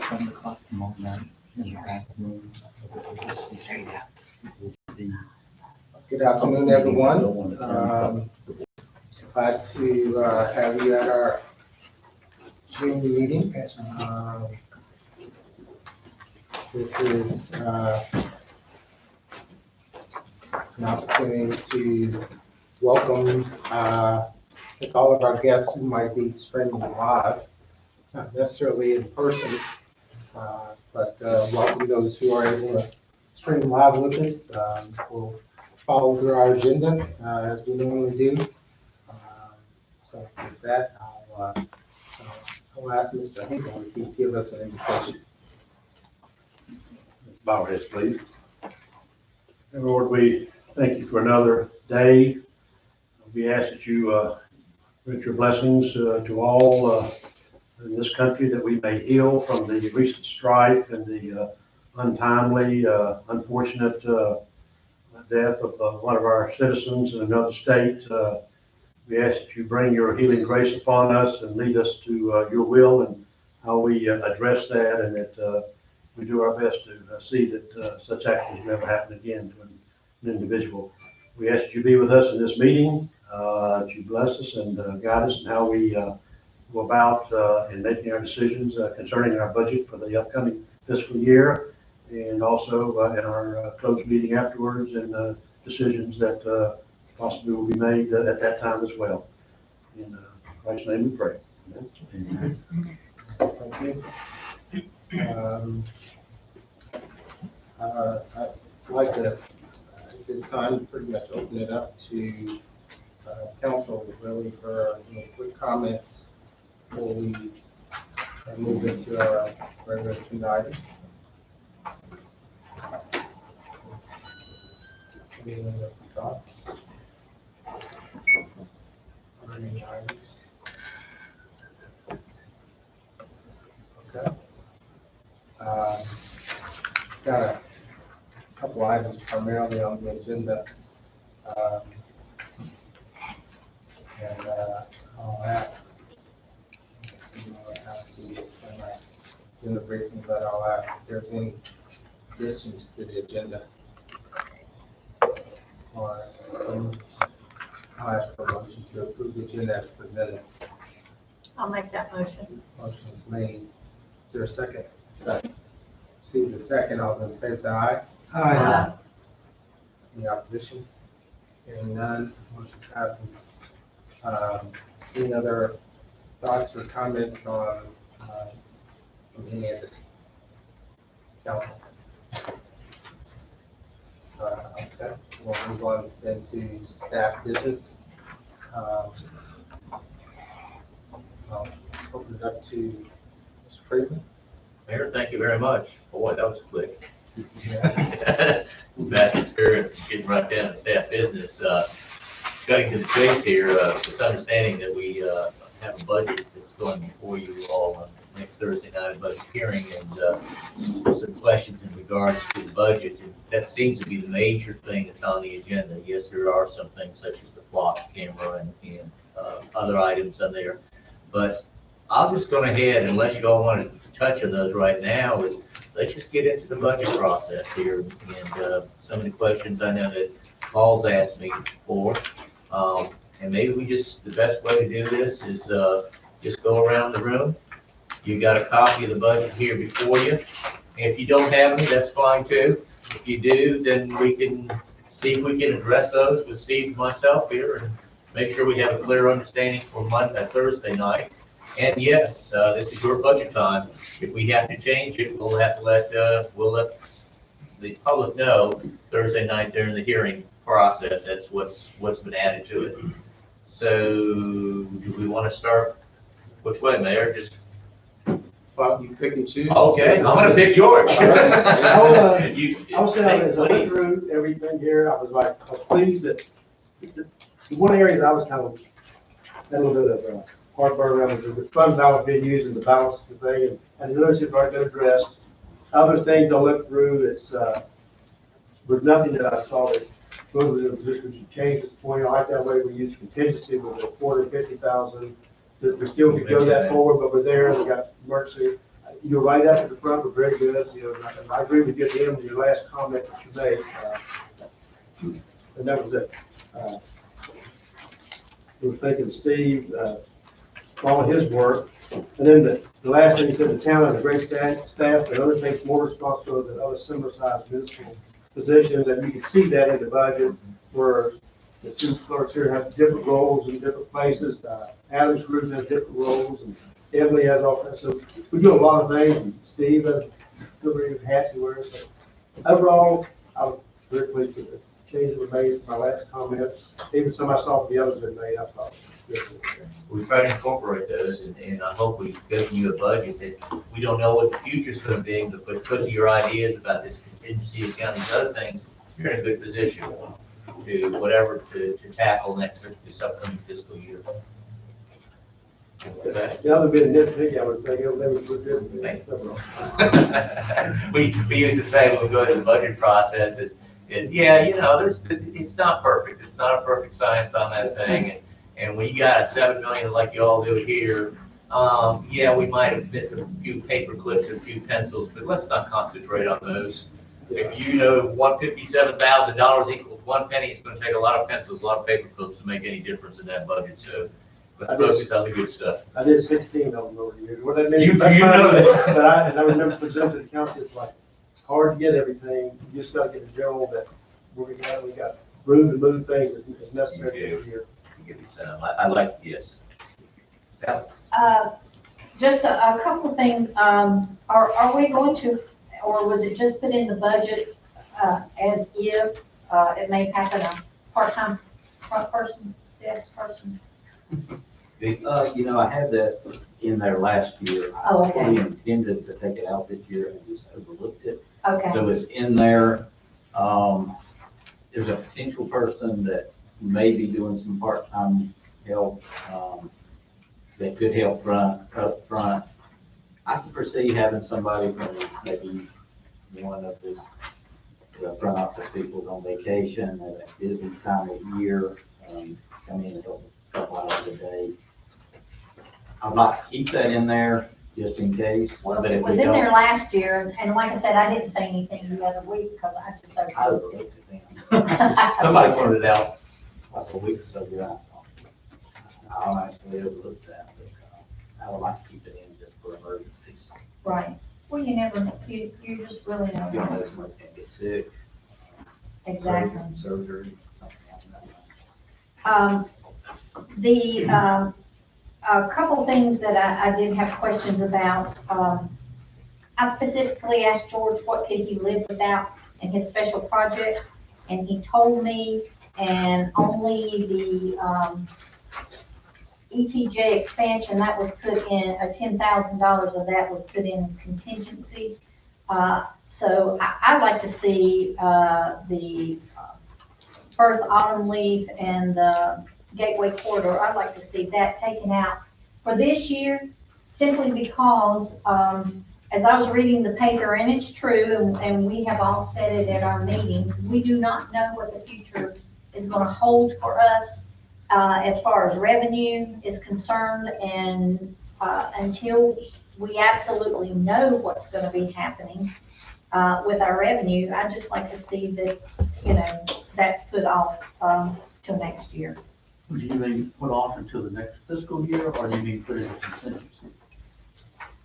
7 o'clock tomorrow night in the back room. Good afternoon, everyone. Glad to have you at our June meeting. This is an opportunity to welcome all of our guests who might be streaming live, not necessarily in person, but welcome those who are able to stream live with us. We'll follow through our agenda as we normally do. So with that, I'll ask Mr. Hinkle if he'd give us an invitation. Bow our heads, please. And Lord, we thank you for another day. We ask that you grant your blessings to all in this country, that we may heal from the recent strife and the untimely, unfortunate death of one of our citizens in another state. We ask that you bring your healing grace upon us and lead us to your will and how we address that, and that we do our best to see that such actions never happen again to an individual. We ask that you be with us in this meeting, that you bless us and guide us in how we go about in making our decisions concerning our budget for the upcoming fiscal year, and also in our closed meeting afterwards, and decisions that possibly will be made at that time as well. In Christ's name we pray. Amen. Thank you. I'd like to, at this time, pretty much open it up to council, really, for quick comments before we move into our regular agenda items. Any other thoughts? Any items? Okay. Got a couple items primarily on the agenda. And I'll ask the agenda briefing, but I'll ask if there's any additions to the agenda. Or I'll ask for a motion to approve the agenda as presented. I'll make that motion. Motion is made. Is there a second? Second. See the second, all those in favor say aye. Aye. Any opposition? Hearing none, motion passes. Any other thoughts or comments on from any of this council? Okay, we'll move on then to staff business. I'll open it up to Mr. Freeman. Mayor, thank you very much. Boy, that was quick. Yeah. Vast experience in getting right down to staff business. Cutting to the chase here, it's understanding that we have a budget that's going before you all on next Thursday night budget hearing, and some questions in regards to the budget. And that seems to be the major thing that's on the agenda. Yes, there are some things such as the flock camera and other items on there, but I'm just going ahead, unless you all want to touch on those right now, is let's just get into the budget process here. And some of the questions I know that Paul's asked me for, and maybe the best way to do this is just go around the room. You got a copy of the budget here before you. If you don't have any, that's fine too. If you do, then we can see if we can address those with Steve and myself here and make sure we have a clear understanding for Thursday night. And yes, this is your budget time. If we have to change it, we'll have to let the public know Thursday night during the hearing process. That's what's been added to it. So, do we want to start? Which way, Mayor? Just Well, you pick and choose. okay. I'm going to pick George. All right. I was saying, as I went through everything here, I was pleased that the one area that I was kind of had a little bit of heartburn around was the fund balance being used in the balance of the thing, and those have already been addressed. Other things I looked through, it's there's nothing that I saw that was in a position to change at this point. I like that way we use contingency with the $450,000. We still could go that forward, but we're there. We got emergency. you're right up at the front, but very good, you know, and I agree with you at the end of your last comment that you made. And that was it. We were thinking Steve, all of his work. And then the last thing he said, the town has a great staff that undertakes more responsibility than other similar sized municipal positions. And you can see that in the budget where the two clerks here have different roles in different places. Adam's group has different roles and Emily has all kinds. So we do a lot of things. And Steve has different hats he wears. So overall, I was very pleased with the changes were made. My last comments, even some I saw the others had made, I thought. We try to incorporate those, and I hope we've given you a budget that we don't know what the future's gonna be, but because of your ideas about this contingency account and other things, you're in a good position to whatever to tackle this upcoming fiscal year. Okay. The other bit nitpicky, I was thinking, they would do. We used to say when we go to the budget process is yeah, you know, it's not perfect. It's not a perfect science on that thing. And when you got a 7 million like you all do here, yeah, we might have missed a few paper clips, a few pencils, but let's not concentrate on those. If you know $157,000 equals 1 penny, it's gonna take a lot of pencils, a lot of paper clips to make any difference in that budget. So let's focus on the good stuff. I did 16 of them over the years. What that means. You know that. But I remember presenting to the council, it's like, it's hard to get everything. You just gotta get the general that we got room to move things as necessary for the year. Give you some. I like, yes. Sally? Just a couple of things, are we going to, or was it just put in the budget, as if, it may happen a part-time person, desk person? You know, I had that in there last year. Oh, I okay. fully intended to take it out this year and just overlooked it. Okay, So it's in there. There's a potential person that may be doing some part-time help, that could help up front. I can foresee having somebody from maybe one of the front office people on vacation at a busy time of year, come in and help a couple hours a day. I'd like to keep that in there just in case. well, but it if was we in there don't, last year, and like I said, I didn't say anything the other week, because I just I overlooked it. overlooked it. Somebody pointed it out. Like a week or so ago, I honestly overlooked that, but I would like to keep it in just for emergencies. Right, well, you never, you just really never You know, know. somebody can get sick. Exactly. Surgery, something like that. A couple things that I did have questions about. I specifically asked George what could he live without in his special projects, and he told me, and only the ETJ expansion, that was put in, $10,000 of that was put in contingencies. So I'd like to see the First Autumn Leaf and the Gateway Corridor, I'd like to see that taken out for this year, simply because, as I was reading the paper, and it's true, and we have all said it at our meetings, we do not know what the future is gonna hold for us, as far as revenue is concerned, and, until we absolutely know what's gonna be happening, with our revenue, I'd just like to see that, you know, that's put off, till next year. Do you mean put off until the next fiscal year, or do you mean put in a contingency?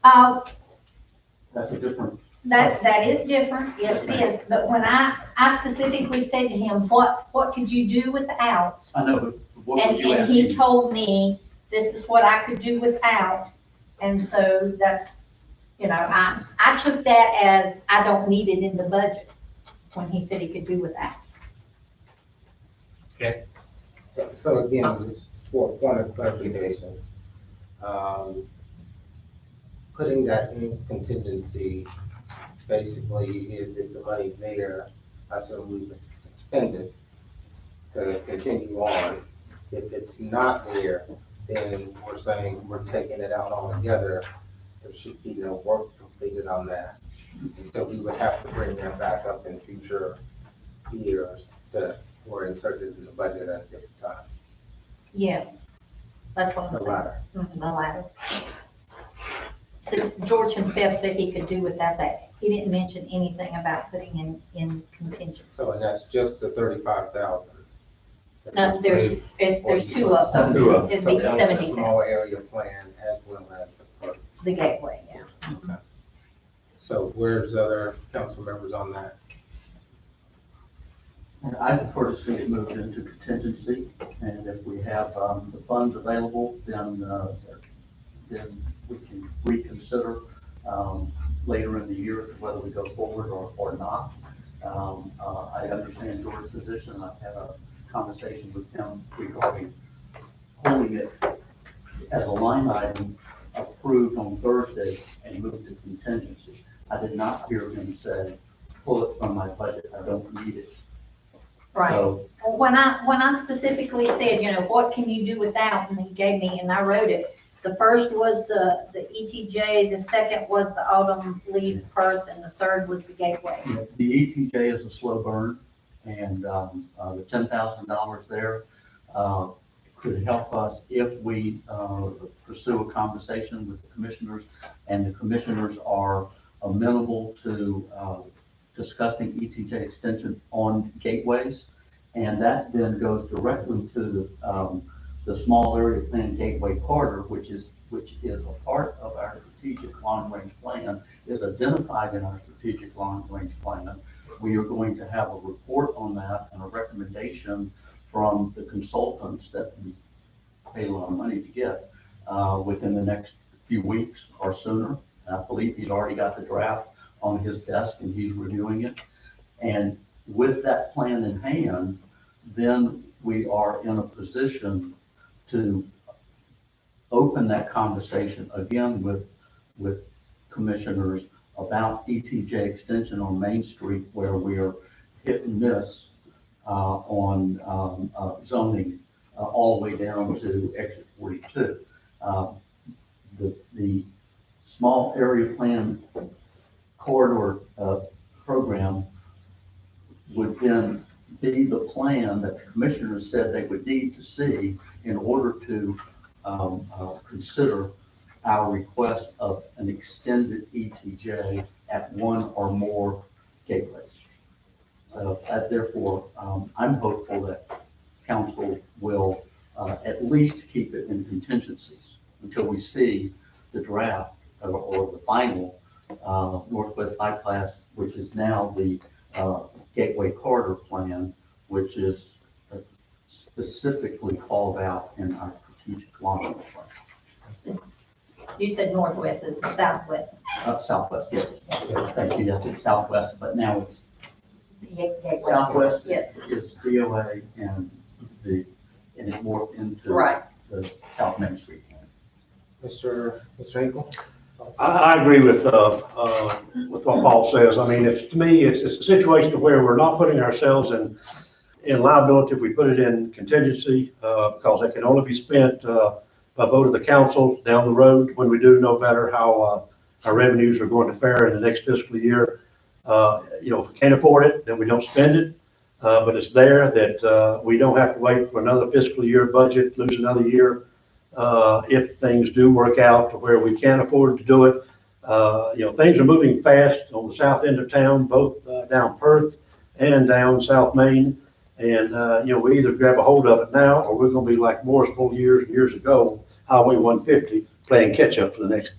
That's a different. That is different, yes it is, but when I specifically said to him, what could you do without? I know, but what would And you ask he me? told me, this is what I could do without, and so that's, you know, I took that as, I don't need it in the budget, when he said he could do without. Okay. So again, just for point of clarification, putting that in contingency basically is if the money's there, I assume we would spend it to continue on. If it's not there, then we're saying we're taking it out altogether. There should be no work completed on that. And so we would have to bring that back up in future years or insert it in the budget at a different time. Yes, that's what I'm The saying. latter. The latter. since George himself said he could do without that, he didn't mention anything about putting in contingencies. So, and that's just the 35,000. No, there's two of them. Two of them. It'd So be that was a 70,000, small area plan as well as the first. the gateway, yeah. Okay. So where's other council members on that? And I prefer to see it moved into contingency, and if we have, the funds available, then we can reconsider, later in the year whether we go forward or not. I understand George's position, I've had a conversation with him regarding holding it as a line item approved on Thursday and moved to contingency. I did not hear him say, pull it from my budget, I don't need it. Right. So, When I specifically said, what can you do without, and he gave me, and I wrote it. The first was the ETJ, the second was the autumn leave Perth, and the third was the gateway. the ETJ is a slow burn, and the $10,000 there could help us if we pursue a conversation with the commissioners, and the commissioners are amenable to discussing ETJ extension on gateways. And that then goes directly to the small area plan gateway corridor, which is a part of our strategic long-range plan, is identified in our strategic long-range plan. We are going to have a report on that and a recommendation from the consultants that we pay a lot of money to get within the next few weeks or sooner. I believe he's already got the draft on his desk and he's reviewing it. And with that plan in hand, then we are in a position to open that conversation again with commissioners about ETJ extension on Main Street, where we are hit and miss on zoning all the way down to exit 42. The small area plan corridor program would then be the plan that the commissioners said they would need to see in order to consider our request of an extended ETJ at one or more gateways. Therefore, I'm hopeful that council will at least keep it in contingencies until we see the draft or the final Northwest Bypass, which is now the Gateway Corridor Plan, which is specifically called out in our strategic long-range plan. You said northwest, it's southwest. Southwest, yes. Thank you, yes, it's southwest, but now it's Gateway. southwest. Yes. Is DOA and it morphed into Right. the South Main Street plan. Mr. Hinkle? I agree with what Paul says. I mean, to me, it's a situation where we're not putting ourselves in liability if we put it in contingency, because it can only be spent by vote of the council down the road when we do know better how our revenues are going to fare in the next fiscal year. If we can't afford it, then we don't spend it. But it's there that we don't have to wait for another fiscal year budget, lose another year. If things do work out to where we can afford to do it. Things are moving fast on the south end of town, both down Perth and down South Main. And, we either grab a hold of it now, or we're going to be like Morrisville years and years ago, Highway 150, playing catch up for the next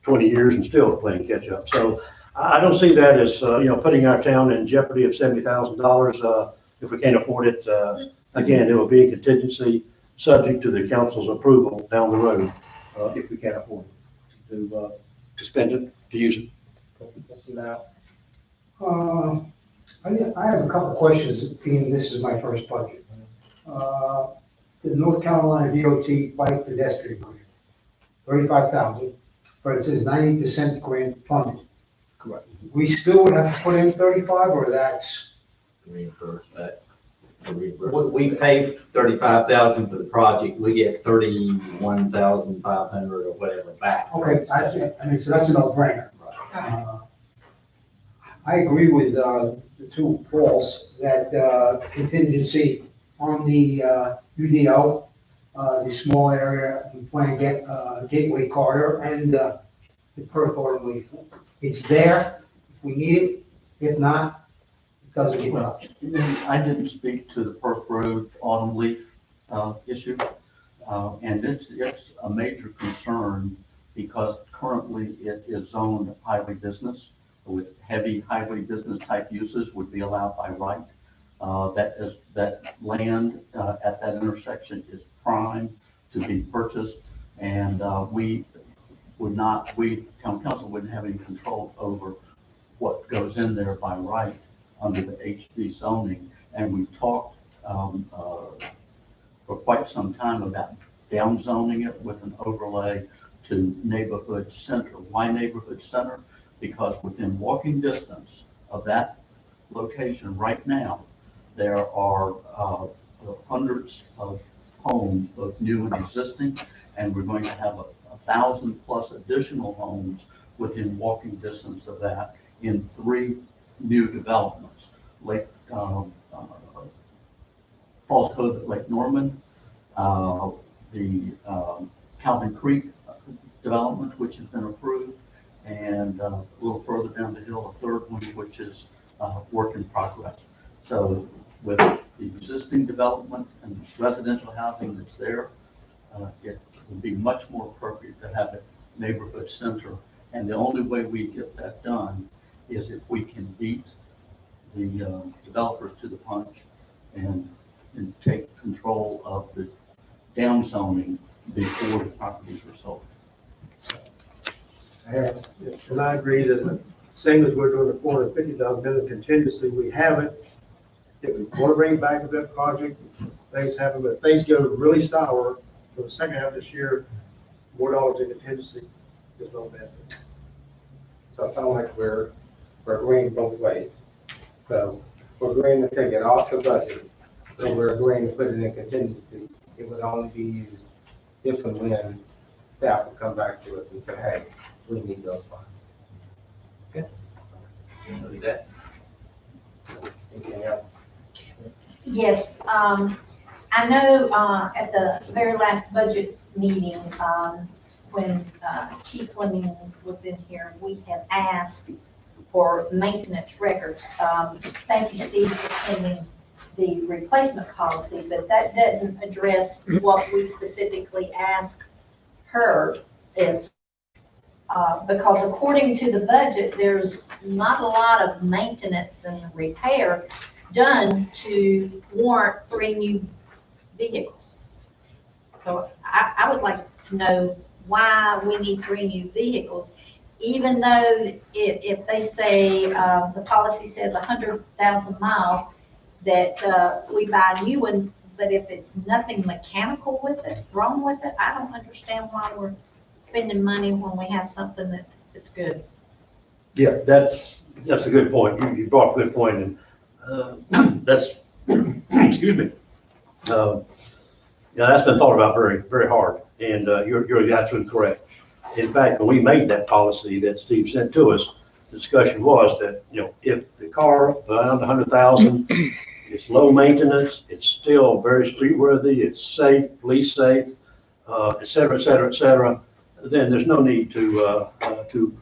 20 years and still playing catch up. So I don't see that as, putting our town in jeopardy of $70,000 if we can't afford it. Again, it will be a contingency subject to the council's approval down the road if we can't afford it, to spend it, to use it. I have a couple questions, being this is my first budget. The North Carolina DOT bike pedestrian grant, 35,000, but it says 90% grant funded. Correct. We still would have to put in 35, or that's, Reimburse that. We pay 35,000 for the project, we get 31,500 or whatever back. okay, so that's a no-brainer. I agree with the two Pauls that contingency on the UDO, the small area, we plan gateway corridor, and the Perth autumn leaf. It's there if we need it. If not, it doesn't get touched. I didn't speak to the Perth Road autumn leaf issue, and it's a major concern because currently it is zoned highway business with heavy highway business type uses would be allowed by right. That land at that intersection is prime to be purchased, and we town council wouldn't have any control over what goes in there by right under the HB zoning. And we talked for quite some time about down zoning it with an overlay to neighborhood center. Why neighborhood center? Because within walking distance of that location right now, there are hundreds of homes, both new and existing, and we're going to have 1,000+ additional homes within walking distance of that in 3 new developments. Falls Cove at Lake Norman, the Calvin Creek development, which has been approved, and a little further down the hill, a 3rd one, which is work in progress. So with the existing development and residential housing that's there, it would be much more appropriate to have a neighborhood center. And the only way we get that done is if we can beat the developers to the punch and take control of the down zoning before the properties are sold. And I agree that same as we're doing the $450,000 contingency, we have it. If we want to bring it back to that project, things happen, but if things go really sour for the second half of this year, more dollars in contingency is no bad thing. So it sounds like we're agreeing both ways. So we're agreeing to take it off the budget, and we're agreeing to put it in contingency. It would only be used if and when staff would come back to us and say, hey, we need those funds. Is that Anything else? Yes, I know, at the very last budget meeting, when, Chief Fleming was in here, we had asked for maintenance records. Thank you, Steve, for sending the replacement policy, but that doesn't address what we specifically asked her is, because according to the budget, there's not a lot of maintenance and repair done to warrant 3 new vehicles. So I would like to know why we need 3 new vehicles, even though if they say, the policy says 100,000 miles, that we buy a new one, but if it's nothing mechanical with it, wrong with it, I don't understand why we're spending money when we have something that's good. Yeah, that's a good point. You brought up a good point, and that's, excuse me. Yeah, that's been thought about very, very hard, and you're absolutely correct. In fact, when we made that policy that Steve sent to us, the discussion was that, if the car around 100,000, it's low maintenance, it's still very street worthy, it's safe, police safe, et cetera, et cetera, et cetera, then there's no need to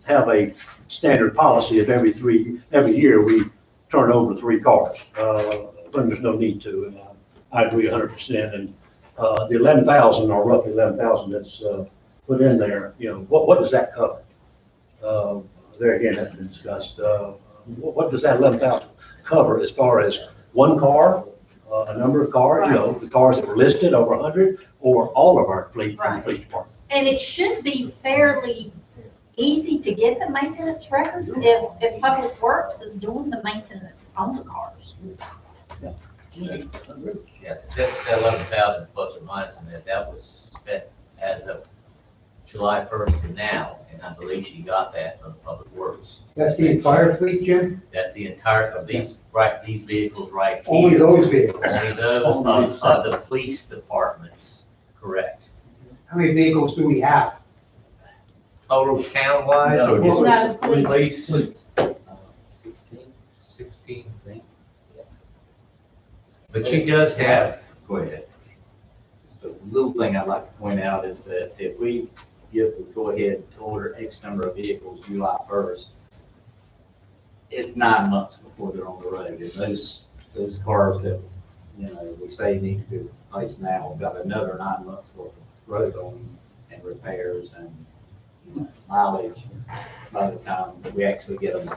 have a standard policy of every year we turn over 3 cars. When there's no need to. And I agree 100%. And the 11,000 or roughly 11,000 that's put in there, what does that cover? There again, that's been discussed. What does that 11,000 cover as far as one car, a number of cars, the cars that were listed over 100, or all of our fleet in the police department? And it should be fairly easy to get the maintenance records if Public Works is doing the maintenance on the cars. Yeah, that 11,000 plus or minus, and that was spent as of July 1st to now, and I believe she got that from Public Works. That's the entire fleet, Jim? That's the entire of these vehicles right here. Only those vehicles? Only those of the police departments, correct. How many vehicles do we have? Total count wise, or No, just police. police? 16, I think. But she does have, go ahead. Just a little thing I'd like to point out is that if we you have to go ahead and order X number of vehicles July 1st, it's 9 months before they're on the road. And those cars that, you know, we say need to be replaced now, we've got another 9 months worth of road on them and repairs and, you know, mileage by the time that we actually get them. in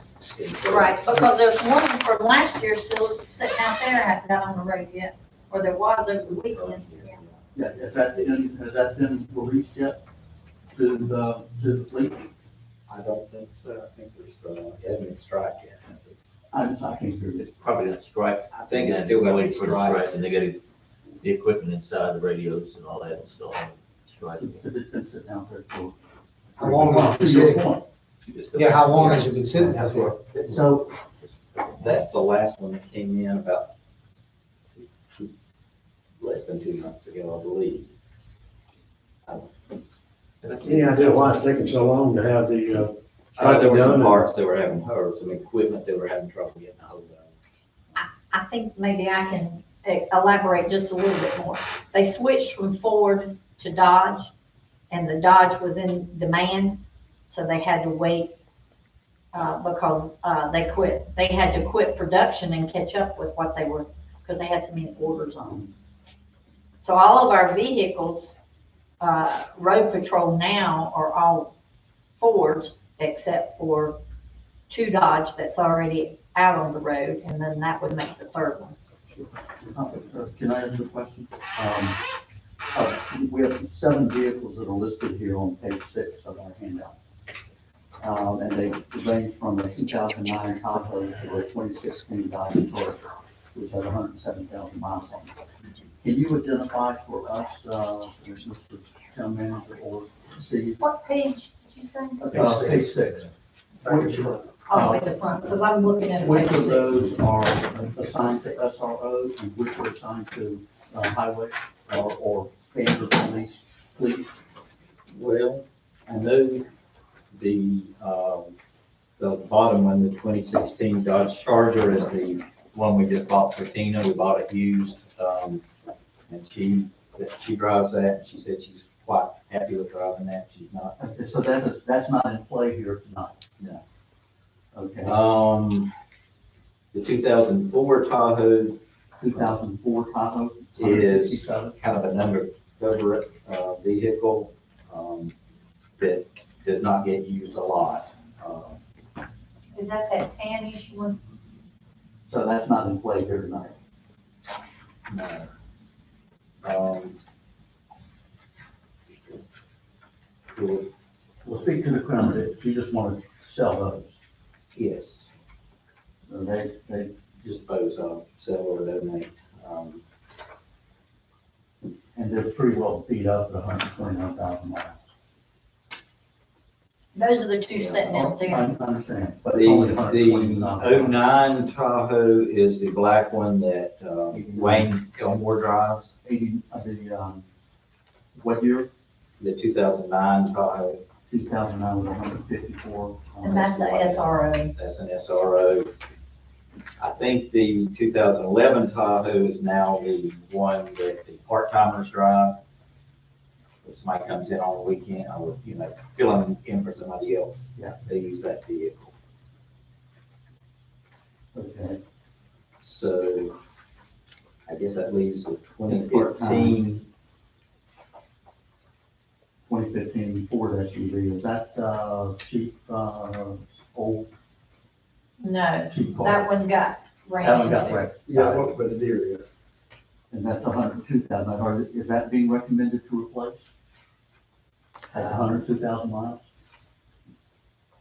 service. Right, because there's one from last year still sitting out there, haven't got on the road yet, or there was over the weekend. Yeah. Yeah, has that been released yet to the fleet? I don't think so. I think there's, it hasn't been striped yet. I can't hear you. It's probably not striped. I think it's And still gonna be waiting for the striped. stripe, and they got the equipment inside, the radios and all that installed, striping it. It's been sitting out there for. How long has it To been your sitting? point. Yeah, how long has it been sitting out there? So, That's the last one that came in about less than 2 months ago, I believe. Any idea why it's taking so long to have the, There striping were some done? parts that were having, or some equipment that were having trouble getting a hold of. I think maybe I can elaborate just a little bit more. They switched from Ford to Dodge, and the Dodge was in demand, so they had to wait because they had to quit production and catch up with what they were, because they had so many orders on them. So all of our vehicles, road patrol now are all Fords, except for 2 Dodge that's already out on the road, and then that would make the third one. Can I ask a question? We have 7 vehicles that are listed here on page 6 of our handout. And they range from a 2009 Tahoe to a 2016 Dodge Charger, which has 107,000 miles on it. Can you identify for us, Mr. Town Manager or Steve? What page did you say? Page 6. Oh, at the front, because I'm looking at Which page of 6. those are assigned to SRO and which are assigned to highway or standard police fleet? Well, I know the bottom one, the 2016 Dodge Charger is the one we just bought for Tina. We bought it used. And she drives that, and she said she's quite happy with driving that. She's not. Okay, so that's not in play here tonight? No. Okay. The 2004 Tahoe 2004 Tahoe? is 167? kind of an undercover vehicle that does not get used a lot. Is that tannish one? So that's not in play here tonight? No. We'll speak to the criminal, if you just want to sell those. Yes, So they, dispose of, sell or donate. and they're pretty well beat up at 129,000 miles. Those are the 2 sitting out I there. understand, but it's only The 129,000. 09 Tahoe is the black one that Wayne Gilmore drives. 80, what year? The 2009 Tahoe, 2009 was 154. And that's the SRO. that's an SRO. I think the 2011 Tahoe is now the one that the part-timers drive. If somebody comes in on the weekend, or, you know, filling in for somebody else, Yeah. they use that vehicle. Okay. So I guess that leaves the 2015. 2015 Ford SUV, is that, cheap, old, No, cheap car? that one got ran That one got into. wrecked. Yeah, what about the deer, yeah. And that's 102,000, or is that being recommended to replace? At 102,000 miles?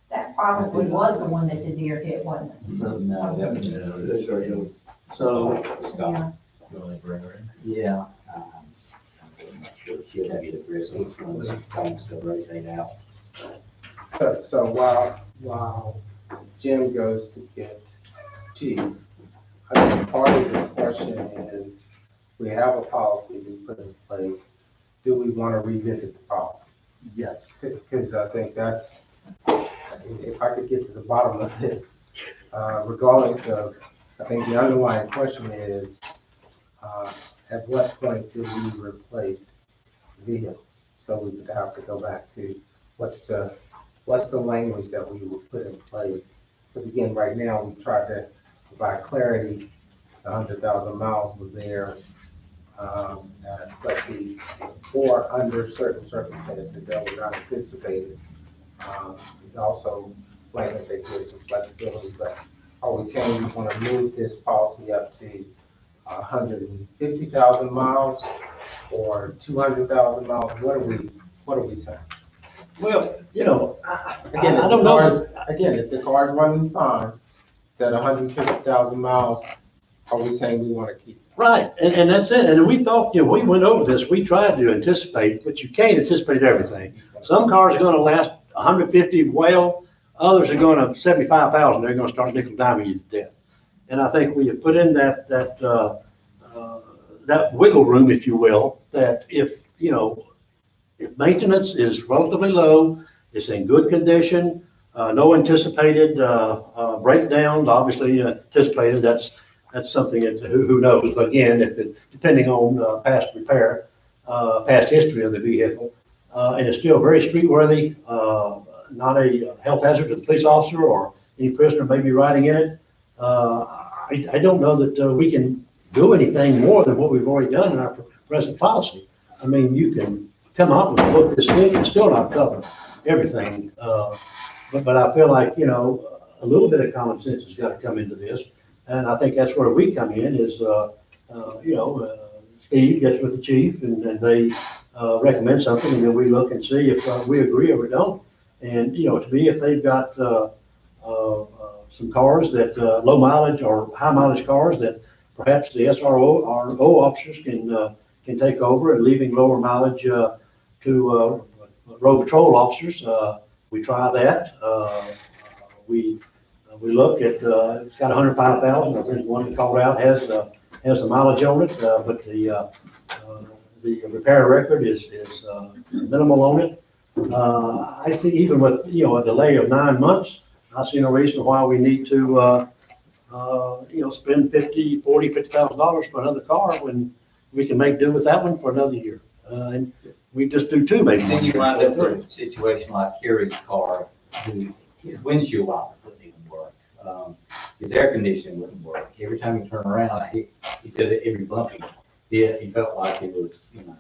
That probably was the one that the deer hit, wasn't it? No, that was, So, Scott. You only bring her in. Yeah. I'm not sure, she'll have you the rest of the ones, things to rotate out. So while Jim goes to get Chief, I think part of the question is, we have a policy we put in place. Do we want to revisit the policy? yes, Because I think that's, if I could get to the bottom of this, regardless of, I think the underlying question is, at what point do we replace vehicles? So we would have to go back to what's the language that we would put in place? Because again, right now, we tried to provide clarity, the 100,000 miles was there. But or under certain circumstances that were not anticipated. There's also language that gives some flexibility, but are we saying we want to move this policy up to 150,000 miles or 200,000 miles? What are we saying? Well, you know, Again, I if don't know. if the car's running fine, it's at 150,000 miles, are we saying we want to keep it? Right, and that's it, and we thought, you know, we went over this, we tried to anticipate, but you can't anticipate everything. Some cars are gonna last 150 well, others are gonna 75,000, they're gonna start nickel diming you to death. And I think we have put in that wiggle room, if you will, that if, you know, if maintenance is relatively low, it's in good condition, no anticipated breakdowns, obviously anticipated, that's something that, who knows, but again, depending on past repair, past history of the vehicle, and it's still very street-worthy, not a health hazard to the police officer or any prisoner may be riding in it. I don't know that we can do anything more than what we've already done in our present policy. I mean, you can come out with a book this thick and still not cover everything. But I feel like, you know, a little bit of common sense has got to come into this. And I think that's where we come in is, you know, Steve gets with the chief and they recommend something and then we look and see if we agree or we don't. And, you know, to me, if they've got some cars that low mileage or high mileage cars that perhaps the SRO or O officers can take over and leaving lower mileage to road patrol officers, we try that. We look at, it's got 105,000, I think one that called out has the mileage on it, but the repair record is minimal on it. I see even with, you know, a delay of 9 months, I see no reason why we need to, you know, spend $50,000 for another car when we can make do with that one for another year. And we just do two maybe. Then you wind up with a situation like Kerry's car, his windshield wipers wouldn't even work. His air conditioning wouldn't work. Every time you turn around, he said that every bump he felt like it was, you know,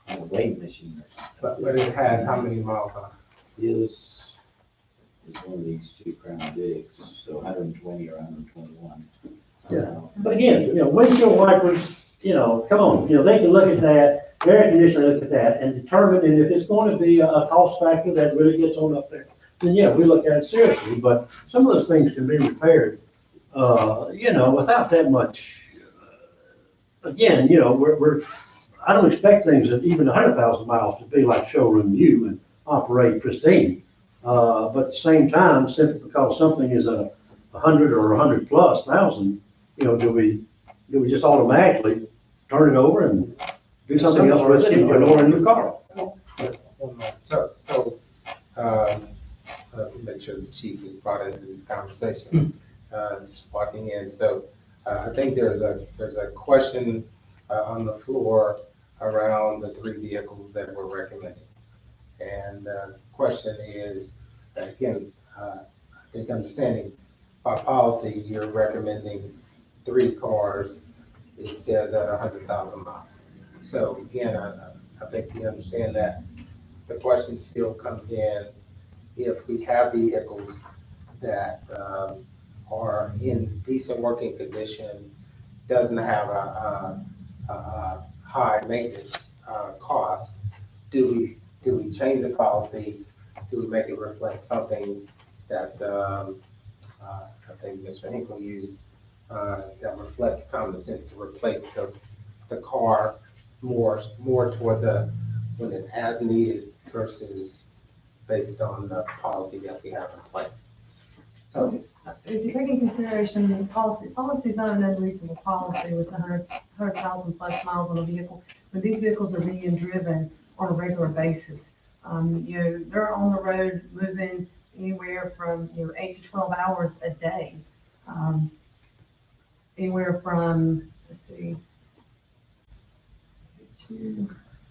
on a weighing machine or something. But it has how many miles on it? Is one of these two Crown Vics, so 120 or 121. Yeah. But again, you know, windshield wipers, you know, come on, you know, they can look at that, air conditioner look at that and determine, and if it's going to be a cost factor that really gets on up there, then yeah, we look at it seriously, but some of those things can be repaired, you know, without that much. Again, you know, I don't expect things that even 100,000 miles to be like showroom new and operate pristine. But at the same time, simply because something is 100 or 100 plus thousand, you know, do we just automatically turn it over and do something else with it and order a new car? So, let me make sure the chief is brought into this conversation, just walking in. So, I think there's a question on the floor around the 3 vehicles that we're recommending. And the question is, again, I think understanding by policy, you're recommending 3 cars, it says at 100,000 miles. So again, I think we understand that. The question still comes in, if we have vehicles that are in decent working condition, doesn't have a high maintenance cost, do we change the policy? Do we make it reflect something that I think Mr. Hinkle used that reflects common sense to replace the car more toward when it's as needed versus based on the policy that we have in place? So if you take in consideration the policy is not an unreasonable policy with 100,000 plus miles on a vehicle. When these vehicles are being driven on a regular basis, you know, they're on the road moving anywhere from, you know, 8 to 12 hours a day. Anywhere from, let's see,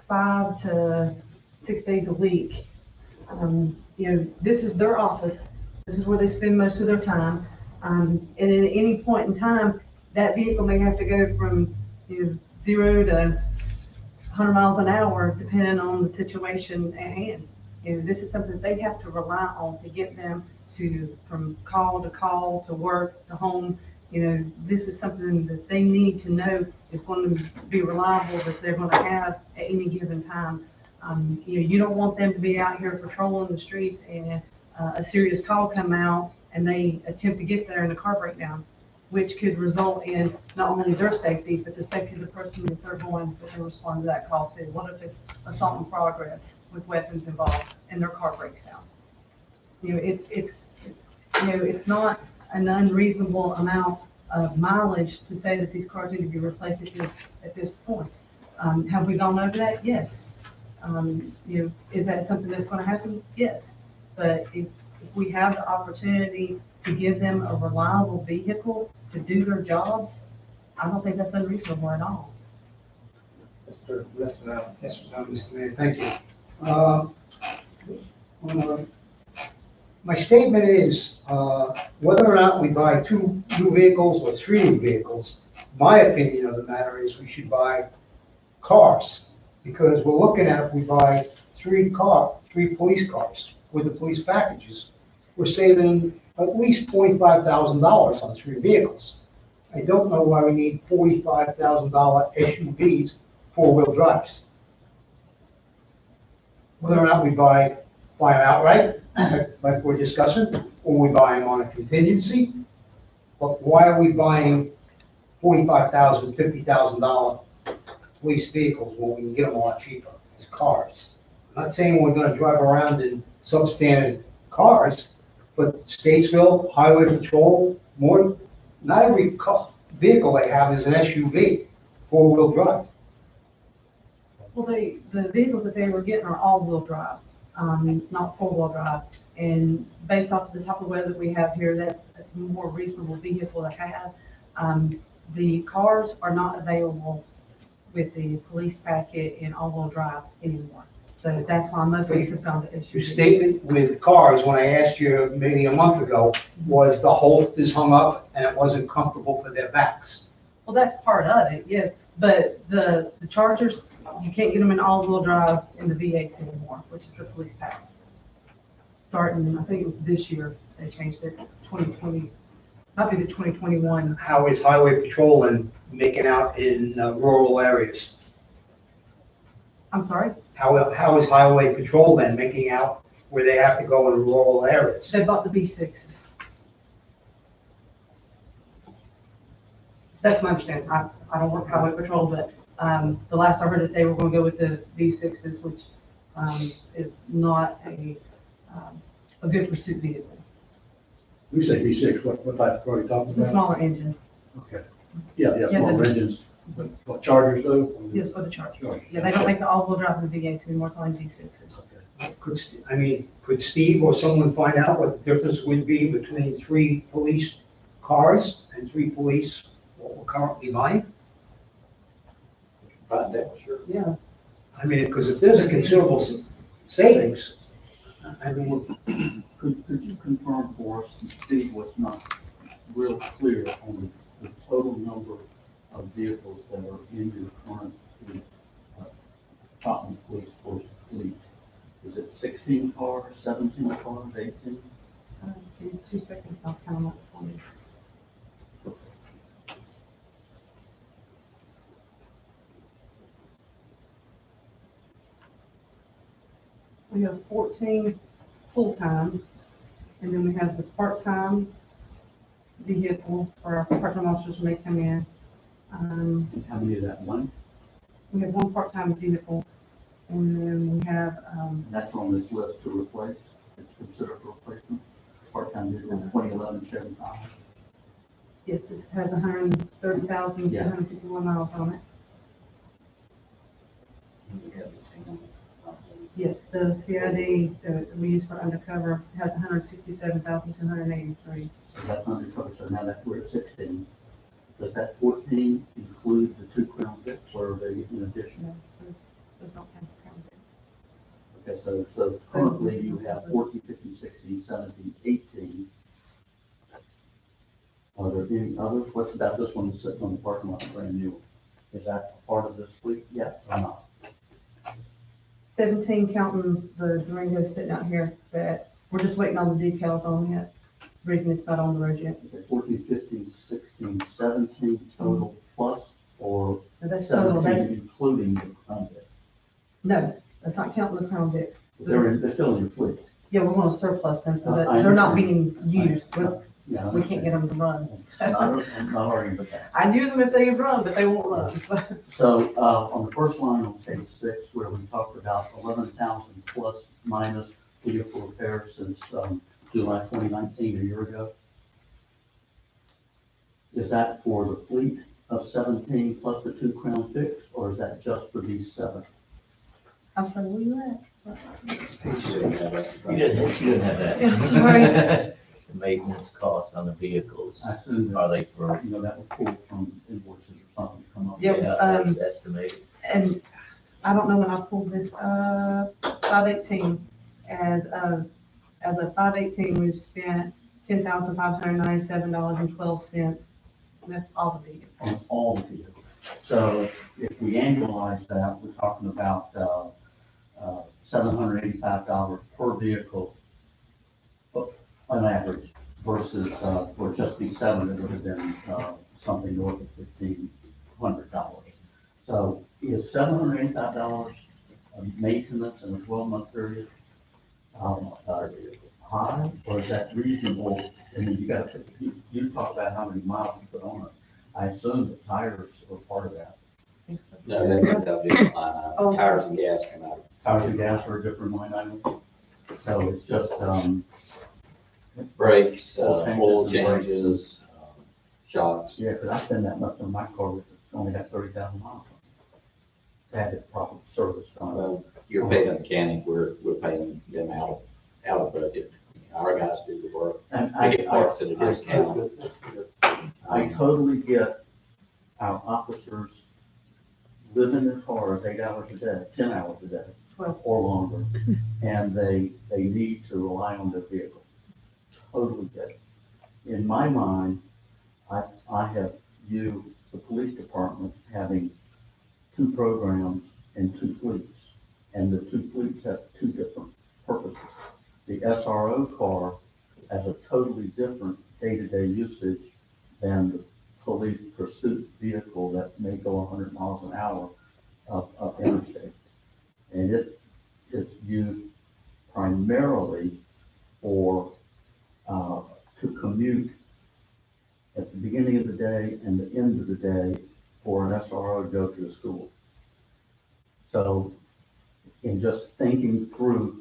5 to 6 days a week. This is their office, this is where they spend most of their time. And at any point in time, that vehicle may have to go from, 0 to 100 miles an hour, depending on the situation at hand. This is something they have to rely on to get them from call to work, to home. This is something that they need to know is going to be reliable, that they're going to have at any given time. You don't want them to be out here patrolling the streets and a serious call come out and they attempt to get there and a car breakdown, which could result in not only their safety, but the safety of the person that they're going to respond to that call to. What if it's assault in progress with weapons involved and their car breaks down? It's not an unreasonable amount of mileage to say that these cars need to be replaced at this point. Have we gone over that? Yes. Is that something that's going to happen? Yes. But if we have the opportunity to give them a reliable vehicle to do their jobs, I don't think that's unreasonable at all. Mr. Listener. Yes, Mr. Mayor, thank you. My statement is, whether or not we buy 2 new vehicles or 3 new vehicles, my opinion of the matter is we should buy cars. Because we're looking at, if we buy 3 police cars with the police packages, we're saving at least $25,000 on 3 vehicles. I don't know why we need $45,000 SUVs, 4-wheel drives. Whether or not we buy them outright, like we're discussing, or we buy them on a contingency, but why are we buying $45,000, $50,000 police vehicles when we can get them a lot cheaper as cars? I'm not saying we're gonna drive around in substandard cars, but Statesville, Highway Patrol, not every vehicle they have is an SUV, 4-wheel drive. Well, the vehicles that they were getting are all-wheel drive, not 4-wheel drive. And based off of the type of weather that we have here, that's a more reasonable vehicle to have. The cars are not available with the police packet and all-wheel drive anymore. So that's why most of these have gone to SUVs. Your statement with cars, when I asked you maybe a month ago, was the Holst is hung up and it wasn't comfortable for their backs. Well, that's part of it, yes. But the Chargers, you can't get them in all-wheel drive in the V8s anymore, which is the police pack. Starting, I think it was this year, they changed it, 2020, might be the 2021. How is Highway Patrol and making out in rural areas? I'm sorry? How is Highway Patrol then making out where they have to go in rural areas? They bought the V6s. That's my understanding. I don't work Highway Patrol, but the last I heard that they were going to go with the V6s, which is not a good pursuit vehicle. We say V6, what type of car are you talking It's a about? smaller engine. Okay. Yeah, Yeah, smaller but- engines. But what, Chargers though? Yes, for the Chargers. Chargers. Yeah, they don't make the all-wheel drive in the V8s anymore, it's only V6s. Okay. Could Steve or someone find out what the difference would be between 3 police cars and 3 police, what we're currently buying? Find out, sure. Yeah. I mean, because if there's a considerable savings, I mean, Could you confirm for us, and Steve was not real clear on the total number of vehicles that are in your current fleet, Tottenham Police Force fleet? Is it 16 cars, 17 cars, 18? Give me 2 seconds, I'll count them up for you. We have 14 full-time, and then we have the part-time vehicle, or our part-time officers when they come in. And how many of that, one? We have 1 part-time vehicle, and then we have, And that's on this list to replace, it's considered a replacement, part-time vehicle, 2011 Chevy Tahoe. yes, this has 130,251 miles on it. Yes, the CID that we use for undercover has 167,283. So that's undercover, so now that we're at 16. Does that 14 include the 2 Crown Vics, or are they in addition? No, those don't have Crown Vics. Okay, so currently you have 14, 15, 16, 17, 18. Are there any others? What's about this one that's sitting on the parking lot, brand new? Is that a part of this fleet yet or not? 17 counting the Durango sitting out here that we're just waiting on the decals on yet. Reason it's not on the road yet. Okay, 14, 15, 16, 17 total plus, or But that's total, 17 that's, including the Crown Vic? no, that's not counting the Crown Vics. They're still in your fleet. Yeah, we're gonna surplus them so that I they're not understand. being used. Yeah, We can't get them to run. I'm not arguing with that. I'd use them if they run, but they won't run. So, on the first line on page 6, where we talked about 11,000 plus minus vehicle repairs since, July 2019, a year ago. Is that for the fleet of 17 plus the 2 Crown Vics, or is that just for these 7? I'm sorry, where you at? You didn't have that. Yeah, sorry. The maintenance costs on the vehicles, I assume that, are they for? that was pulled from invoices or something to come up. Yeah, That's estimated. And I don't know when I pulled this, 518, as of 518, we've spent $10,597.12. That's all the vehicles. On all the vehicles. So if we annualize that, we're talking about $785 per vehicle on average versus for just these 7, it would have been something north of $1,500. So is $785 maintenance in a 12-month period high, or is that reasonable? And then you talk about how many miles you put on it. I assume the tires are part of that. I think so. No, that comes out of different line Oh, items. Tires and gas come out. Tires and gas are a different line item. So it's just, Brakes, Oil changes oil and brakes. changes, shocks. yeah, because I spend that much on my car that's only got 30,000 miles. To have it proper service done. Well, you're paying a mechanic, we're paying them out of budget. Our guys do the work. And They get parts at a discount. I totally get our officers live in their cars 8 hours a day, 10 hours a day, 12. or longer, and they need to rely on their vehicle. Totally get it. In my mind, I have viewed the police department having 2 programs and 2 fleets, and the 2 fleets have 2 different purposes. The SRO car has a totally different day-to-day usage than the police pursuit vehicle that may go 100 miles an hour up interstate. And it's used primarily for, to commute at the beginning of the day and the end of the day for an SRO to go to the school. So in just thinking through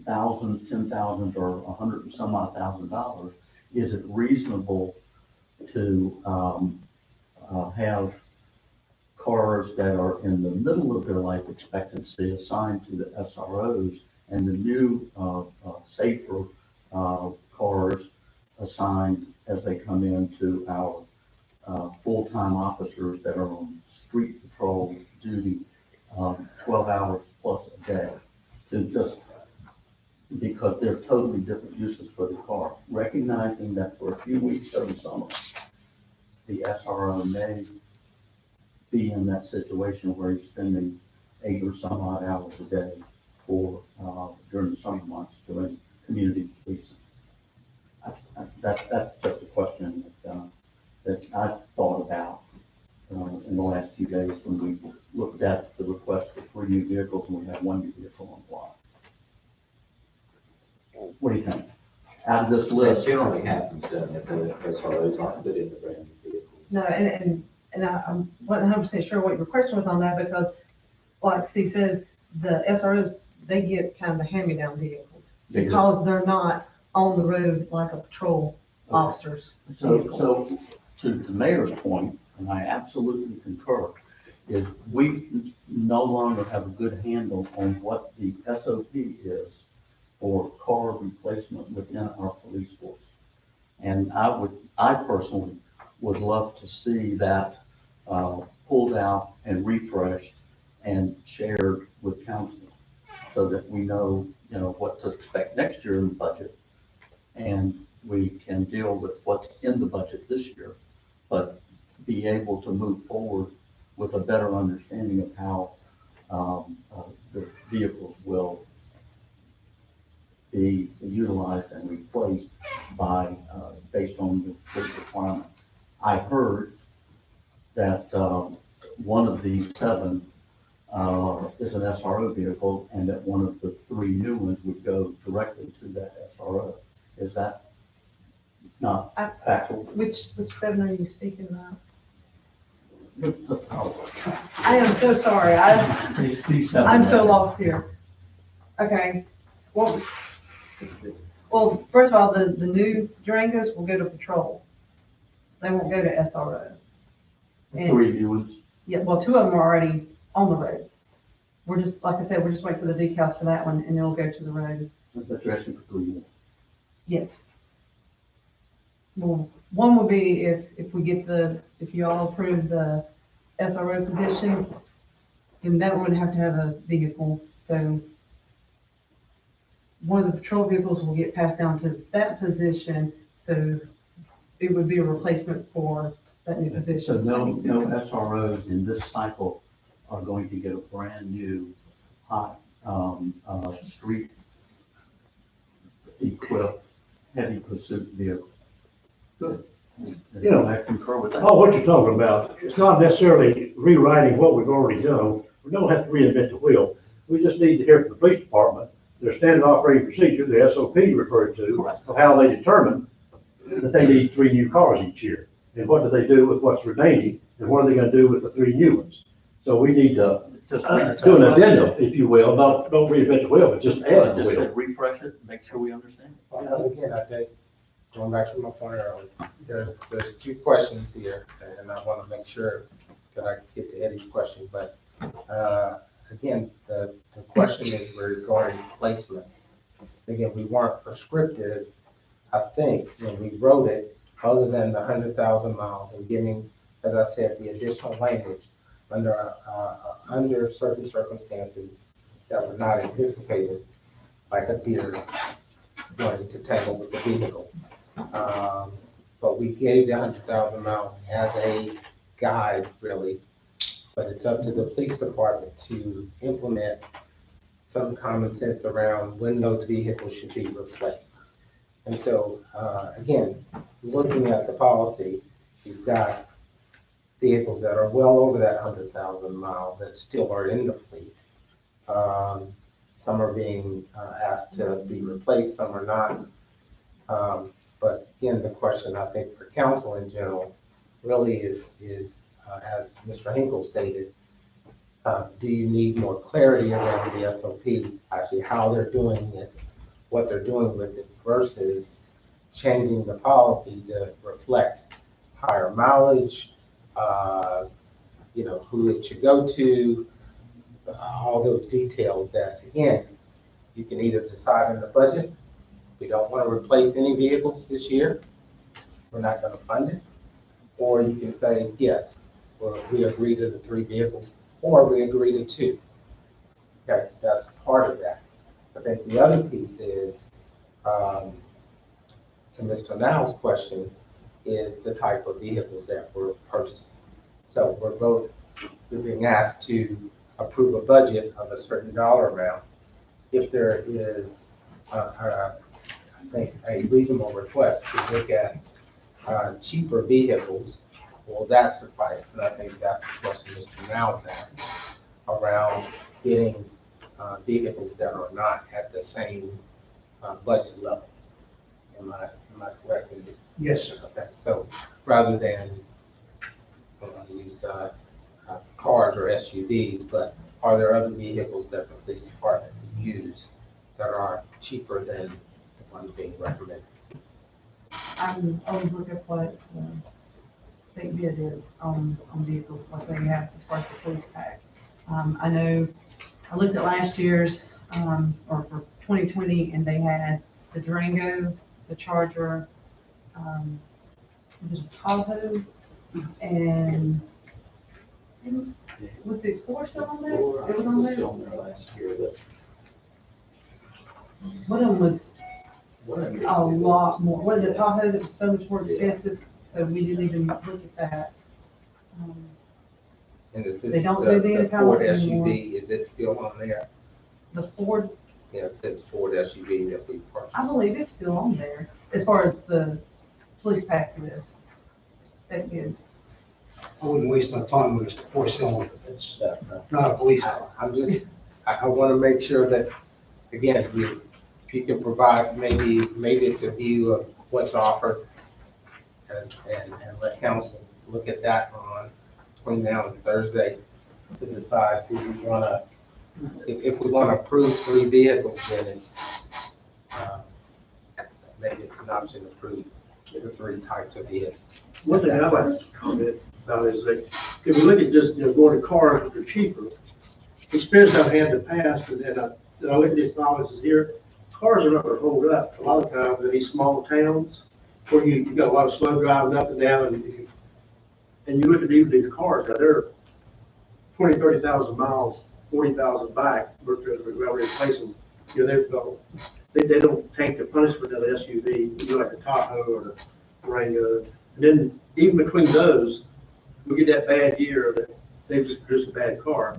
thousands, 10,000s, or 100 and some odd $1,000, is it reasonable to have cars that are in the middle of their life expectancy assigned to the SROs, and the new safer cars assigned as they come into our full-time officers that are on street patrol duty 12 hours plus a day, to just because there's totally different uses for the car, recognizing that for a few weeks during summer, the SRO may be in that situation where he's spending 8 or some odd hours a day for during the summer months doing community policing. That's just a question that I've thought about in the last few days when we looked at the request for 3 new vehicles and we have 1 new vehicle on the lot. What do you think? Out of this That list, generally happens, doesn't it, the SROs aren't put in the brand new vehicle. No, and I'm 100% sure what your question was on that, because like Steve says, the SROs, they get kind of the hand-me-down vehicles They do. because they're not on the road like a patrol officers. so to the mayor's point, and I absolutely concur, is we no longer have a good handle on what the SOP is for car replacement within our police force. And I personally would love to see that pulled out and refreshed and shared with council. so that we know, what to expect next year in the budget. And we can deal with what's in the budget this year, but be able to move forward with a better understanding of how the vehicles will be utilized and replaced based on the fleet requirement. I heard that one of these 7 is an SRO vehicle, and that one of the 3 new ones would go directly to that SRO. Is that not factual? Which 7 are you speaking about? Oh, I am so sorry, these 7 I'm so right lost here. Okay, well, first of all, the new Durangos will go to patrol. They won't go to SRO. there. 3 new ones. Yeah, well, 2 of them are already on the road. We're just, like I said, we're just waiting for the decals for that one, and it'll go to the road. But you're asking for 3 more. Yes. Well, one would be if we get if you all approve the SRO position, then that one would have to have a vehicle, so one of the patrol vehicles will get passed down to that position, so it would be a replacement for that new So position. no SROs in this cycle are going to get a brand new hot, street equipped heavy pursuit vehicle. Good. I concur with that. Oh, what you're talking about, it's not necessarily rewriting what we've already done. We don't have to reinvent the wheel. We just need to hear from the police department, their standard operating procedure, the SOP referred to, Correct. of how they determine that they need 3 new cars each year. And what do they do with what's remaining, and what are they gonna do with the 3 new ones? So we need to Just do an addendum, if you will, don't reinvent the wheel, but just add the Just wheel. refresh it, make sure we understand. Again, I think, going back to my point earlier, there's 2 questions here, and I want to make sure that I get to Eddie's question, but, again, the question is regarding placement. Again, we weren't prescriptive, I think, when we wrote it, other than the 100,000 miles and giving, as I said, the additional language under certain circumstances that were not anticipated, like a deer wanting to tangle with the vehicle. But we gave the 100,000 miles as a guide, really. But it's up to the police department to implement some common sense around when those vehicles should be replaced. And so, again, looking at the policy, you've got vehicles that are well over that 100,000 miles that still are in the fleet. Some are being asked to be replaced, some are not. But again, the question I think for council in general really is as Mr. Hinkle stated, do you need more clarity around the SOP, actually how they're doing it, what they're doing with it versus changing the policy to reflect higher mileage, who it should go to, all those details that, again, you can either decide in the budget, we don't want to replace any vehicles this year, we're not going to fund it, or you can say, yes, we agree to the 3 vehicles, or we agree to 2. Okay, that's part of that. I think the other piece is, to Mr. Now's question, is the type of vehicles that we're purchasing. So we're being asked to approve a budget of a certain dollar amount. If there is, I think, a reasonable request to look at cheaper vehicles, will that suffice? And I think that's the question Mr. Now is asking around getting vehicles that are not at the same budget level. Am I correct? Yes, sir. Okay, so rather than use cars or SUVs, but are there other vehicles that the police department could use that are cheaper than the ones being recommended? I'm always looking at what state bid is on vehicles, what they have as far as the police pack. I know, I looked at last year's, or for 2020, and they had the Durango, the Charger, the Tahoe, and was the Explorer still on there? It was on there? Still on there last year, but One of them was One of them- a lot more, one of the Tahoe that was so much more expensive, so we didn't even look at that. And is this They don't do the the impound Ford anymore. SUV, is it still on there? The Ford, Yeah, it says Ford SUV that we I purchased. believe it's still on there, as far as the police pack is. That good. I wouldn't waste my time with a four-cylinder. It's not a police car. I'm just, I want to make sure that, again, if you can provide, maybe it's a view of what's offered and let council look at that on, between now and Thursday to decide who we want to, if we want to approve 3 vehicles, then it's, maybe it's an option to approve the 3 types of vehicles. One thing I'd like to comment about is that, if we look at just, going to cars which are cheaper, experience I've had in the past, and then I look at these policies here, cars are not gonna hold up. A lot of times in these small towns, where you got a lot of slow driving up and down, and you look at even these cars, now they're 20, 30,000 miles, 40,000 back, we're replacing, they don't take the punishment of the SUV, like the Tahoe or the Durango. And then even between those, we get that bad year that they've just produced a bad car.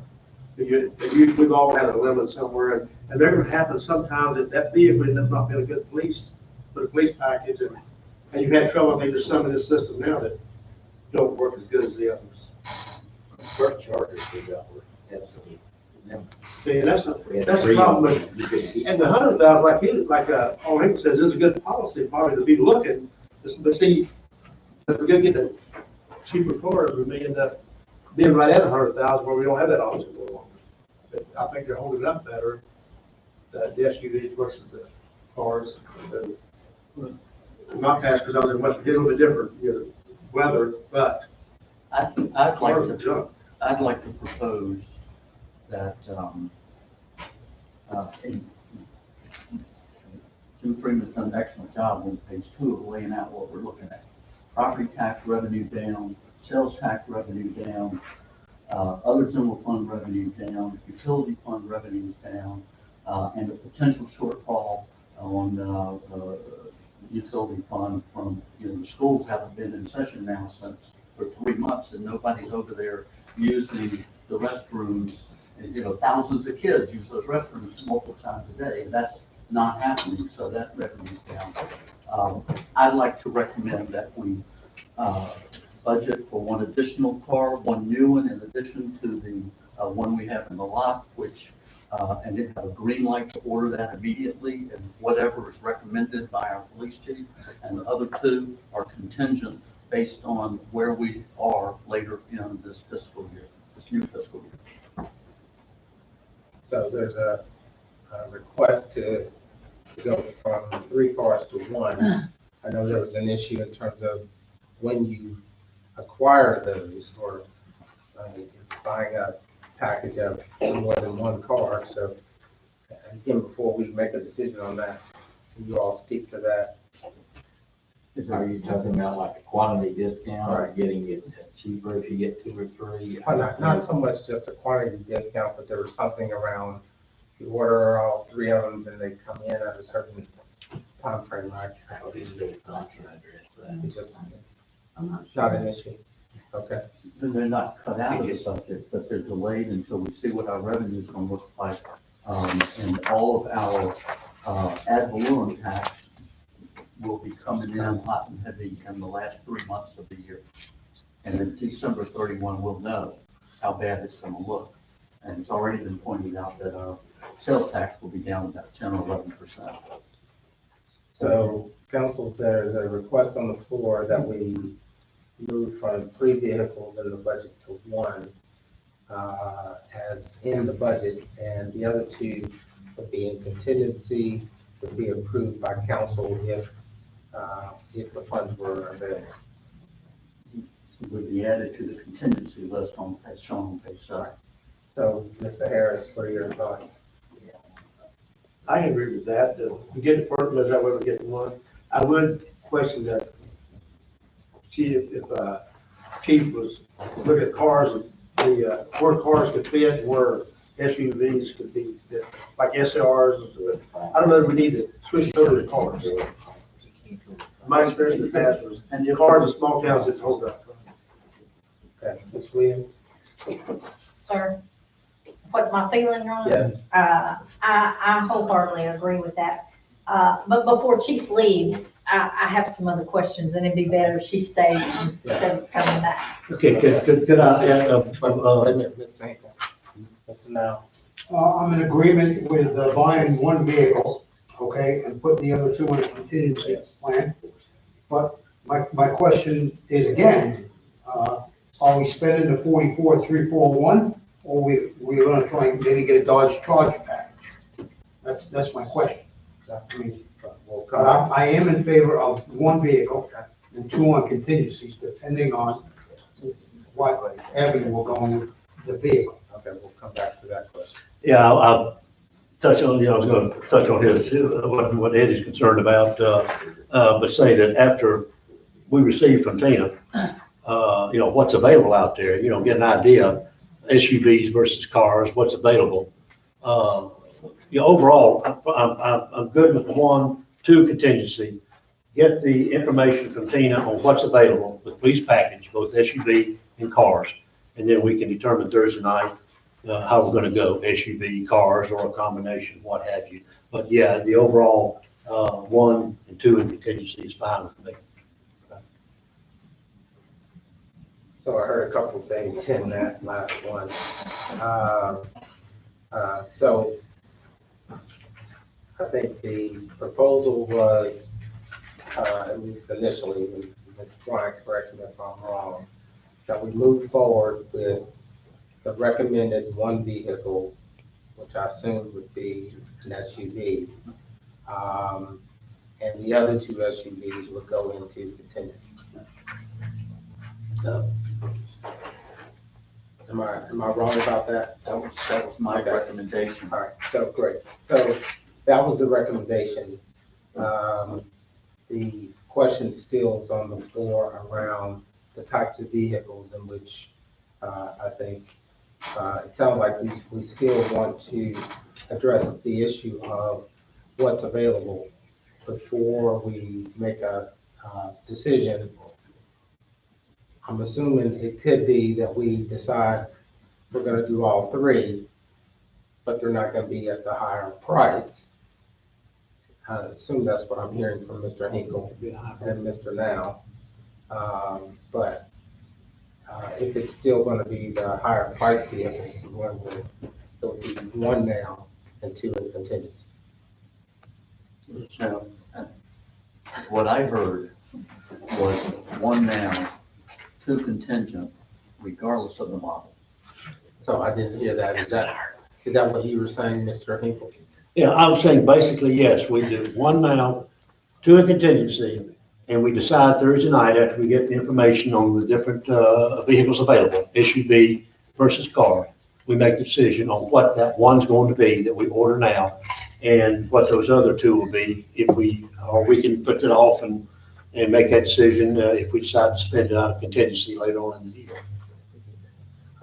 We've all had a limit somewhere, and they're gonna happen sometimes that vehicle ends up not being a good police, for the police package, and you've had trouble, maybe there's some in this system now that don't work as good as the others. First chargers we got were absolutely. See, and that's the problem with, and the 100,000, all Hinkle says, is a good policy, probably to be looking, but see, if we're gonna get the cheaper cars, we may end up being right at 100,000 where we don't have that option no longer. But I think they're holding up better, the SUVs versus the cars. Not past, because I was in West Virginia, a little bit different, weather, but I'd cars are like to, junk. I'd like to propose that, Jim Freeman's done an excellent job on page 2 of laying out what we're looking at. Property tax revenue down, sales tax revenue down, other general fund revenue down, utility fund revenues down, and a potential shortfall on, utility fund from, the schools haven't been in session now for 3 months, and nobody's over there using the restrooms. And, thousands of kids use those restrooms multiple times a day, and that's not happening, so that revenue's down. I'd like to recommend that we, budget for 1 additional car, 1 new one in addition to the, one we have in the lot, which, and then have a green light to order that immediately, and whatever is recommended by our police chief, and the other 2 are contingent based on where we are later in this fiscal year, this new fiscal year. So there's a request to go from 3 cars to 1. I know there was an issue in terms of when you acquire those, or buying a package of more than 1 car. So again, before we make a decision on that, can you all speak to that? Are you talking about like a quantity discount or Right. getting it cheaper if you get 2 or 3? Not so much just a quantity discount, but there was something around, if you order all 3 of them, then they come in at a certain time frame, right? How do you do the contract address that? It's just I'm not not an issue. Okay. They're not cut out of the subject, but they're delayed until we see what our revenue is gonna look like. And all of our, ad valorem tax will be coming in hot and heavy in the last 3 months of the year. And then December 31, we'll know how bad it's gonna look. And it's already been pointed out that our sales tax will be down about 10 or 11%. So, council, there's a request on the floor that we move from 3 vehicles in the budget to 1, as in the budget, and the other 2 would be in contingency, would be approved by council if the funds were available. Would be added to the contingency list as shown on page 7. So, Mr. Harris, what are your thoughts? I can agree with that. We get it first, that way we get 1. I would question that, see if Chief was looking at cars, where cars could fit, where SUVs could be, like SRs and stuff. I don't know if we need to switch it over to cars. My experience in the past was, cars in small towns just hold up. Okay, Ms. Williams? Sir, what's my feeling on it? Yes. I wholeheartedly agree with that. But before Chief leaves, I have some other questions, and it'd be better if she stays instead of coming back. Okay, could I add, Wait a minute, Ms. Hinkle. Mr. Now. I'm in agreement with buying one vehicle, okay, and putting the other two in a contingency plan. But my question is again, are we spending the 44,341, or we're gonna try and maybe get a Dodge Charger package? That's my question. I mean, We'll but come back. I am in favor of one vehicle and two on contingencies, depending on whatever will go in the vehicle. Okay, we'll come back to that question. yeah, I'll touch on, I was gonna touch on his, what Eddie's concerned about, but say that after we receive from Tina, what's available out there, get an idea, SUVs versus cars, what's available. Overall, I'm good with the 1, 2 contingency. Get the information from Tina on what's available, the police package, both SUV and cars. And then we can determine Thursday night, how we're gonna go, SUV, cars, or a combination, what have you. But yeah, the overall, 1 and 2 in contingency is fine with me. So I heard a couple of things in that last one. So I think the proposal was, at least initially, and Ms. Bryant, correct me if I'm wrong, that we move forward with the recommended one vehicle, which I assume would be an SUV. And the other 2 SUVs would go into contingency. Am I wrong about that? That was my Okay. recommendation. All right, so great. So that was the recommendation. The question still is on the floor around the types of vehicles in which I think it sounds like we still want to address the issue of what's available before we make a decision. I'm assuming it could be that we decide we're gonna do all 3, but they're not gonna be at the higher price. I assume that's what I'm hearing from Mr. Hinkle and Mr. Now. But if it's still gonna be the higher price vehicles, it would be 1 now and 2 in contingency. So, what I heard was 1 now, 2 contingent, regardless of the model. So I didn't hear that. Is that what you were saying, Mr. Hinkle? Yeah, I was saying basically, yes, we do 1 now, 2 in contingency, and we decide Thursday night after we get the information on the different vehicles available, SUV versus car. We make the decision on what that one's going to be that we order now, and what those other 2 will be or we can put it off and make that decision if we decide to spend it out of contingency later on in the year.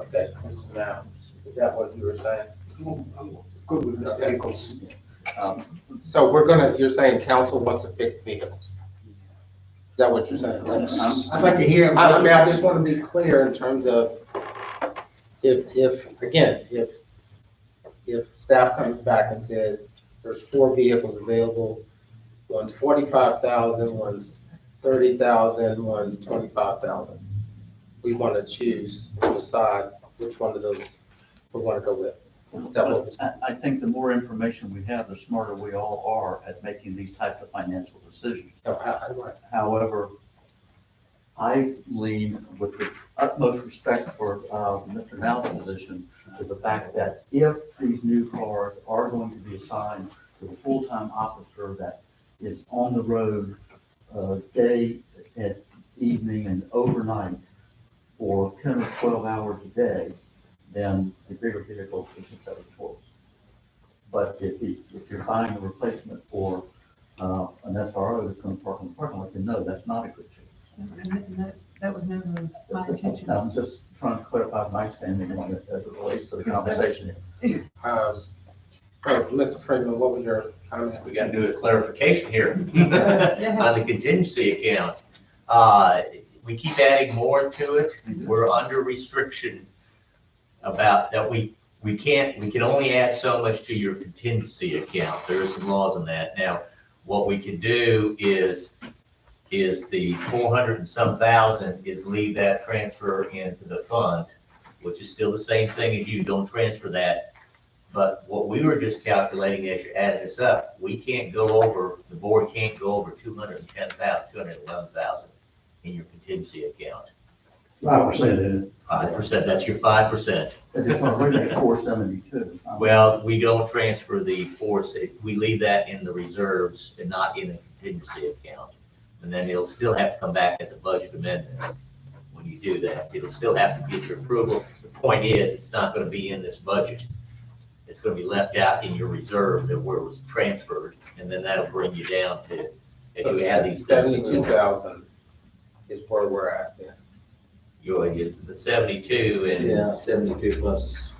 Okay, now, is that what you were saying? I'm good with Mr. Nichols. So you're saying council wants to pick vehicles? Is that what you're saying? I'd like to hear. I mean, I just want to be clear in terms of if staff comes back and says there's 4 vehicles available, one's 45,000, one's 30,000, one's 25,000. We want to decide which one of those we want to go with. Is that what we're saying? I think the more information we have, the smarter we all are at making these types of financial decisions. No, right. However, I lean with the utmost respect for Mr. Now's position to the fact that if these new cars are going to be assigned to a full-time officer that is on the road day and evening and overnight for 10 or 12 hours a day, then the bigger vehicle is a better choice. But if you're buying a replacement for an SRO that's going to park in the parking lot, then no, that's not a good choice. And that was was never my intention. I'm just trying to clarify my standing on it as it relates to the conversation. So, Mr. Freeman, what was your comment? We gotta do a clarification here on the contingency account. We keep adding more to it. We're under restriction about that. We can only add so much to your contingency account. There are some laws on that. Now, what we can do is the 400 and some thousand is leave that transfer into the fund, which is still the same thing as you. Don't transfer that. But what we were just calculating as you're adding this up, we can't go over, the board can't go over 210,000, 211,000 in your contingency account. 5%, 5%, that's your 5%. It's already at 472. Well, we don't transfer the we leave that in the reserves and not in the contingency account. And then it'll still have to come back as a budget amendment when you do that. It'll still have to get your approval. The point is, it's not gonna be in this budget. It's gonna be left out in your reserves and where it was transferred, and then that'll bring you down to, as you add these things. 72,000 is where we're at then. You'll get the 72 and, Yeah, 72 plus.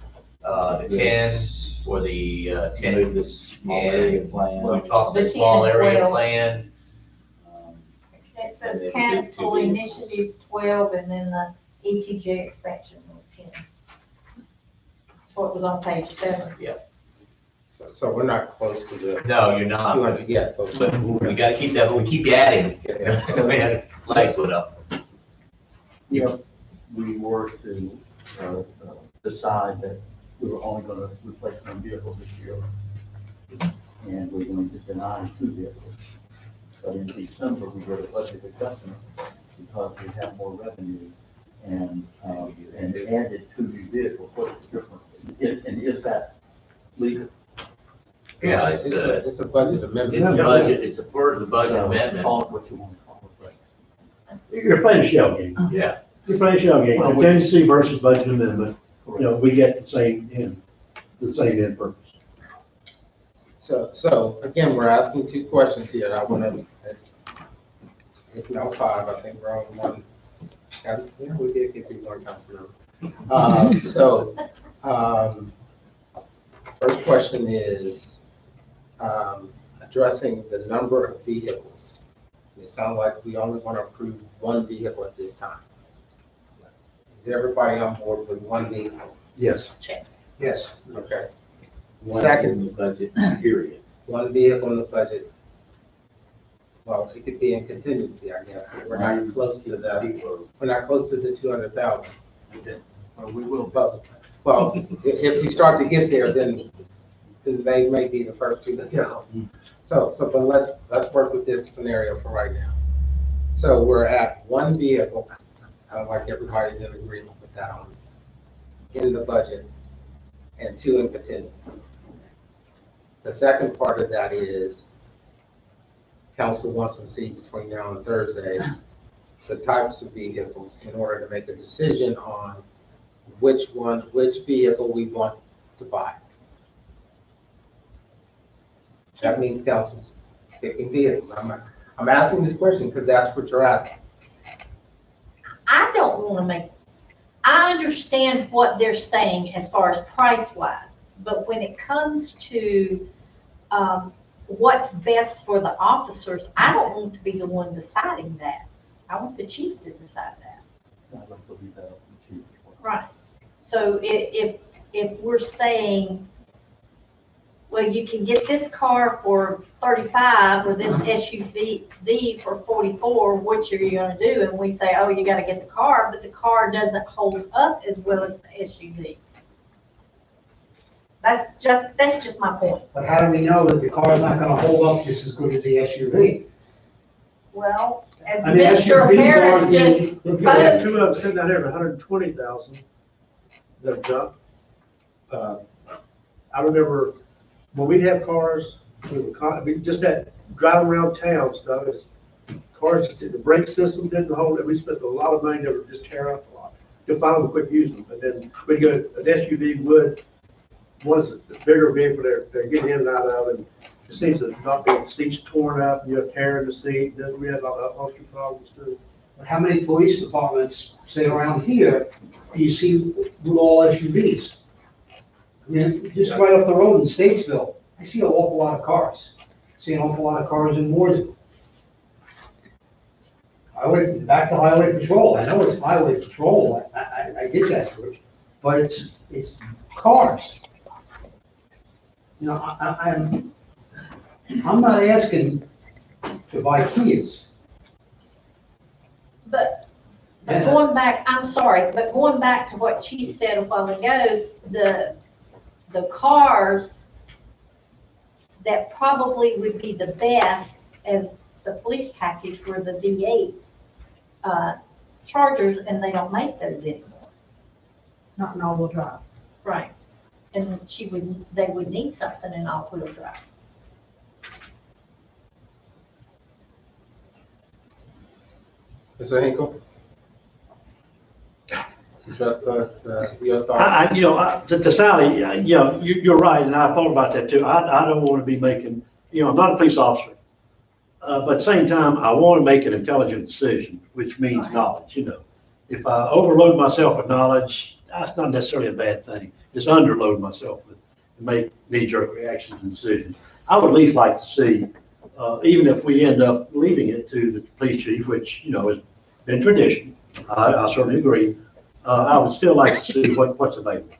the 10 for the, 10. Move this small area plan. We talked The the small 10 and area 12. plan. It says council initiatives 12, and then the ETJ expansion was 10. That's what was on page 7. So we're not close to the No, you're not. 200 yet, folks. But we gotta keep that, but we keep adding. We had a flag put up. If we were to decide that we were only going to replace one vehicle this year, and we're going to deny 2 vehicles, but in December, we did a budget adjustment because we have more revenue and added 2 new vehicles. What's the difference? And is that legal? Yeah, It's a budget amendment. it's a budget, it's a part of the budget So, amendment. Call it what you want to call it. You're playing a shell game. Yeah, You're playing a shell game. Well, Contingency versus budget amendment, Correct. you know, we get the same end purpose. So again, we're asking 2 questions here. I want to, it's now 5. I think we're on 1. Yeah, we did get through 1 council member. First question is addressing the number of vehicles. It sounds like we only want to approve 1 vehicle at this time. Is everybody on board with 1 vehicle? Yes. Yes. Okay. One Second. in the budget, period. 1 vehicle in the budget. Well, it could be in contingency, I guess. But we're not close to the 200,000. Well, we will. But, well, if we start to get there, then they may be the first 2 to go. But let's work with this scenario for right now. So we're at 1 vehicle. Sounds like everybody's in agreement with that one in the budget, and 2 in contingency. The second part of that is council wants to see between now and Thursday the types of vehicles in order to make a decision on which vehicle we want to buy. That means council's picking vehicles. I'm asking this question because that's what you're asking. I don't want to make, I understand what they're saying as far as price-wise, but when it comes to what's best for the officers, I don't want to be the one deciding that. I want the chief to decide that. I'd like to leave that up to the chief as well. Right. So if we're saying, well, you can get this car for 35 or this SUV for 44, which are you gonna do? And we say, oh, you gotta get the car, but the car doesn't hold up as well as the SUV. That's just my point. But how do we know that the car is not gonna hold up just as good as the SUV? Well, as I mean, Mr. SUVs Harris are the- just Look, we have spoke, 2 of them sitting out here at 120,000 that have jumped. I remember when we'd have cars, we just had driving around town stuff, cars, the brake system didn't hold it. We spent a lot of money to just tear up a lot. You'll finally quit using them. And then we'd go, an SUV would, one is a bigger vehicle they're getting in and out of, and it seems to not be, the seats torn up, you have tear in the seat, then we had a lot of upholstery problems too. But how many police departments, say around here, do you see with all SUVs? I mean, just right up the road in Statesville, I see an awful lot of cars. I see an awful lot of cars in Mooresville. Back to highway patrol, I know it's highway patrol, I get that, George, but it's cars. You know, I'm not asking to buy Kias. But going back, I'm sorry, but going back to what she said a while ago, the cars that probably would be the best as the police package were the V8s, Chargers, and they don't make those anymore. Not in all-wheel drive. Right. And they would need something in all-wheel drive. Mr. Hinkle? Just, your thoughts? To Sally, you're right, and I thought about that too. I don't want to be making, I'm not a police officer. But at the same time, I want to make an intelligent decision, which means knowledge, If I overload myself with knowledge, that's not necessarily a bad thing. Just underload myself with, and make knee-jerk reactions and decisions. I would at least like to see, even if we end up leaving it to the police chief, which, has been tradition, I certainly agree. I would still like to see what's available.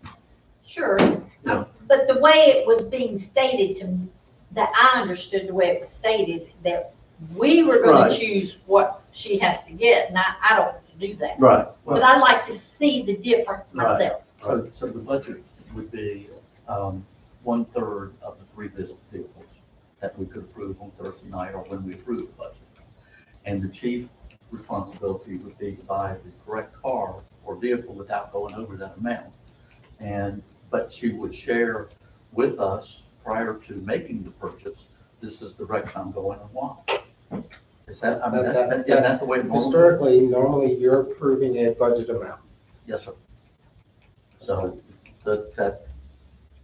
Sure. Yeah. But the way it was being stated to me, that I understood the way it was stated, that we were gonna Right. choose what she has to get, and I don't do that. Right. But I like to see the difference Right. myself. So the budget would be 1/3 of the 3 vehicles that we could approve on Thursday night or when we approve the budget. And the chief responsibility would be to buy the correct car or vehicle without going over that amount. But she would share with us prior to making the purchase, this is the direction I'm going and why. Is that, isn't that the way it normally? Normally you're approving a budget amount. Yes, sir. So that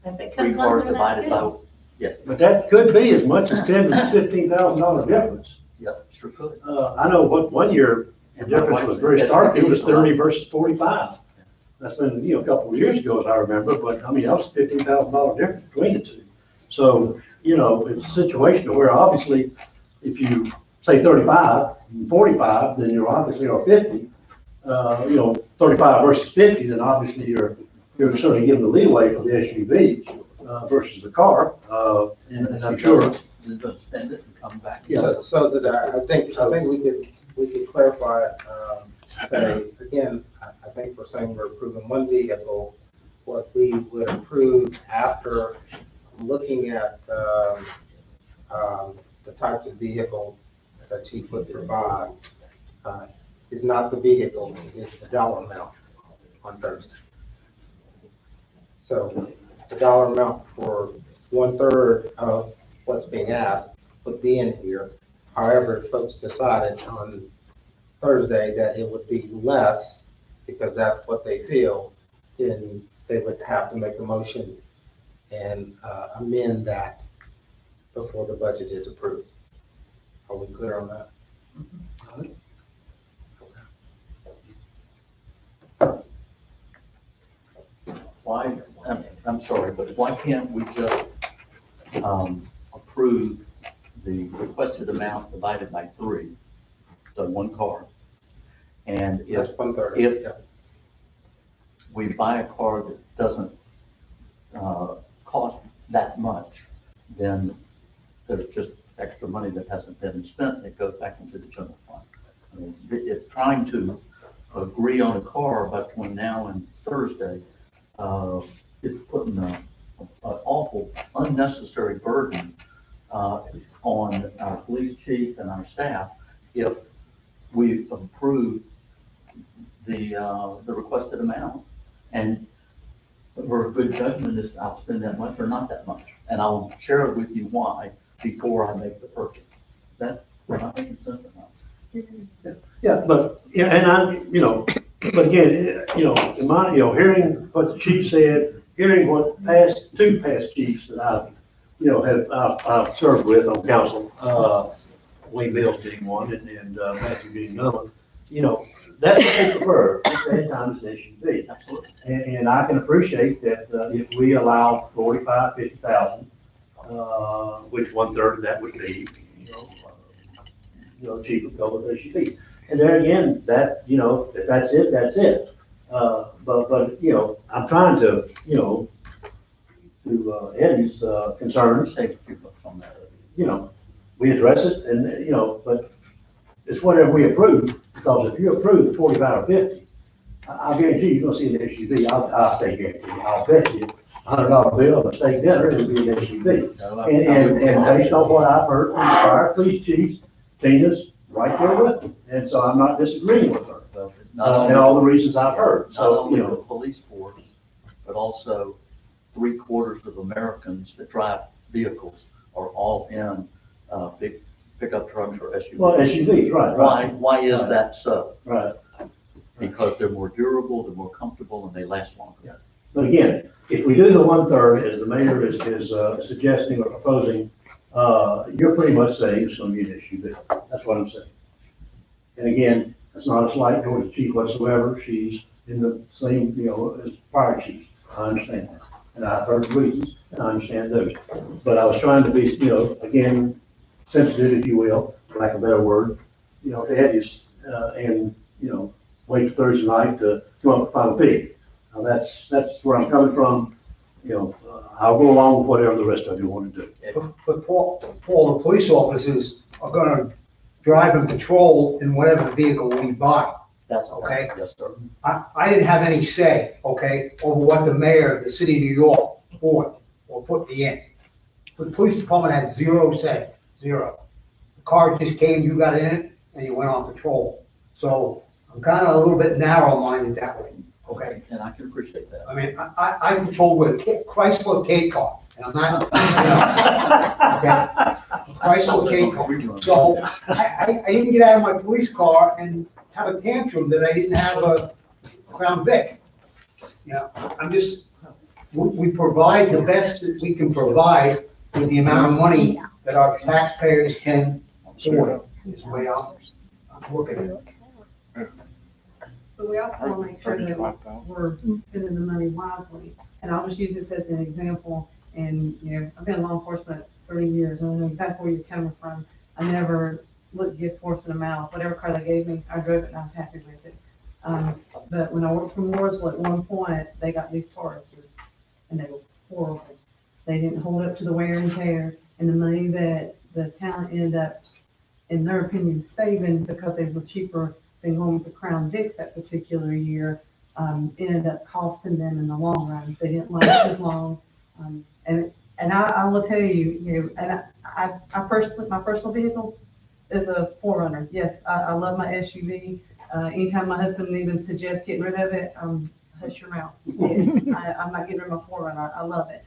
If it 3 comes cars under, that's divided by, good. yes, But that could be as much as $10,000 to $15,000 difference. yeah, sure could. I know one year, the difference was very stark. It was 30 versus 45. That's been, a couple of years ago, as I remember, but that was a $15,000 difference between the two. So, it's a situation where obviously, if you say 35 and 45, then you're obviously, or 50, 35 versus 50, then obviously you're certainly giving the leeway for the SUV versus the car. And I'm sure. You're gonna spend it and come back. Yeah. So that I think we could clarify, say, again, I think we're saying we're approving one vehicle. What we would approve after looking at, the types of vehicle that chief would provide, is not the vehicle, it's the dollar amount on Thursday. So the dollar amount for 1/3 of what's being asked would be in here. However, if folks decided on Thursday that it would be less because that's what they feel, then they would have to make a motion and amend that before the budget is approved. Are we clear on that? Why, I'm sorry, but why can't we just approve the requested amount divided by 3, so 1 car? And That's if 1/3. if- Yeah. we buy a car that doesn't cost that much, then there's just extra money that hasn't been spent that goes back into the general fund. I mean, if trying to agree on a car between now and Thursday, it's putting an awful unnecessary burden on our police chief and our staff if we approve the requested amount. And for a good judgment is I'll spend that much or not that much. And I'll share it with you why before I make the purchase. That, am I making sense or not? Yeah, but, but again, in my, hearing what the chief said, hearing what two past chiefs that I've served with on council, Wayne Mills being one and Matthew being another. you know, that's what they prefer, at times an SUV. Absolutely. And I can appreciate that, if we allow 45, 50,000, which 1/3 of that would be, cheaper go with SUV. And there again, that, if that's it, that's it. But, I'm trying to, to Eddie's, concerns, Save a few bucks on that. we address it and, but it's whatever we approve, because if you approve the 45 or 50, I'll guarantee you're gonna see an SUV. I'll say guarantee, I'll bet you $100 bill or steak dinner, it'll be an SUV. And based on what I've heard from the fire police chiefs, Tina's right there with them. And so I'm not disagreeing with her, Well, not and all only, the reasons I've heard. not So, only the police force, but also 3/4 of Americans that drive vehicles are all in, big pickup trucks or SUVs. well, SUVs, right. Why is that so? Right. Because they're more durable, they're more comfortable, and they last longer. But again, if we do the 1/3, as the mayor is suggesting or proposing, you're pretty much saying it's gonna be an SUV. That's what I'm saying. And again, it's not a slight towards the chief whatsoever. She's in the same, as fire chief. I understand that. And I've heard the reasons, and I understand those. But I was trying to be, again, sensitive, if you will, for lack of a better word, to Eddie's, and, wait till Thursday night to come up with final figure. Now, that's where I'm coming from. I'll go along with whatever the rest of you want to do. But Paul, the police officers are gonna drive and patrol in whatever vehicle we buy. That's Okay. Yes, sir. I didn't have any say, okay, over what the mayor of the city of New York bought or put me in. The police department had zero say, zero. The car just came, you got in it, and you went on patrol. So I'm kind of a little bit narrow-minded that way, okay? And I can appreciate that. I mean, I patrolled with a Chrysler K car, and I'm not, okay? Chrysler K car. So I didn't get out of my police car and have a tantrum that I didn't have a Crown Vic. I'm just, we provide the best that we can provide with the amount of money that our taxpayers can afford, is the way I'm looking at it. But we also want to make sure that we're spending the money wisely. And I'll just use this as an example. And, I've been in law enforcement 30 years, and I know exactly where you're coming from. I never looked gift horse in the mouth. Whatever car they gave me, I drove it and I was happy with it. But when I worked for Mooresville, at one point, they got these Tauruses, and they were horrible. They didn't hold up to the wear and tear, and the money that the town ended up, in their opinion, saving because they were cheaper than going with the Crown Vics that particular year, ended up costing them in the long run. They didn't last as long. And I will tell you, and I personally, my personal vehicle is a 4Runner. Yes, I love my SUV. Anytime my husband even suggests getting rid of it, hush your mouth. I'm not getting rid of my 4Runner. I love it.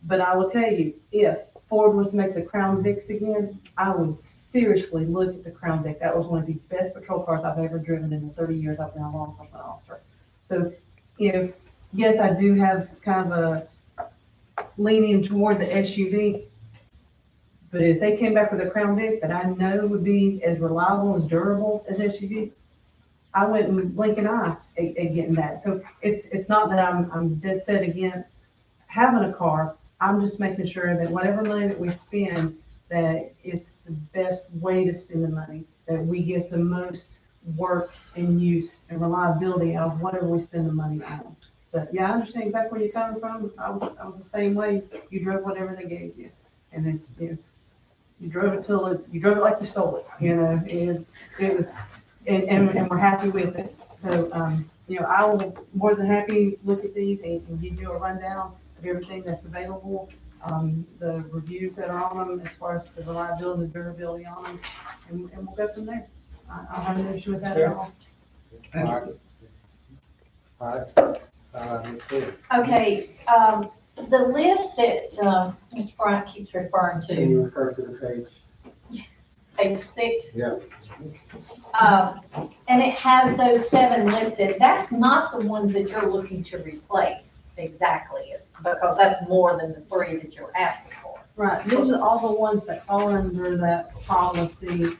But I will tell you, if Ford was to make the Crown Vics again, I would seriously look at the Crown Vic. That was one of the best patrol cars I've ever driven in the 30 years I've been a law enforcement officer. So yes, I do have kind of a leaning toward the SUV, but if they came back with a Crown Vic that I know would be as reliable and durable as SUV, I wouldn't blink an eye at getting that. So it's not that I'm dead set against having a car. I'm just making sure that whatever money that we spend, that it's the best way to spend the money, that we get the most work and use and reliability out of whatever we spend the money on. But yeah, I understand exactly where you're coming from. I was the same way. You drove whatever they gave you, and then you drove it you drove it like you stole it. It was, and we're happy with it. So I will more than happy look at these and give you a rundown of everything that's available, the reviews that are on them as far as the reliability and durability on them, and we'll go from there. I don't have an issue with that at all. Okay, the list that, Mr. Bryant keeps referring Can you to, refer to the page? page 6. Yeah. And it has those 7 listed. That's not the ones that you're looking to replace exactly, because that's more than the 3 that you're asking for. Right, these are all the ones that fall under that policy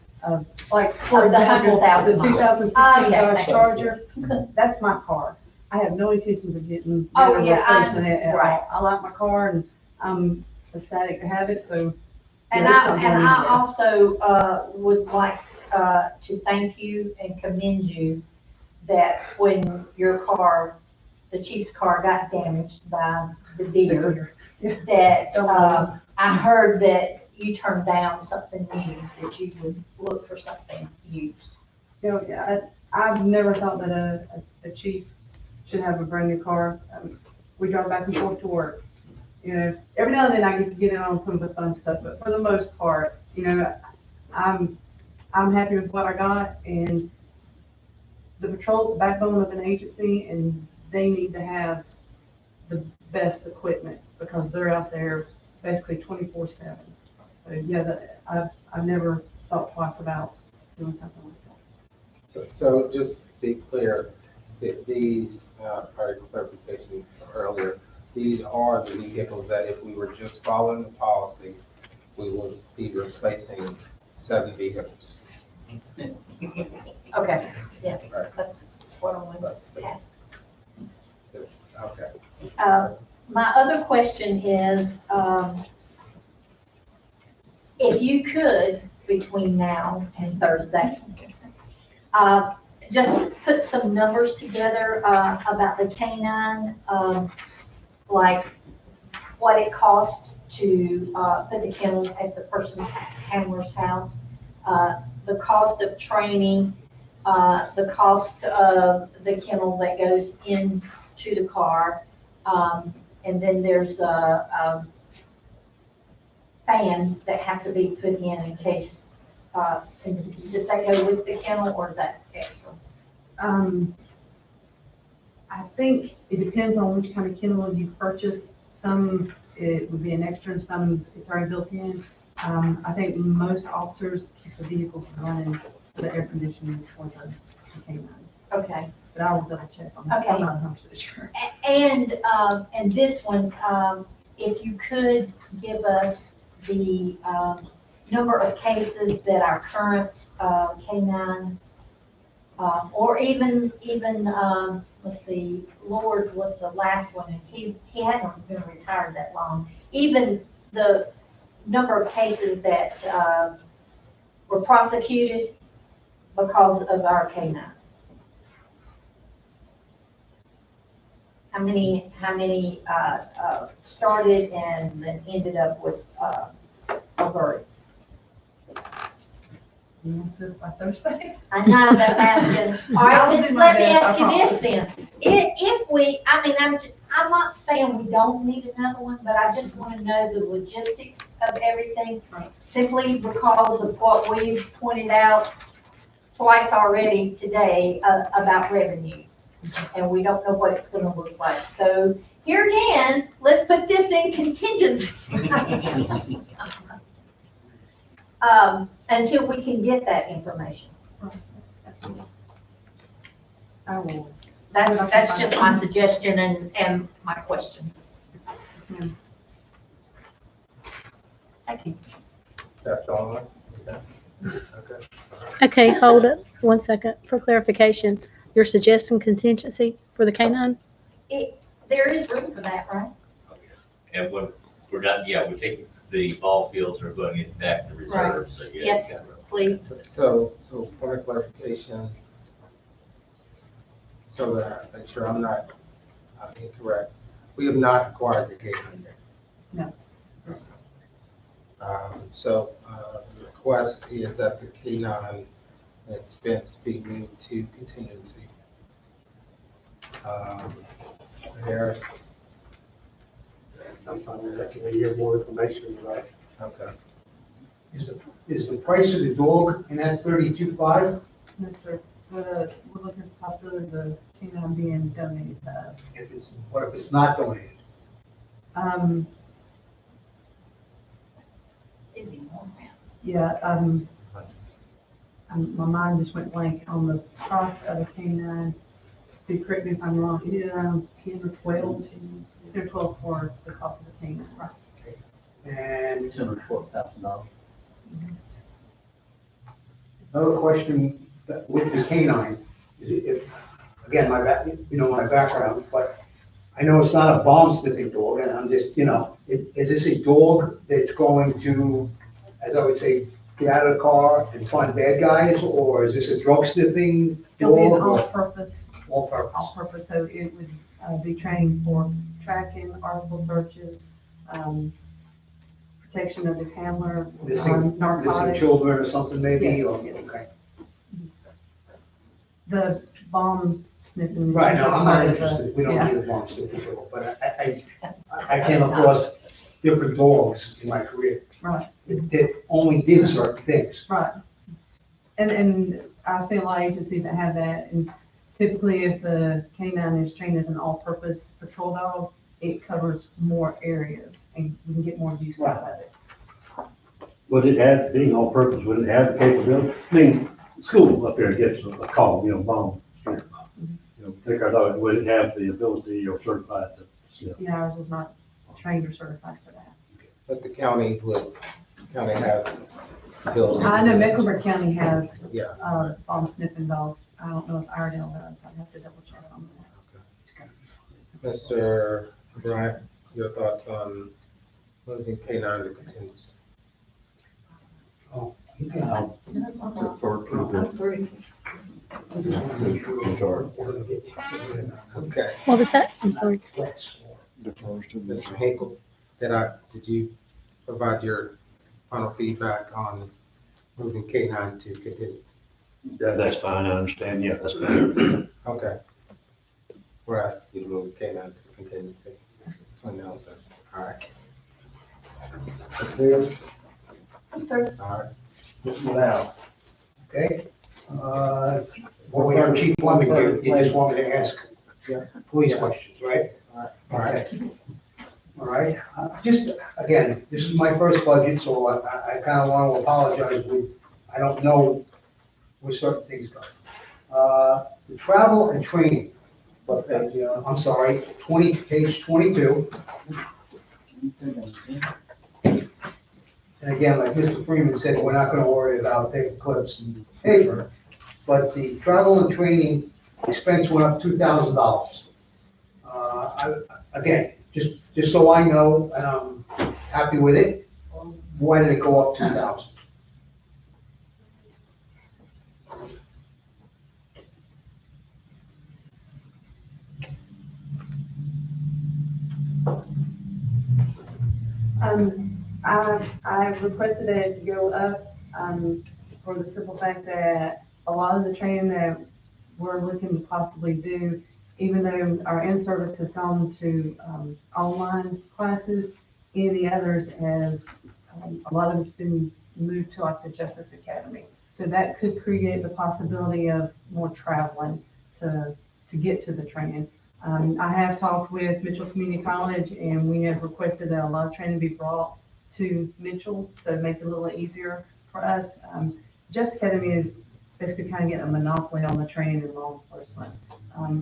Like, for Oh, the example, 100,000 the miles. 2016 Okay, Dodge thank you. Charger, that's my car. I have no intentions of getting Oh, rid of yeah, replacing it at right. all. I like my car and I'm ecstatic to have it, so. And yeah, it's I, something and we I need. also, would like, to thank you and commend you that when your car, the chief's car got damaged by the deer, that, I heard that you turned down something new, that you would look for something used. You know, yeah, I've never thought that a chief should have a brand new car. We drive back and forth to work. You know, every now and then I get to get in on some of the fun stuff, but for the most part, you know, I'm happy with what I got, and the patrol's the backbone of an agency, and they need to have the best equipment because they're out there basically 24/7. So yeah, I've never thought twice about doing something like that. So just to be clear, these, part of clarification earlier, these are the vehicles that if we were just following the policy, we would be replacing 7 vehicles. Okay, yeah, Right. that's what I wanted to ask. Okay. My other question is, if you could, between now and Thursday, just put some numbers together, about the canine, like what it costs to, put the kennel at the person's handler's house, the cost of training, the cost of the kennel that goes into the car, and then there's, fans that have to be put in case, does that go with the kennel or is that extra? I think it depends on which kind of kennel you purchase. Some, it would be an extra, and some it's already built in. I think most officers keep the vehicle running for the air conditioning for the canine. Okay. But I will double check on that. Okay. I'm not 100% sure. And this one, if you could give us the, number of cases that our current, canine, or even, let's see, Lord was the last one, and he hadn't been retired that long. Even the number of cases that, were prosecuted because of our canine. How many, started and then ended up with, a verdict? You want this by Thursday? I know, that's asking. All right, I'll just do my let me best, ask you I this promise. then. If we, I'm not saying we don't need another one, but I just want to know the logistics of everything. Right. Simply because of what we pointed out twice already today, about revenue. And we don't know what it's gonna look like. So here again, let's put this in contingency. Until we can get that information. I will. That's just my suggestion and my questions. ma'am. Thank you. That's all. Okay. Okay. Okay, hold it 1 second for clarification. You're suggesting contingency for the K-9? There is room for that, right? And when we're done, yeah, we take the ball fields and we're going to get back to reserves, so yeah. Yes. you got room. Please. So point of clarification, so that I make sure I'm not incorrect, we have not acquired the K-9 yet. No. So the request is that the K-9 expense be moved to contingency. Harris, I'm fine with that. Can we get more information about it? okay. Is the price of the dog in that 32.5? No, sir. We're looking at the possibility of the canine being donated to us. What if it's not donated? It'd be more around. Yeah, my mind just went blank on the cost of a canine. Please correct me if I'm wrong, it is around 10 or 12, 10 or 12 for the cost of the canine. And $212,000. Another question with the canine, is again, my background, but I know it's not a bomb sniffing dog, and I'm just, is this a dog that's going to, as I would say, get out of the car and find bad guys, or is this a drug sniffing It'll be an dog? or all-purpose, All purpose. so it would be trained for tracking, article searches, protection of his handler, Missing narcotics. children or something maybe, Yes, or, yes. okay. The bomb sniffing. Right, no, I'm not Yeah. interested, we don't need a bomb sniffing dog, but I came across different dogs in my career Right, that only did certain things. right. And I've seen a lot of agencies that have that, and typically if the canine is trained as an all-purpose patrol dog, it covers more areas, and you can get more use out of it. Would it have, being all purpose, would it have the capability? I mean, school up there gets a call, bomb. Take our dog, would it have the ability or certified to sniff? Ours is not trained or certified for that. But the county has buildings. I know Mecklenburg County has, Yeah. bomb sniffing dogs. I don't know if Iredell does. I'd have to double check on that. Mr. Bryant, your thoughts on moving K-9 to contingency? Oh, you can- I'll defer to the Okay, What was that? I'm sorry. Mr. Hinkle, did you provide your final feedback on moving K-9 to contingency? Yeah, that's fine, I understand, yeah, that's fine. Okay. We're asking you to move K-9 to contingency. All right. All right. Now, okay, well, we have Chief Fleming here, you just want me to ask police questions, right? All right. All right, just, again, this is my first budget, so I kind of want to apologize, I don't know where certain things go. The travel and training, I'm sorry, page 22. And again, like Mr. Freeman said, we're not gonna worry about paper clips and paper, but the travel and training expense went up $2,000. Again, just so I know, and I'm happy with it, why did it go up 2,000? I requested it to go up, for the simple fact that a lot of the training that we're looking to possibly do, even though our in-service has gone to, online classes, any of the others has, a lot of it's been moved to like the Justice Academy. So that could create the possibility of more traveling to get to the training. I have talked with Mitchell Community College, and we have requested that a lot of training be brought to Mitchell, so to make it a little easier for us. Justice Academy is basically kind of getting a monopoly on the training in law enforcement.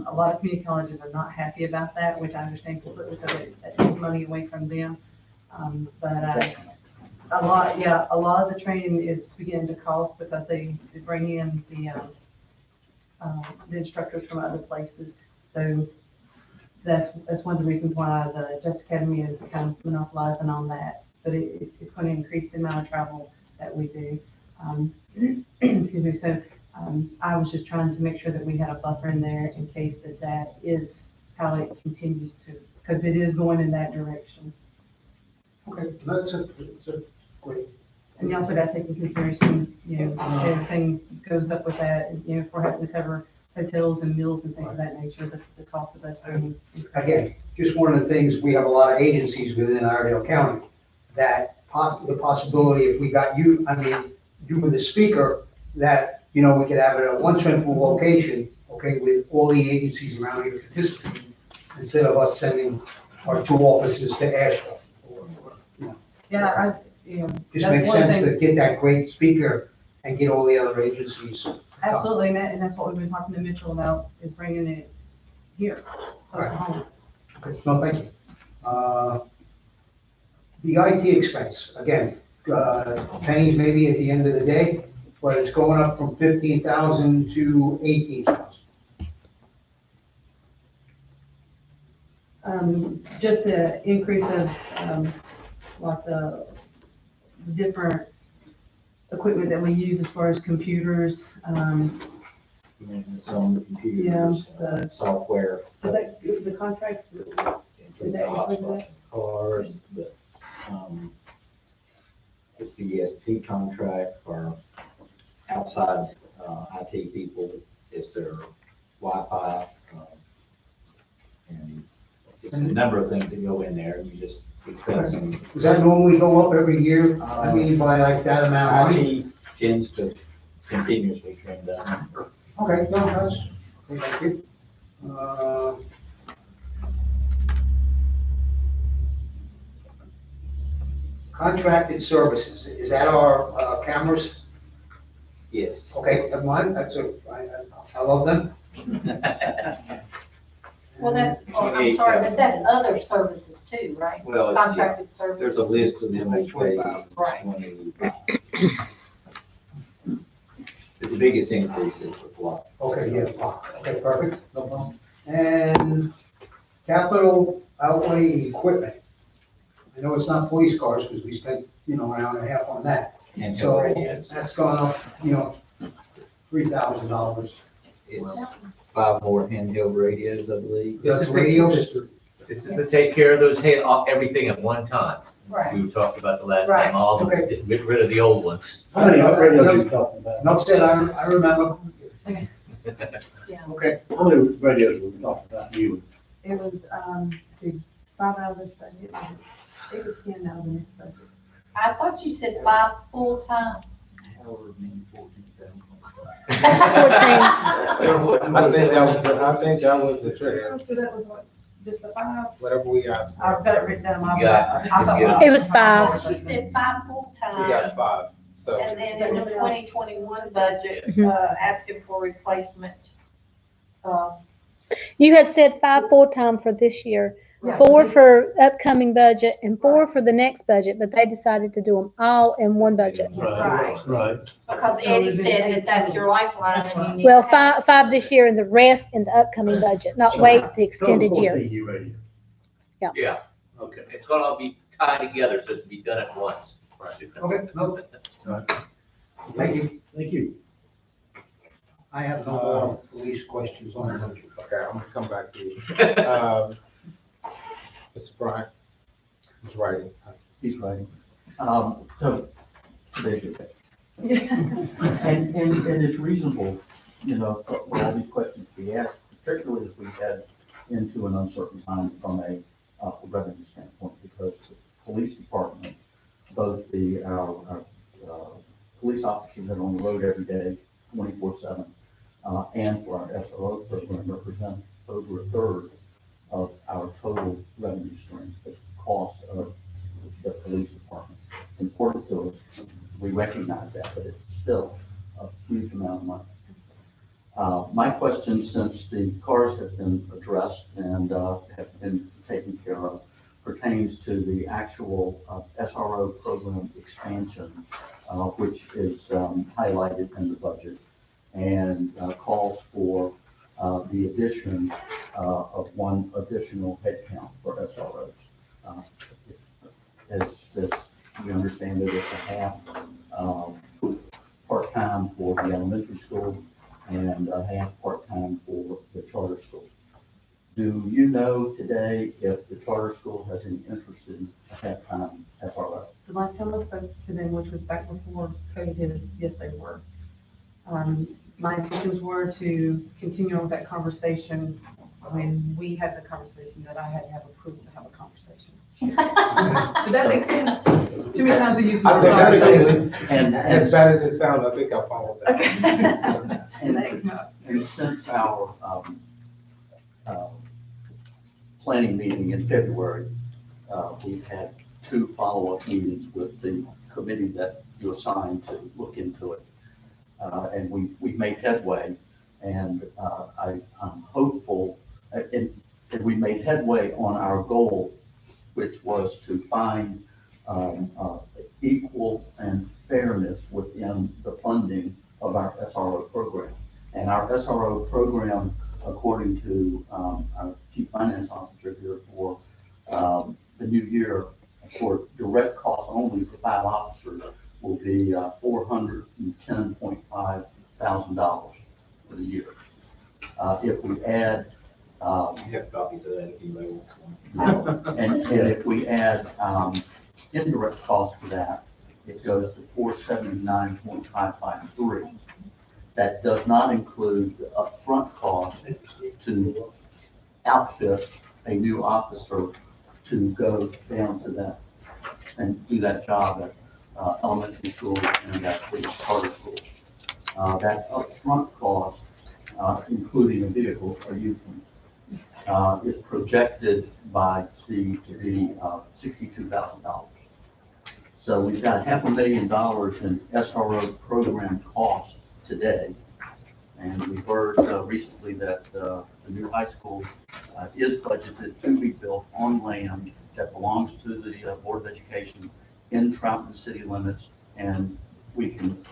A lot of community colleges are not happy about that, which I understand completely, because it takes money away from them. A lot of the training is beginning to cost because they bring in the instructors from other places. So that's one of the reasons why the Justice Academy is kind of monopolizing on that. But it's going to increase the amount of travel that we do. Excuse me. So I was just trying to make sure that we had a buffer in there in case that is how it continues to, because it is going in that direction. Okay, that's great. And you also got to take into consideration, everything goes up with that, and, if we're having to cover hotels and meals and things of that nature, the cost of those things. Again, just one of the things, we have a lot of agencies within Iredell County that the possibility, if we got you, you were the speaker, that, we could have it at one central location, okay, with all the agencies around here participating, instead of us sending our 2 offices to Asheville. Yeah, Just that's makes one of the sense to things. get that great speaker and get all the other agencies. Absolutely, and that's what we've been talking to Mitchell about, is bringing it here, close to home. Okay, no, thank you. The IT expense, again, pennies maybe at the end of the day, but it's going up from 15,000 to 18,000. Just the increase of, like the different equipment that we use as far as computers, Maintenance on the computers, the- software. is that, the contracts, is that included that? Cars, the, this BSP contract for outside, IT people, is their Wi-Fi, and it's a number of things that go in there, and you just expect some. Does that normally go up every year? I mean, by like that amount of money? IT tends to continuously trend down. Okay, no, that's, okay, thank you. Contracted services, is that our cameras? Yes. Okay, never mind, I love them. Well, that's, I'm sorry, but that's other services too, right? Well, yeah, Contracted services. there's a list of them that pay Right. 25. But the biggest increase is with what? Okay, yeah, okay, perfect, no problem. And capital outlay equipment. I know it's not police cars, because we spent, an hour and a half on that. And So radios. that's gone up, $3,000. It's 5 more handheld radios, I believe. That's radios? This is to take care of those, everything at one time. Right. We talked about the last Right. time, all the, Okay. get rid of the old ones. How many radios are you talking about? Enough said, I remember. Yeah. Okay, How many radios were we talking about new? It was, see, 5 out of this budget, 8 or 10 out of the next budget. I thought you said 5 full-time. However, maybe 14,000. 14. I think that was the trigger, So that was what, just the 5? whatever we asked. I've got it written down in my. Yeah, I thought- just get It was 5. She said 5 full-time. We got 5, so. And then in the 2021 budget, asking for replacement. You had said 5 full-time for this year, Yeah. 4 for upcoming budget, and 4 for the next budget, but they decided to do them all in one budget. Right. Right. Because Eddie said that that's your lifeline and you need. Well, to have it. 5 this year and the rest in the upcoming budget, not wait the extended Total year. 14 new radios. Yeah, Okay. it's gonna all be tied together, so it's be done at once. okay, no, thank you. Thank you. I have no more police questions on the budget. Okay, I'm gonna come back to you. Mr. Bryant, who's writing? He's writing. So, basically. And it's reasonable, for all these questions to be asked, particularly as we head into an uncertain time from a revenue standpoint, because the police department, both our police officers that are on the road every day, 24/7, and for our SRO program represent over a third of our total revenue stream, the cost of the police department. It's important to us, we recognize that, but it's still a huge amount of money. My question, since the cars have been addressed and have been taken care of, pertains to the actual SRO program expansion, which is highlighted in the budget and calls for the addition of 1 additional headcount for SROs. As we understand it, it's a half part-time for the elementary school and a half part-time for the charter school. Do you know today if the charter school has any interest in a half-time SRO? The last time I spoke to them, which was back before COVID hit us, yes, they were. My intentions were to continue on that conversation when we had the conversation that I had to have approval to have a conversation. Does that make sense? Too many times I use. I think that conversation. And, As bad as it sounds, I think I followed that. Okay. and since our planning meeting in February, we've had 2 follow-up meetings with the committee that you assigned to look into it. And we've made headway, and I'm hopeful, and we made headway on our goal, which was to find equal and fairness within the funding of our SRO program. And our SRO program, according to our chief finance officer here for the new year, for direct costs only for 5 officers, will be $410.5 thousand for the year. If we add, You have copies of that if anybody wants one. and if we add indirect costs to that, it goes to 479.553. That does not include the upfront cost to outfit a new officer to go down to that and do that job at elementary school and at the charter school. That upfront cost, including a vehicle for using, is projected by Steve to be $62,000. So we've got $500,000 in SRO program costs today. And we heard recently that the new high school is budgeted to be built on land that belongs to the Board of Education in Trouton city limits. And we can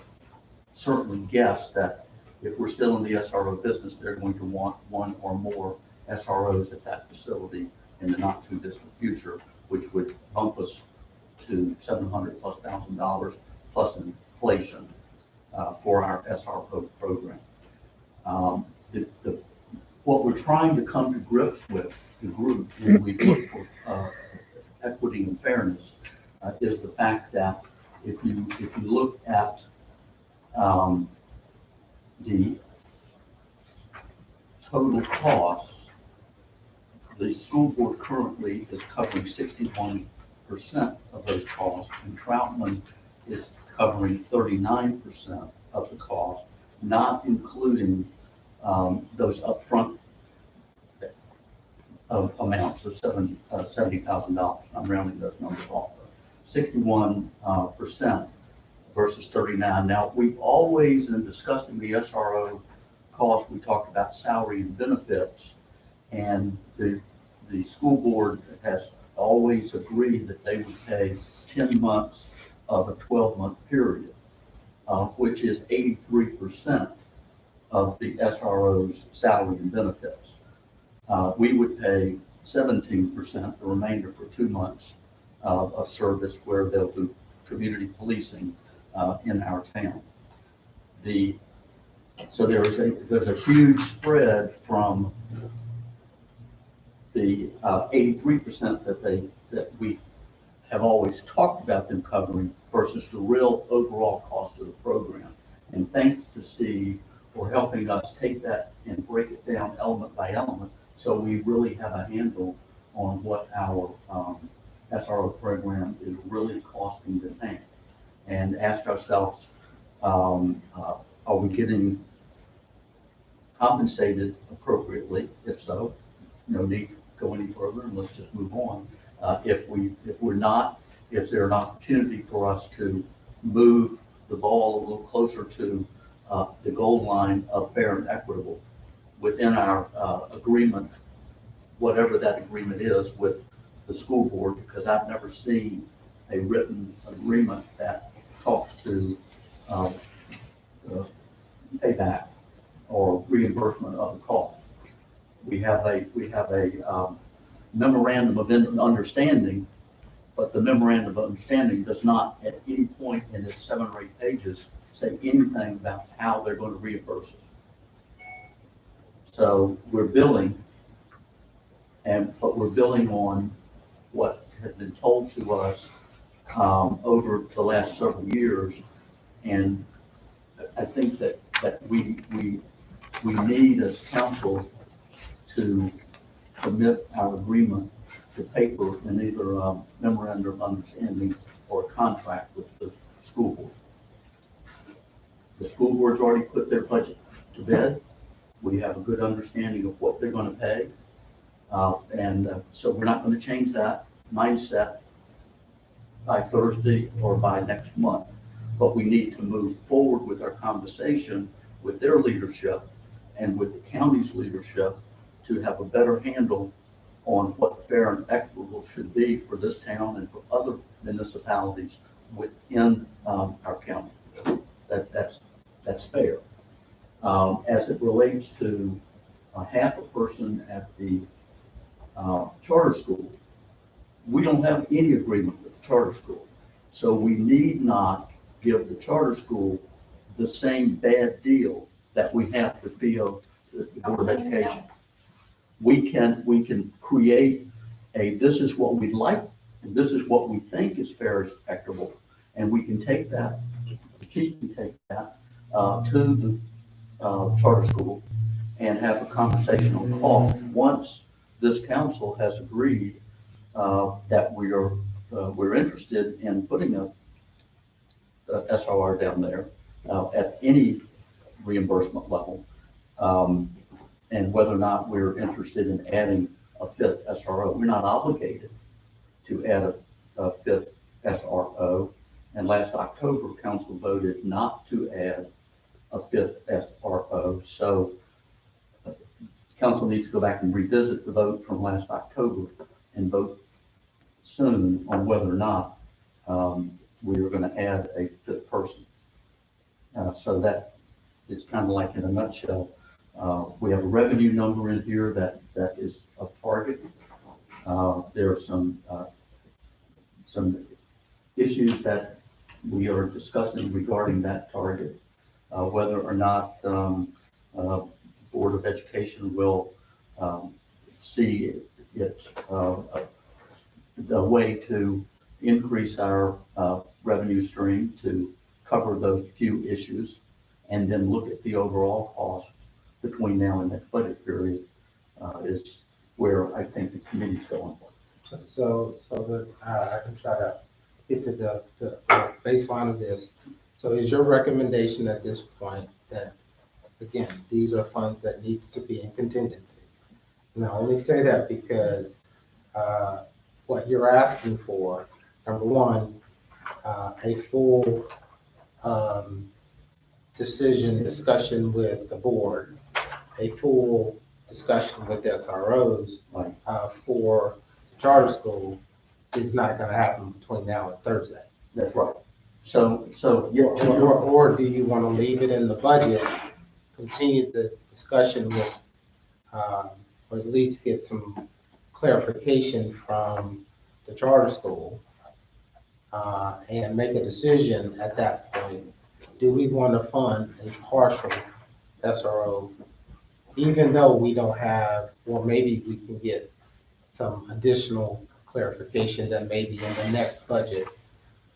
certainly guess that if we're still in the SRO business, they're going to want one or more SROs at that facility in the not too distant future, which would bump us to $700,000+ plus inflation for our SRO program. What we're trying to come to grips with, the group, when we look for equity and fairness, is the fact that if you look at the total costs, the school board currently is covering 61% of those costs, and Troutman is covering 39% of the cost, not including those upfront amounts of $70,000. I'm rounding those numbers off. 61% versus 39. Now, we've always, in discussing the SRO cost, we talked about salary and benefits, and the school board has always agreed that they would pay 10 months of a 12-month period, which is 83% of the SRO's salary and benefits. We would pay 17%, the remainder for 2 months of service where they'll do community policing in our town. So there's a huge spread from the 83% that we have always talked about them covering versus the real overall cost of the program. And thanks to Steve for helping us take that and break it down element by element, so we really have a handle on what our SRO program is really costing the town. And ask ourselves, are we getting compensated appropriately? If so, no need to go any further, and let's just move on. If we're not, is there an opportunity for us to move the ball a little closer to the goal line of fair and equitable within our agreement, whatever that agreement is with the school board? Because I've never seen a written agreement that talks to payback or reimbursement of the cost. We have a memorandum of understanding, but the memorandum of understanding does not at any point in its 7 or 8 pages say anything about how they're going to reimburse us. So we're billing, but we're billing on what has been told to us over the last several years, and I think that we need as council to commit our agreement to paper in either a memorandum of understanding or a contract with the school board. The school board's already put their budget to bed. We have a good understanding of what they're going to pay. So we're not going to change that mindset by Thursday or by next month. But we need to move forward with our conversation with their leadership and with the county's leadership to have a better handle on what fair and equitable should be for this town and for other municipalities within our county. That's fair. As it relates to half a person at the charter school, we don't have any agreement with the charter school. So we need not give the charter school the same bad deal that we have to feel the Board of Education. We can create this is what we'd like, and this is what we think is fair and equitable, and we can take that, the chief can take that to the charter school and have a conversation on cost. Once this council has agreed that we're interested in putting a SRO down there at any reimbursement level, and whether or not we're interested in adding a fifth SRO. We're not obligated to add a fifth SRO. And last October, council voted not to add a fifth SRO. So council needs to go back and revisit the vote from last October and vote soon on whether or not we are going to add a fifth person. So that is kind of like in a nutshell. We have a revenue number in here that is a target. There are some issues that we are discussing regarding that target, whether or not Board of Education will see it a way to increase our revenue stream to cover those few issues, and then look at the overall cost between now and next budget period is where I think the committee's going. So I can try to get to the baseline of this. So is your recommendation at this point that, again, these are funds that need to be in contingency? And I only say that because what you're asking for, number one, a full discussion with the board, a full discussion with the SROs Right. For the charter school is not going to happen between now and Thursday. That's right. So yeah, Or do you want to leave it in the budget, continue the discussion with, or at least get some clarification from the charter school, and make a decision at that point? Do we want to fund a partial SRO, even though we don't have, or maybe we can get some additional clarification that maybe in the next budget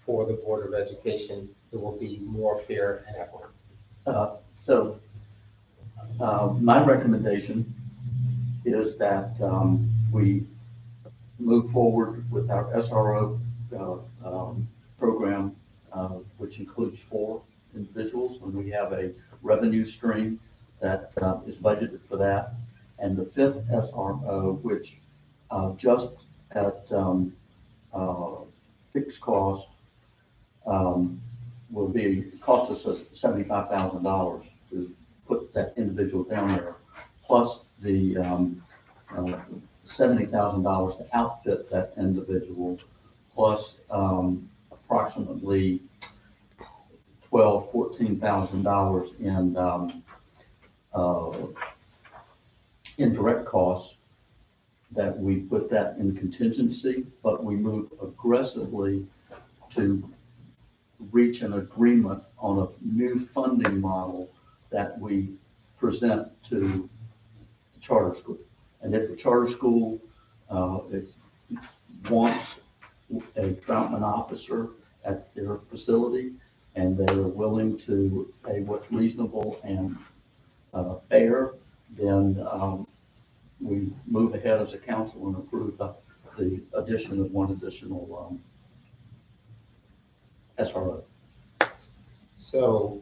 for the Board of Education, it will be more fair and equitable? So my recommendation is that we move forward with our SRO program, which includes 4 individuals, and we have a revenue stream that is budgeted for that. And the 5th SRO, which just at fixed cost will cost us $75,000 to put that individual down there, plus the $70,000 to outfit that individual, plus approximately $14,000 in direct costs, that we put that in contingency, but we move aggressively to reach an agreement on a new funding model that we present to the charter school. And if the charter school wants a Troutman officer at their facility, and they're willing to pay what's reasonable and fair, then we move ahead as a council and approve the addition of 1 additional SRO. So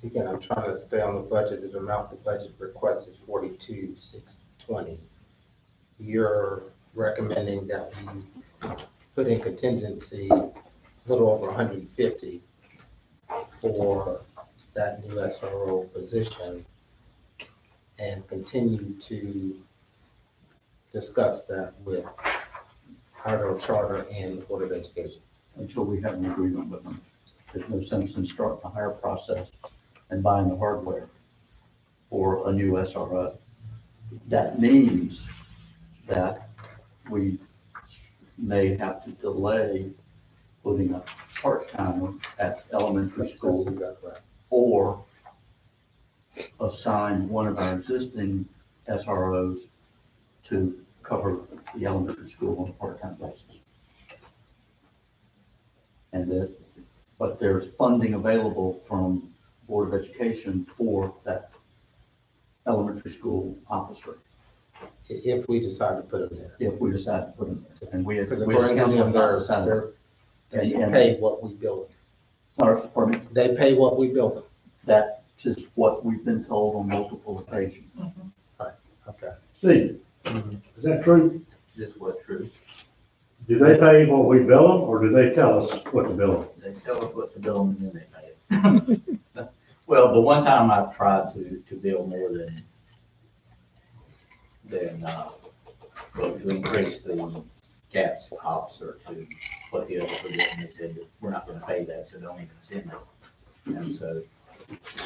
again, I'm trying to stay on the budget. The amount the budget request is $42,620. You're recommending that we put in contingency a little over $150 for that new SRO position, and continue to discuss that with Hardware Charter and the Board of Education. until we have an agreement with them. There's no sense in starting the hire process and buying the hardware for a new SRO. That means that we may have to delay putting a part-timer at elementary That's school exactly right. or assign one of our existing SROs to cover the elementary school on a part-time basis. And that, but there's funding available from Board of Education for that elementary school officer, If we decide to put them there. if we decide to put them there. And we, Because we as according to council them, have they're, not decided. they And- pay what we bill them. Sorry, pardon me, They pay what we bill them. that is what we've been told on multiple occasions. Okay. Steve, is that true? Is what true? Do they pay what we bill them, or do they tell us what to bill them? They tell us what to bill them and then they pay it. Well, the one time I've tried to bill more well, to increase the CAPS officer to what the others were doing, they said that we're not gonna pay that, so don't even send it. And so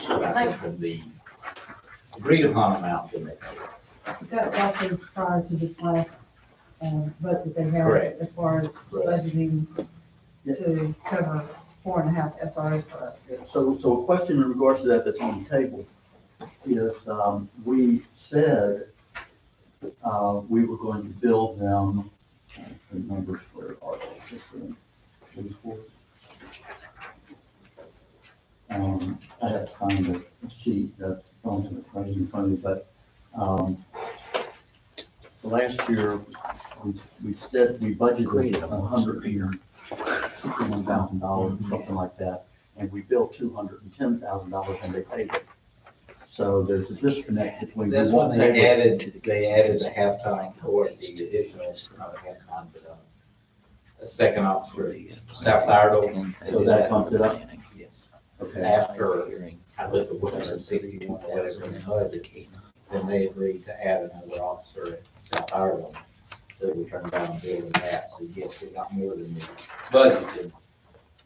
I sent them the agreed upon amount, then they pay it. That was also prior to this last, vote that they had Correct. as far as Correct. budgeting to cover 4.5 SROs for us. So a question in regards to that that's on the table is, we said, we were going to build them, the numbers where are they? Just, these four. I have to find a sheet that's on right in front of me, but, last year, we said, we budgeted $161,000, something like that, and we billed $210,000 and they paid it. So there's a disconnect between. we That's won't when they pay added the halftime or the additional, not a halftime, but a second officer, South Iredell. So that bumped it up? Yes. Okay, After I let the one hundred sixty-one whatever in the budget, then they agreed to add another officer at South Iredell. So we turned down building that, so yes, we got more than the budgeted.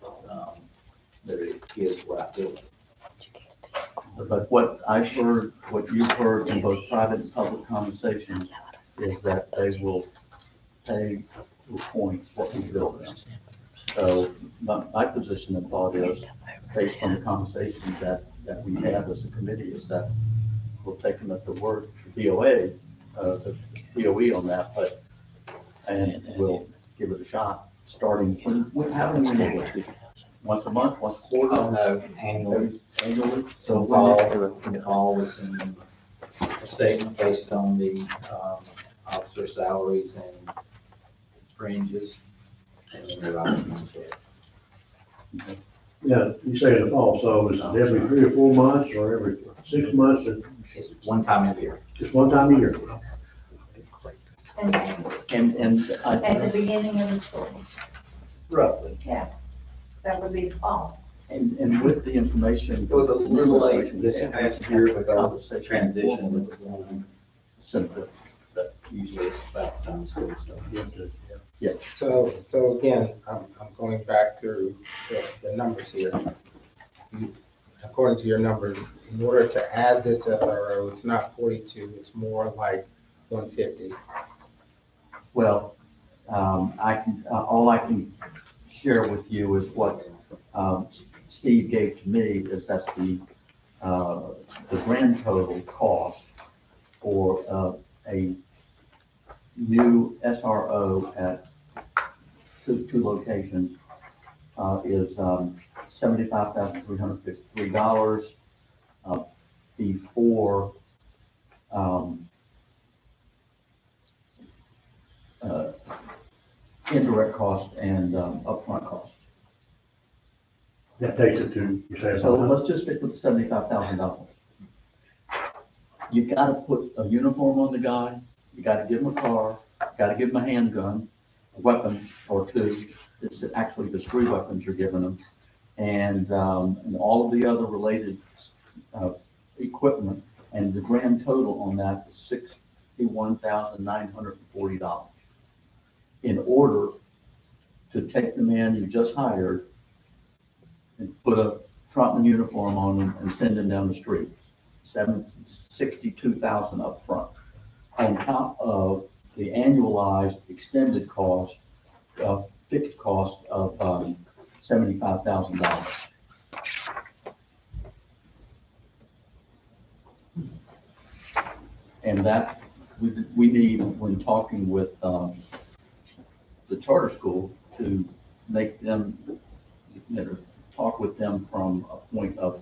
But it is what I feel. but what I've heard, what you've heard in both private and public conversations is that they will pay to a point what we bill them. So my position and thought is, based on the conversations that we have as a committee, is that we'll take them at the word, the DOE on that, but, and we'll give it a shot, starting, how do we know what, once a month, once a quarter? Oh, no, annually. Annually? So Paul was in a statement based on the officer salaries and ranges. And then they're out of check. Yeah, you say in the fall, so is it every 3 or 4 months, or every 6 months, or It's one time a year. just one time a year? And And I. at the beginning of the school, Roughly. yeah, that would be the fall. And with the information. It was a little late this Yeah. past year because of Conversation. transition with the one. Center. But usually it's about time school stuff. So again, I'm going back through the numbers here. According to your numbers, in order to add this SRO, it's not 42, it's more like 150. Well, all I can share with you is what, Steve gave to me, is that's the grand total cost for, a new SRO at those two locations, is, $75,353, before, indirect cost and upfront cost. That takes it to, you say, So about let's just stick with the $75,000. You gotta put a uniform on the guy, you gotta give him a car, you gotta give him a handgun, a weapon or two. It's actually the 3 weapons you're giving them. And all of the other related, equipment, and the grand total on that is $61,940. In order to take the man you just hired and put a Trotman uniform on him and send him down the street. $62,000 up front, on top of the annualized extended cost, fixed cost of $75,000. And that, we need, when talking with the charter school, to make them, talk with them from a point of,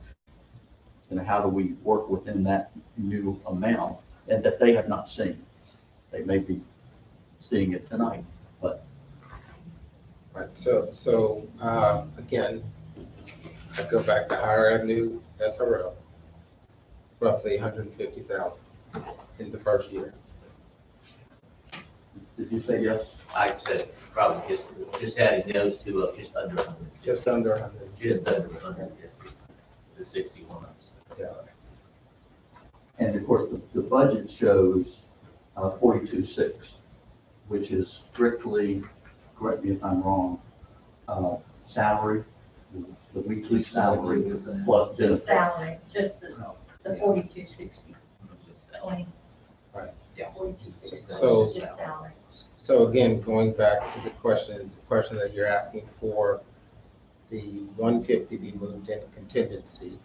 how do we work within that new amount, and that they have not seen. They may be seeing it tonight, but. Right, so, again, I go back to higher revenue SRO, roughly 150,000 in the first year. Did you say yes? I said probably just adding those two up, just under 100. Just under 100. Just under 150, the 61. Yeah. And of course, the budget shows 42.6, which is strictly, correct me if I'm wrong, salary, the weekly salary plus Just benefits. salary, just the 4260. 20. Right. Yeah, 4260, So- just salary. So again, going back to the question that you're asking for, the 150 be moved into contingency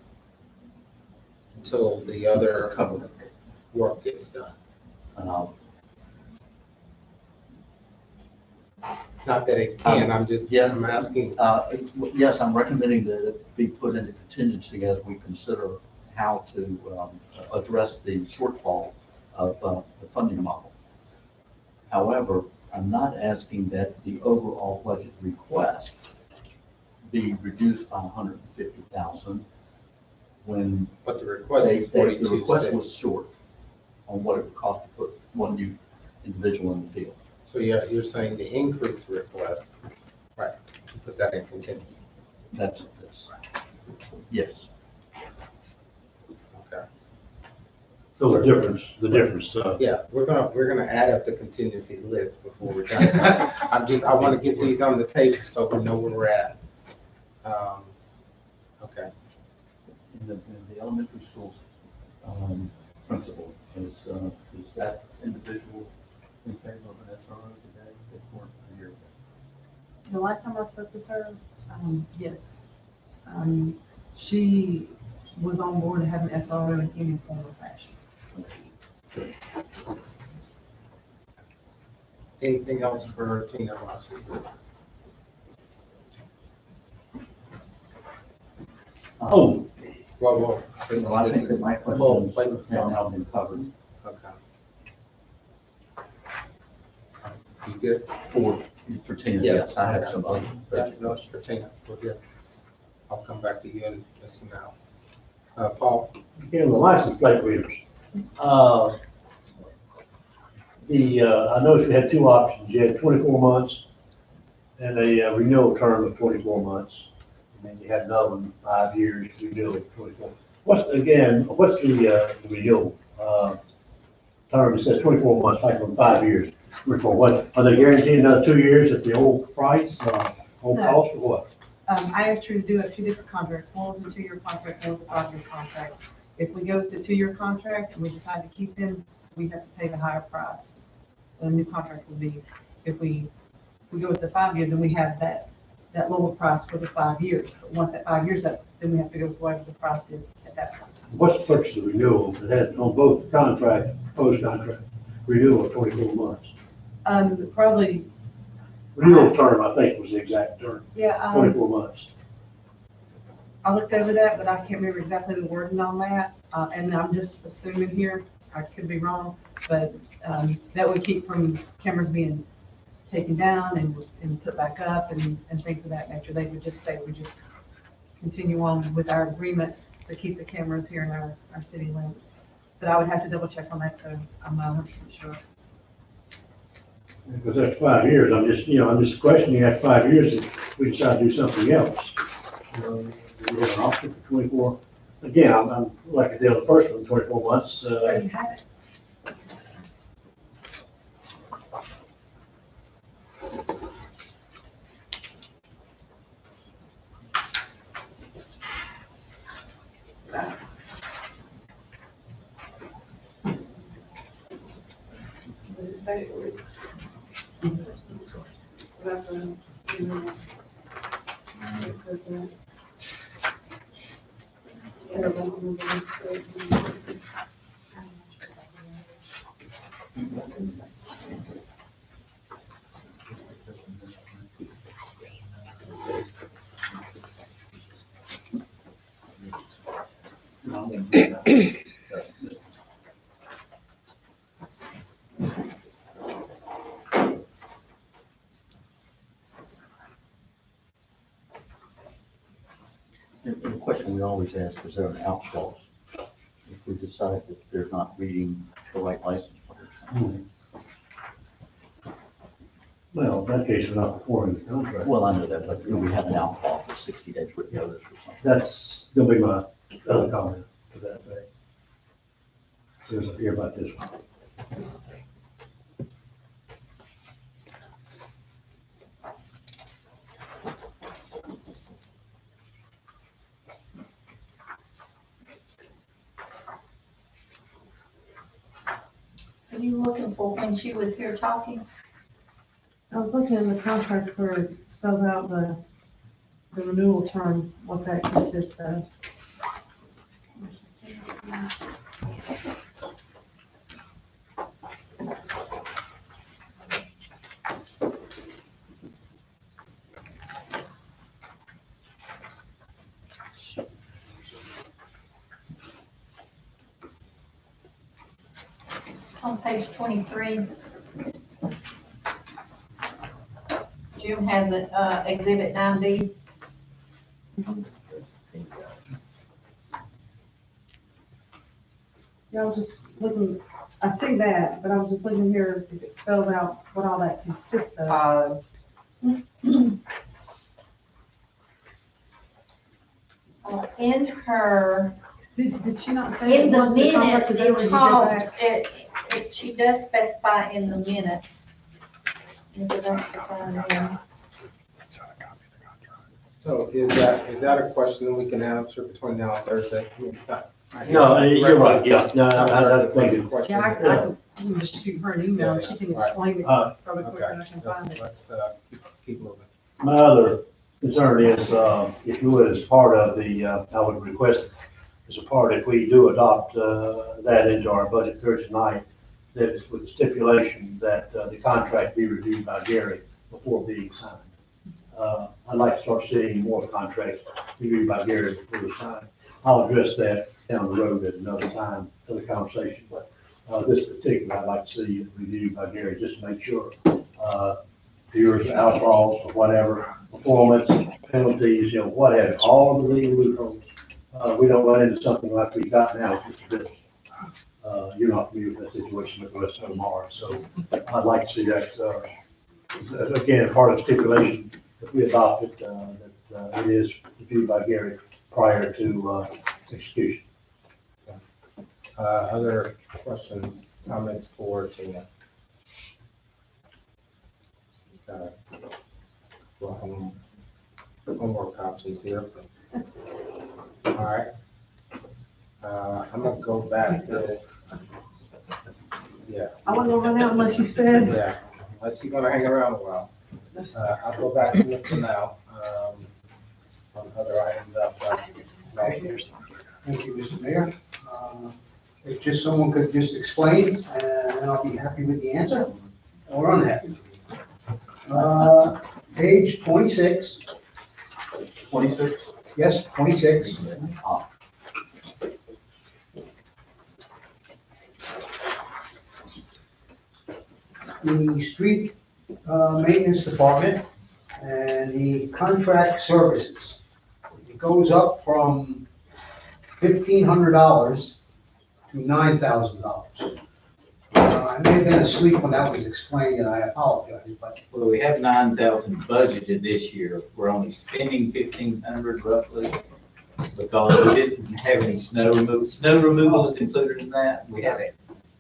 until the other Covered. work gets done. Not that it can, I'm asking. Yes, I'm recommending that it be put into contingency as we consider how to address the shortfall of the funding model. However, I'm not asking that the overall budget request be reduced by 150,000 when But the request is the request 42.6. was short on what it would cost to put one new individual in the field. So you're saying the increased request, right, put that in contingency. That's, yes. Okay. So the difference, Yeah, we're gonna add up the contingency list before we're done. I want to get these on the table so we know where we're at. Okay. In the elementary school principal, is that individual in favor of an SRO today or a year ago? The last time I spoke with her, yes. She was on board to have an SRO in any form or fashion. Anything else for Tina while she's there? oh, Well, Well, I think that my questions have now been covered Okay. You good? for Tina. Yes, I have some other. Yeah, no, it's for Tina, we're good. I'll come back to you in just now. Paul? again, the license plate readers. I noticed we had two options. You had 24 months and a renewal term of 24 months. And then you had another one, 5 years, renewal of 24. What's the renewal term? It says 24 months, like on 5 years. For what? Are they guaranteeing another 2 years at the old price, old No. cost, or what? I asked her to do 2 different contracts. One was a 2-year contract, one was a 5-year contract. If we go with the 2-year contract and we decide to keep them, we have to pay the higher price. The new contract would be, if we go with the 5-year, then we have that lower price for the 5 years. But once that 5 years up, then we have to go with whatever the price is at that point. What's the purpose of renewal? It had on both contract, post-contract, renewal of 24 months. Probably, Renewal term, I think, was the exact term, yeah, 24 months. I looked over that, but I can't remember exactly the wording on that. And I'm just assuming here, I could be wrong, but that would keep from cameras being taken down and put back up and things of that nature. They would just say, we just continue on with our agreement to keep the cameras here in our city limits. But I would have to double check on that, so I'm not 100% sure. Because that's 5 years, I'm just questioning after 5 years if we decide to do something else. We have an option for 24. Again, I'm like I did on the first one, 24 months. So you have it. Does it say? About the, it says that. And the question we always ask, is there an out clause? If we decide that they're not reading the right license plates. Well, in that case, it's not performing the contract. Well, I know that, but you know, we have an out clause for 60 days written notice or something. That's gonna be my other comment to that effect. Here's a hear about this one. Are you looking for when she was here talking? I was looking in the contract where it spells out the renewal term, what that consists of. On page 23. Jim has it, exhibit 9B. Yeah, I was just looking, I see that, but I was just looking here if it spelled out what all that consists of. In her, Did she not say? in it the was the minutes, contract today it when you go talked, back? she does specify in the minutes. Let me go back to find them. So is that a question we can answer between now and Thursday? I mean, it's not- No, you're right, yeah, no, I think it, Question. Yeah, I can just shoot her an email, and she can explain it probably quicker than I can find it. Let's keep moving. my other concern is, if you would, as part of the, I would request, as a part, if we do adopt, that into our budget Thursday night, that is with the stipulation that, the contract be reviewed by Gary before being signed. I'd like to start seeing more contracts reviewed by Gary before they're signed. I'll address that down the road at another time, another conversation, but, this particular, I'd like to see it reviewed by Gary, just to make sure, viewers, outlaws, or whatever, performance, penalties, you know, whatever, all the legal loopholes. We don't run into something like we got now, just a bit. You're not familiar with that situation, but the rest of them are, so I'd like to see that, again, part of stipulation, if we adopt it, that it is reviewed by Gary prior to, execution. Other questions, comments for Tina? Welcome. Homework options here. All right. I'm gonna go back to, yeah, I wasn't gonna run out unless you said. yeah, unless you're gonna hang around a while. I'll go back to Mr. Now, on other items outside. Thank you, Mr. Mayor. If just someone could just explain, and I'll be happy with the answer, or unhappy. Page 26. 26? Yes, 26. The street maintenance department and the contract services. It goes up from $1,500 to $9,000. I may have been asleep when that was explained, and I apologize, but Well, we have 9,000 budgeted this year. We're only spending 1,500 roughly because we didn't have any snow removal. Snow removal is included in that. We haven't,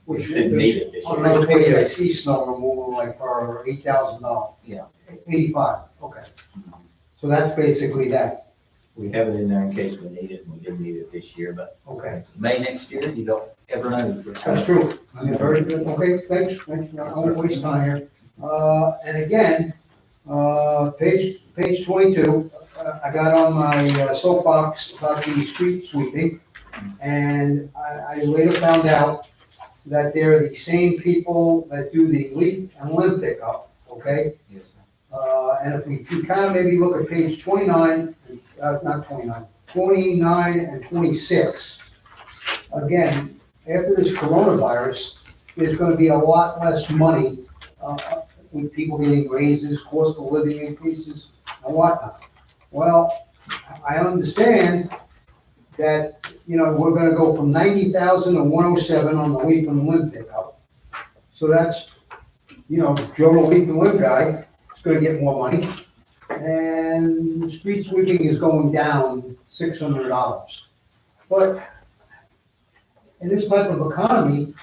we didn't need it this on year. another page, I see snow removal like for $8,000. Yeah. 85, okay. So that's basically that. we have it in there in case we need it, and we didn't need it this year, but Okay, May next year, you don't ever know. that's true. I mean, very good. Okay, thanks. I won't waste time here. And again, page 22, I got on my soapbox about the street sweeping. And I later found out that they're the same people that do the leaf and limb pickup, okay? Yes, sir. And if we can kind of maybe look at page 29, not 29, 29 and 26. Again, after this coronavirus, there's going to be a lot less money with people getting raises, cost of living increases, and whatnot. Well, I understand that, we're going to go from 90,000 to 107 on the leaf and limb pickup. So that's, Joe, the leaf and limb guy, is going to get more money. And street sweeping is going down $600. But in this type of economy,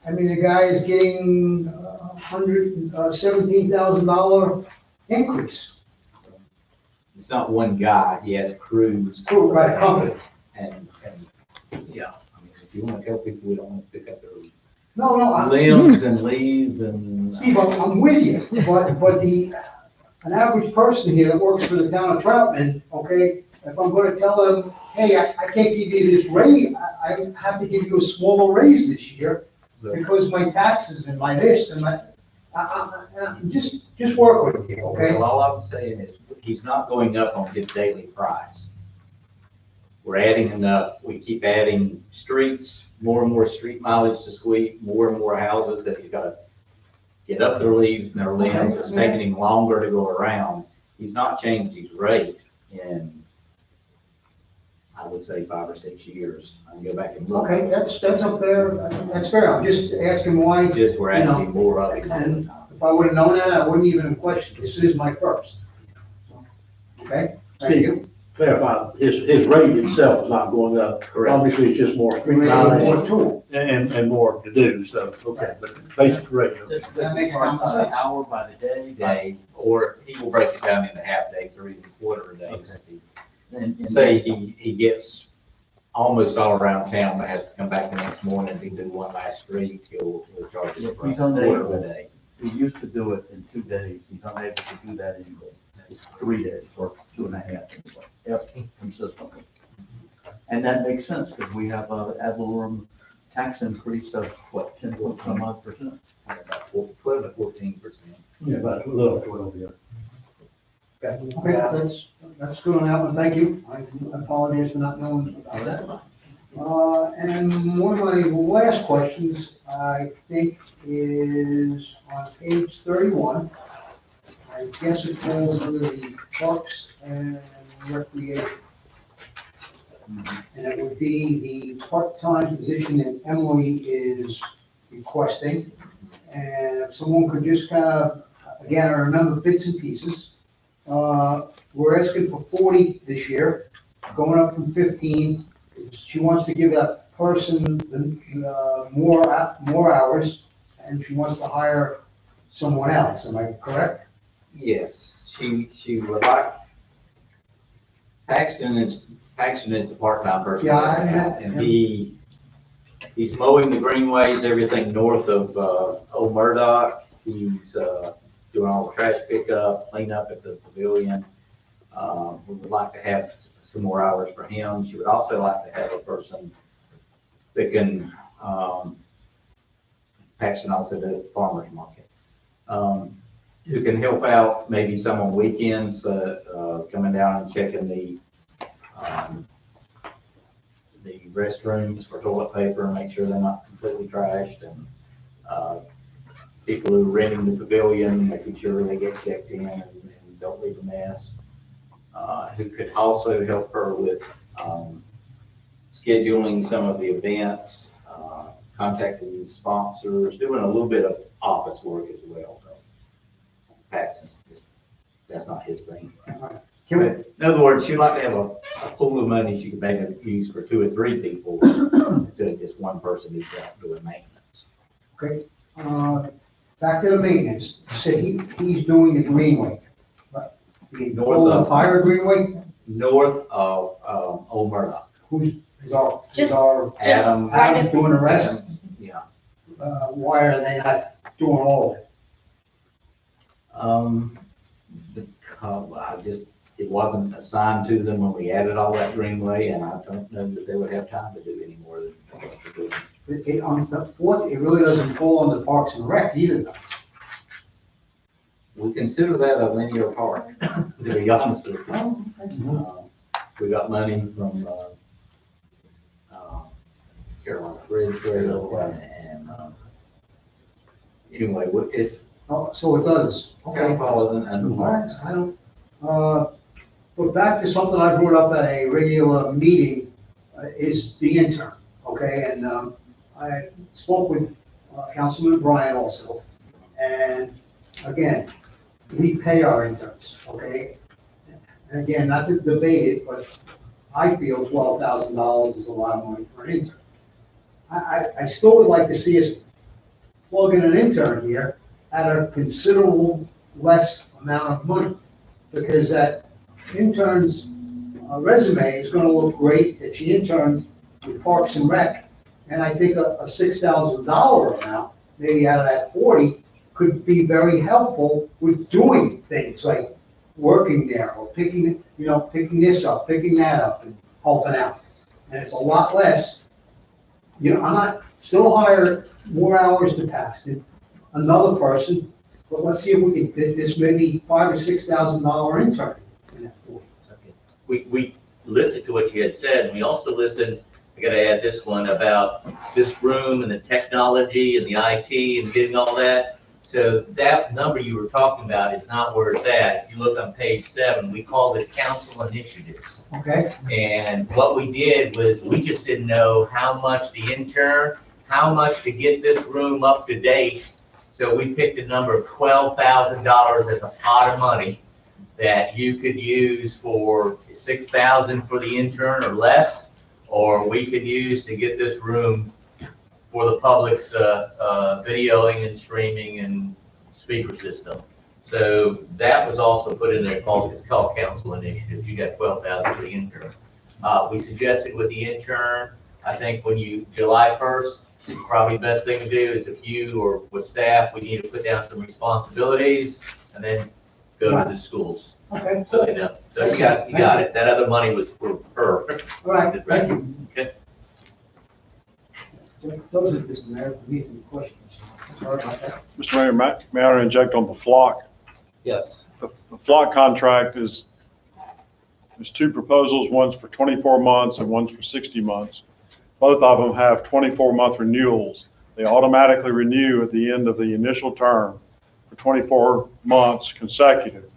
I mean, the guy is getting $17,000 increase. It's not one guy, he has crews. Right, company. And, yeah, I mean, if you want to tell people we don't want to pick up their No, limbs and leaves and. Steve, I'm with you, but an average person here that works for the town of Troutman, okay, if I'm gonna tell them, hey, I can't give you this raise, I have to give you a smaller raise this year because my taxes and my this and my, just work with me, okay? Well, all I'm saying is, he's not going up on his daily price. We're adding enough, we keep adding streets, more and more street mileage to sweep, more and more houses that he's gotta get up their leaves and their limbs. It's taking him longer to go around. He's not changed his rate in, I would say, 5 or 6 years. I can go back and look. Okay, that's a fair, that's fair, I'm just asking why, Just we're asking more of him all the and time. if I would've known that, I wouldn't even question, this is my first. Okay, thank you. Clarify, his rate itself is not going up. Correct. Obviously, it's just more street More mileage tool. and more to do, so, okay, but basic rate. That makes common sense. Hour by the day. Day, or he will break it down into half days or even quarter days. And Say he gets almost all around town, but has to come back the next morning and do one last street, he'll charge us for a He's on the- quarter of a day. We used to do it in 2 days. He's unable to do that anymore. It's 3 days or 2.5 anyway, consistently. And that makes sense because we have a ad valorem tax increase of what, 10 point some odd percent? About 12 to 14%. Yeah, about a little 12, yeah. Okay, that's good on that one, thank you. I apologize for not knowing about that. And one of my last questions, I think, is on page 31. I guess it falls under the Parks and Recreation. And it would be the part-time position that Emily is requesting. And if someone could just kind of, again, I remember bits and pieces. We're asking for 40 this year, going up from 15. She wants to give that person more hours, and she wants to hire someone else. Am I correct? Yes, she would like, Paxton is the part-time person. Yeah, right now, and he's mowing the greenways, everything north of, Old Murdoch. He's, doing all the trash pickup, cleanup at the pavilion. We would like to have some more hours for him. She would also like to have a person that can, Paxton also does the farmer's market. Who can help out maybe some on weekends, coming down and checking the restrooms for toilet paper and make sure they're not completely trashed, and, people who are renting the pavilion, making sure they get checked in and don't leave a mess. Who could also help her with, scheduling some of the events, contacting sponsors, doing a little bit of office work as well. Paxton, that's not his thing. In other words, she'd like to have a pool of money she could maybe use for 2 or 3 people instead of just one person who's out doing maintenance. Okay. Back to the maintenance. You said he's doing the greenway. But the North of- entire greenway? north of, Old Murdoch. Who's our, Just- Adam. right Adam's doing the rest? Adam, yeah. Why are they not doing all of it? Because it wasn't assigned to them when we added all that greenway, and I don't know that they would have time to do any more than what they're doing. On the fourth, it really doesn't fall on the Parks and Rec either, though. We consider that a linear park, to be honest with you. We got money from, Carolina Bridge Trail, and, anyway, it's, Oh, so it does, okay. Metropolitan and All right, I don't, but back to something I brought up at a regular meeting, is the intern, okay? And, I spoke with Councilman Bryan also, and again, we pay our interns, okay? And again, not to debate it, but I feel $12,000 is a lot of money for an intern. I still would like to see us plug in an intern here at a considerable less amount of money, because that intern's resume is gonna look great that she interned with Parks and Rec. And I think a $6,000 amount, maybe out of that 40, could be very helpful with doing things like working there or picking this up, picking that up and helping out. And it's a lot less, I'm not, still hire more hours to Paxton, another person, but let's see if we can fit this maybe $5,000 or $6,000 intern in that 40. We listened to what you had said, and we also listened, I gotta add this one, about this room and the technology and the IT and getting all that. So that number you were talking about is not where it's at. If you look on page 7, we called it council initiatives. Okay? And what we did was, we just didn't know how much the intern, how much to get this room up to date. So we picked a number of $12,000 as a pot of money that you could use for $6,000 for the intern or less, or we could use to get this room for the public's videoing and streaming and speaker system. So that was also put in there, it's called council initiatives. You got $12,000 for the intern. We suggested with the intern, I think July 1st, probably the best thing to do is, if you or with staff, we need to put down some responsibilities and then go to the schools. Okay. So they know. So you got it. That other money was for her. All right, thank you. Okay. Those are just Mayor, for me, some questions. Sorry about that. Mr. Mayor, may I interject on the flock? Yes. The flock contract there's 2 proposals, one's for 24 months and one's for 60 months. Both of them have 24-month renewals. They automatically renew at the end of the initial term for 24 months consecutive,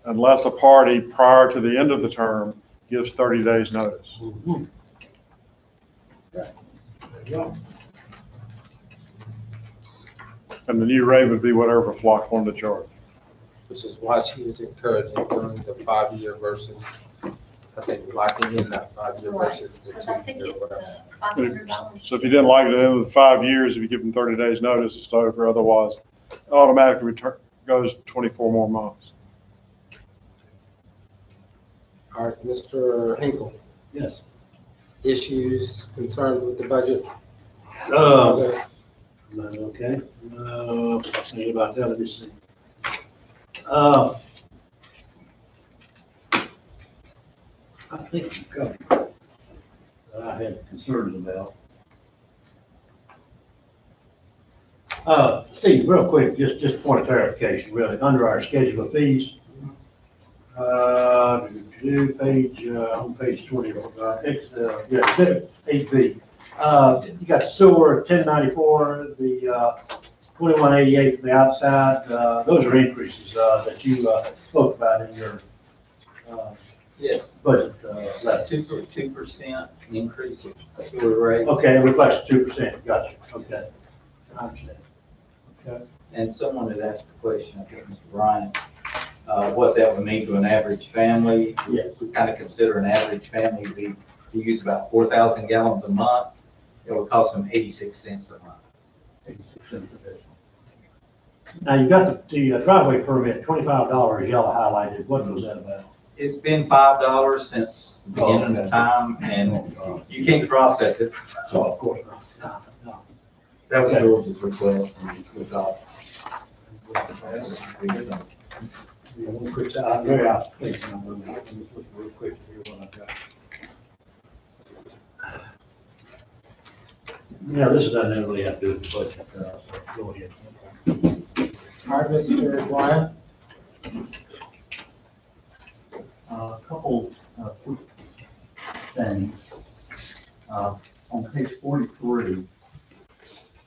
unless a party prior to the end of the term gives 30 days notice. Mhm. There you go. And the new rate would be whatever flock wanted to charge. Which is why she was encouraging doing the 5-year versus, I think, locking in that 5-year versus the Because I think 2-year, it's whatever. $500. So if you didn't like it at the end of the 5 years, if you give them 30 days notice, it's over. Otherwise, it automatically goes 24 more months. All right, Mr. Hinkle, Yes. issues, concerns with the budget? Okay. I'll think about that. Let me see. I think you've got it that I had concerns about. Steve, real quick, just a point of clarification, really, under our schedule of fees, on page 20, exhibit 8B. You got sewer 1094, the 2188 for the outside. Those are increases that you spoke about in your Yes, budget letter. 2% increase of sewer rate. Okay, it reflects 2%. Gotcha. Okay, I understand. Okay. And someone had asked the question, I think Mr. Bryan, what that would mean to an average family. Yes. We kind of consider an average family to be, to use about 4,000 gallons a month. It would cost them 86 cents a month. 86 cents a day. Now, you got the driveway permit, $25 yellow highlighted. What was that about? It's been $5 since the beginning of time, and you can't process it. So of course not. That was George's request, and we thought, Yeah, one quick, I'm very optimistic. I'm gonna look real quick here what I've got. Yeah, this doesn't really have to do with the budget, so go ahead. All right, Mr. Bryant? A couple quick things. On page 43,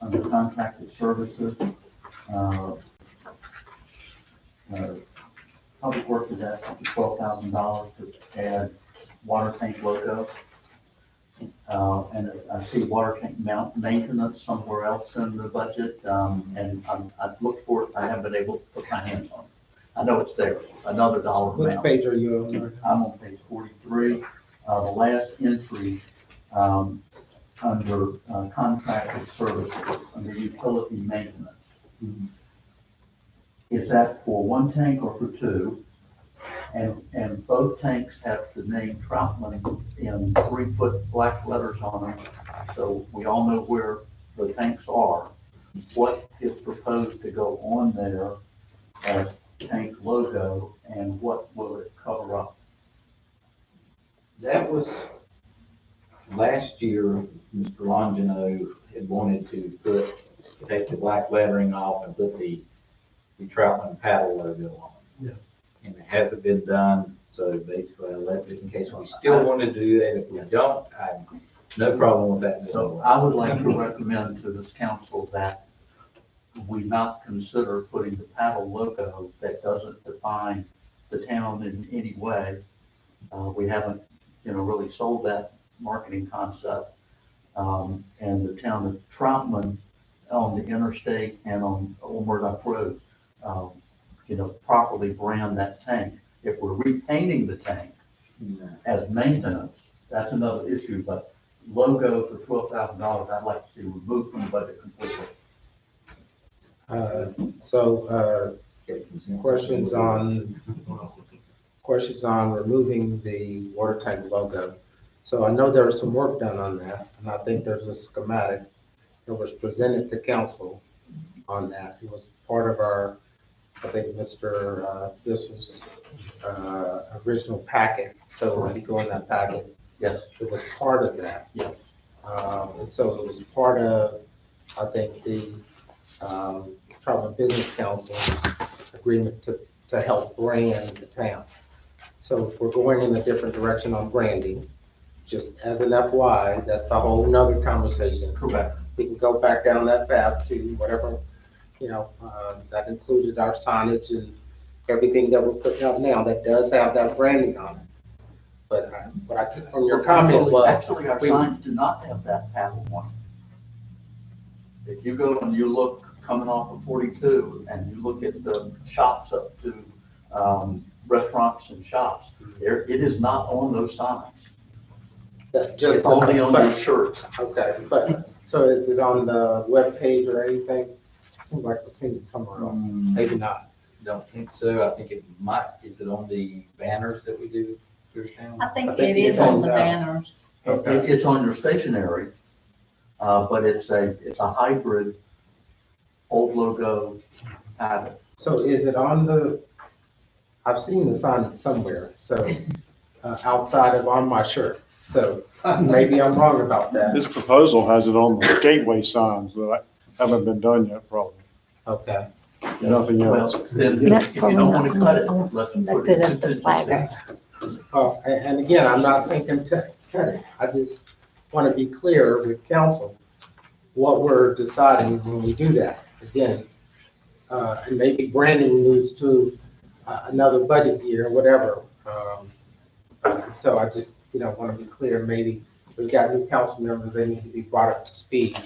under contracted services, Public Works is asking for $12,000 to add water tank logo. And I see water tank maintenance somewhere else in the budget, and I've looked for it, I haven't been able to put my hands on it. I know it's there, another dollar Which amount. page are you on? I'm on page 43, the last entry, under contracted services, under utility maintenance. Is that for one tank or for two? And both tanks have the name Troutman in 3-foot black letters on them, so we all know where the tanks are. What is proposed to go on there as tank logo, and what will it cover up? that was, last year, Mr. Longino had wanted to take the black lettering off and put the Troutman paddle logo on. Yeah. And it hasn't been done, so basically I left it in case we still wanted to do that. If we don't, I have no problem with that. So I would like to recommend to this council that we not consider putting the paddle logo that doesn't define the town in any way. We haven't, really sold that marketing concept. And the town of Troutman on the interstate and on Murdoch Road, properly brand that tank. If we're repainting the tank as maintenance, that's another issue, but logo for $12,000, I'd like to see removed from the budget completely. Questions on removing the water tank logo. So I know there was some work done on that, and I think there's a schematic that was presented to council on that. It was part of our, I think, Mr. Bissell's original packet. So if you go in that packet, Yes. it was part of that. Yes. And so it was part of, I think, the Troutman Business Council's agreement to help brand the town. So if we're going in a different direction on branding, just as an FY, that's a whole nother conversation. Correct. We can go back down that path to whatever, that included our signage and everything that we're putting out now that does have that branding on it. But what I took from your comment was. Actually, our signs do not have that paddle one. If you go and you look coming off of 42 and you look at the shops up to restaurants and shops, it is not on those signs. Just It's only on your shirts. Okay, but, so is it on the webpage or anything? Seems like we've seen it somewhere else, maybe not. Don't think so. I think it might, is it on the banners that we do through town? I think I think it is on the it's on, banners. It's on your stationery, but it's a hybrid old logo paddle. So is it on I've seen the sign somewhere, so, outside of on my shirt, so maybe I'm wrong about that. This proposal has it on the gateway signs that haven't been done yet, probably. Okay, Nothing else. Well, then That's if you don't want to cut it, let's They put put it up in the flag. contingency. and again, I'm not saying cut it, I just want to be clear with council what we're deciding when we do that. Again, and maybe branding moves to another budget year, whatever. So I just, want to be clear, maybe we've got new council members, they need to be brought up to speed.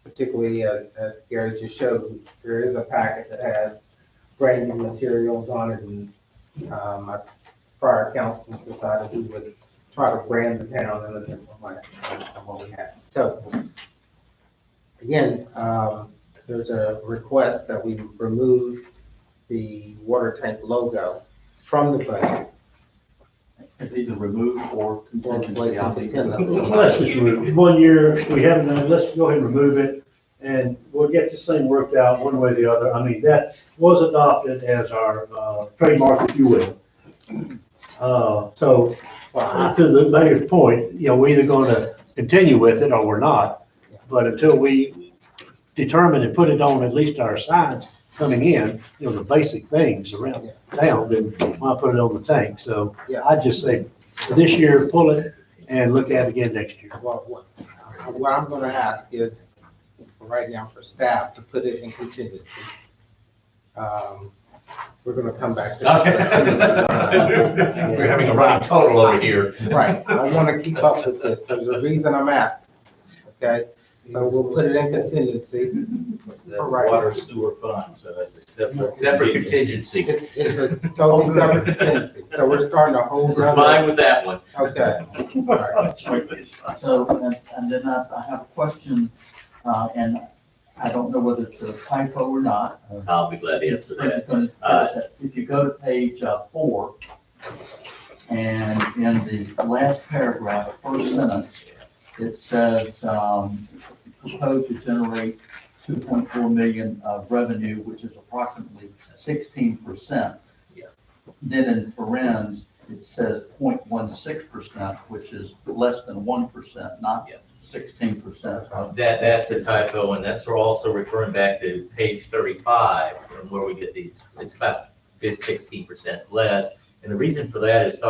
Particularly as Gary just showed, there is a packet that has branding materials on it, and my prior councils decided we would try to brand the town in a different way than what we have. So again, there's a request that we remove the water tank logo from the budget. It's either remove or contingency. Place I'll in be- contingency. Let's just remove, 1 year, we haven't done, let's go ahead and remove it, and we'll get this thing worked out one way or the other. I mean, that was adopted as our trademark, if you will. So, to the mayor's point, you know, we're either gonna continue with it or we're not. But until we determine and put it on at least our signs coming in, you know, the basic things around town, then I'll put it on the tank. So Yeah. I'd just say, for this year, pull it and look at it again next year. Well, what I'm gonna ask is, right now for staff to put it in contingency. We're gonna come back to. We're having a running total over here. Right, I wanna keep up with this, there's a reason I'm asking, okay? So we'll put it in contingency. That's water sewer fund, so that's a Separate contingency. It's a totally separate contingency, so we're starting a whole We're other, fine with that one. okay. All right. So, and then I have a question, and I don't know whether it's a typo or not. I'll be glad to answer that. If you go to page 4, and in the last paragraph, first sentence, it says, proposed to generate 2.4 million of revenue, which is approximately 16%. Yeah. Then in parens, it says 0.16%, which is less than 1%, not Yeah. 16%. That's a typo, and that's also referring back to page 35, from where we get these, it's about 16% less. And the reason for that is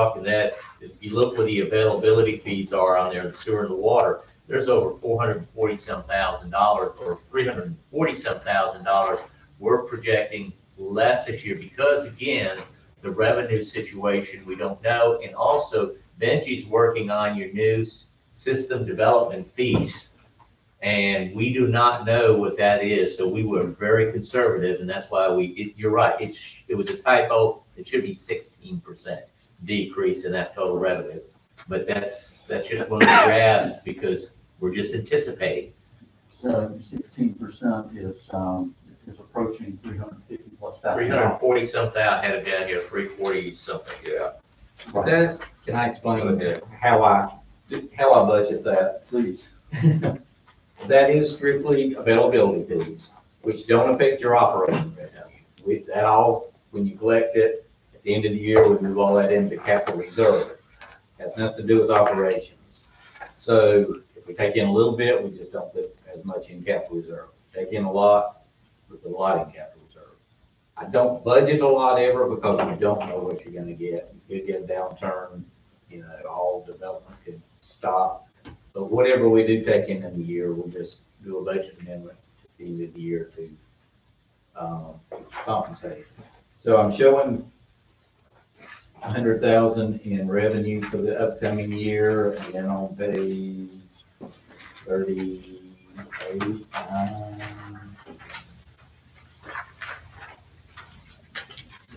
if you look where the availability fees are on there, the sewer and the water, there's over $440,000 or $340,000 we're projecting less this year because, again, the revenue situation we don't know, and also Benji's working on your new system development fees, and we do not know what that is, so we were very conservative, and that's why you're right, it was a typo, it should be 16% decrease in that total revenue, but that's just one of the grabs because we're just anticipating. So 16% is approaching 350 plus thousand. 340 something, I had it down here, 340 something, yeah. That, can I explain how I budget that? Please. That is strictly availability fees, which don't affect your operating revenue. That all, when you collect it, at the end of the year, we move all that into capital reserve. Has nothing to do with operations. So if we take in a little bit, we just don't put as much in capital reserve. Take in a lot, we put a lot in capital reserve. I don't budget a lot ever because you don't know what you're gonna get. You could get a downturn, you know, all development could stop. But whatever we do take in the year, we'll just do a budget amendment at the end of the year to compensate. So I'm showing 100,000 in revenue for the upcoming year, and then on page 38, 39,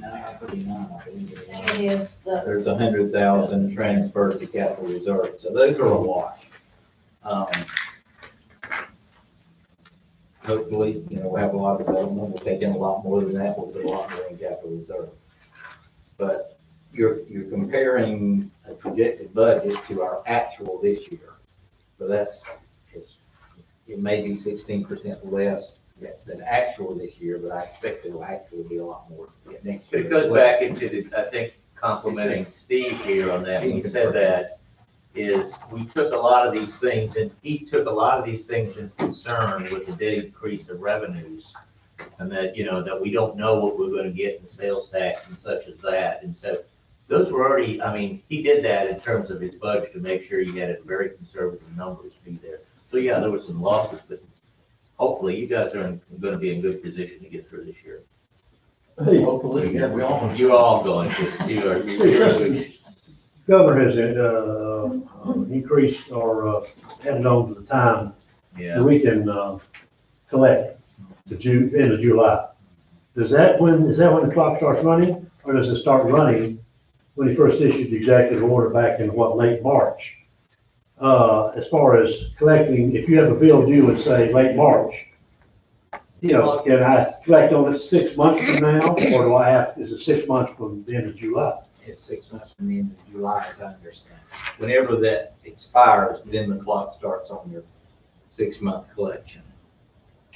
I believe it was. It is the, There's 100,000 transferred to capital reserve, so those are a wash. Hopefully, you know, we'll have a lot of development, we'll take in a lot more than that, we'll put a lot more in capital reserve. But you're comparing a projected budget to our actual this year. So it may be 16% less than actual this year, but I expect it will actually be a lot more next But year. it goes back into I think, complimenting Steve here on that, when he said that, is we took a lot of these things, and he took a lot of these things in concern with the decrease of revenues. And that, you know, that we don't know what we're gonna get in sales tax and such as that. And so those were already, I mean, he did that in terms of his budget to make sure he had a very conservative numbers to be there. So yeah, there were some losses, but hopefully you guys are gonna be in good position to get through this year. Hopefully, yeah, we all. You're all going to, you're Governor has increased or added on to the time that yeah. we can collect to end of July. Is that when the clock starts running, or does it start running when he first issued the executive order back in late March? As far as collecting, if you have a bill due in, say, late March, you know, can I collect on it 6 months from now, or is it 6 months from the end of July? is 6 months from the end of July, as I understand. Whenever that expires, then the clock starts on your 6-month collection.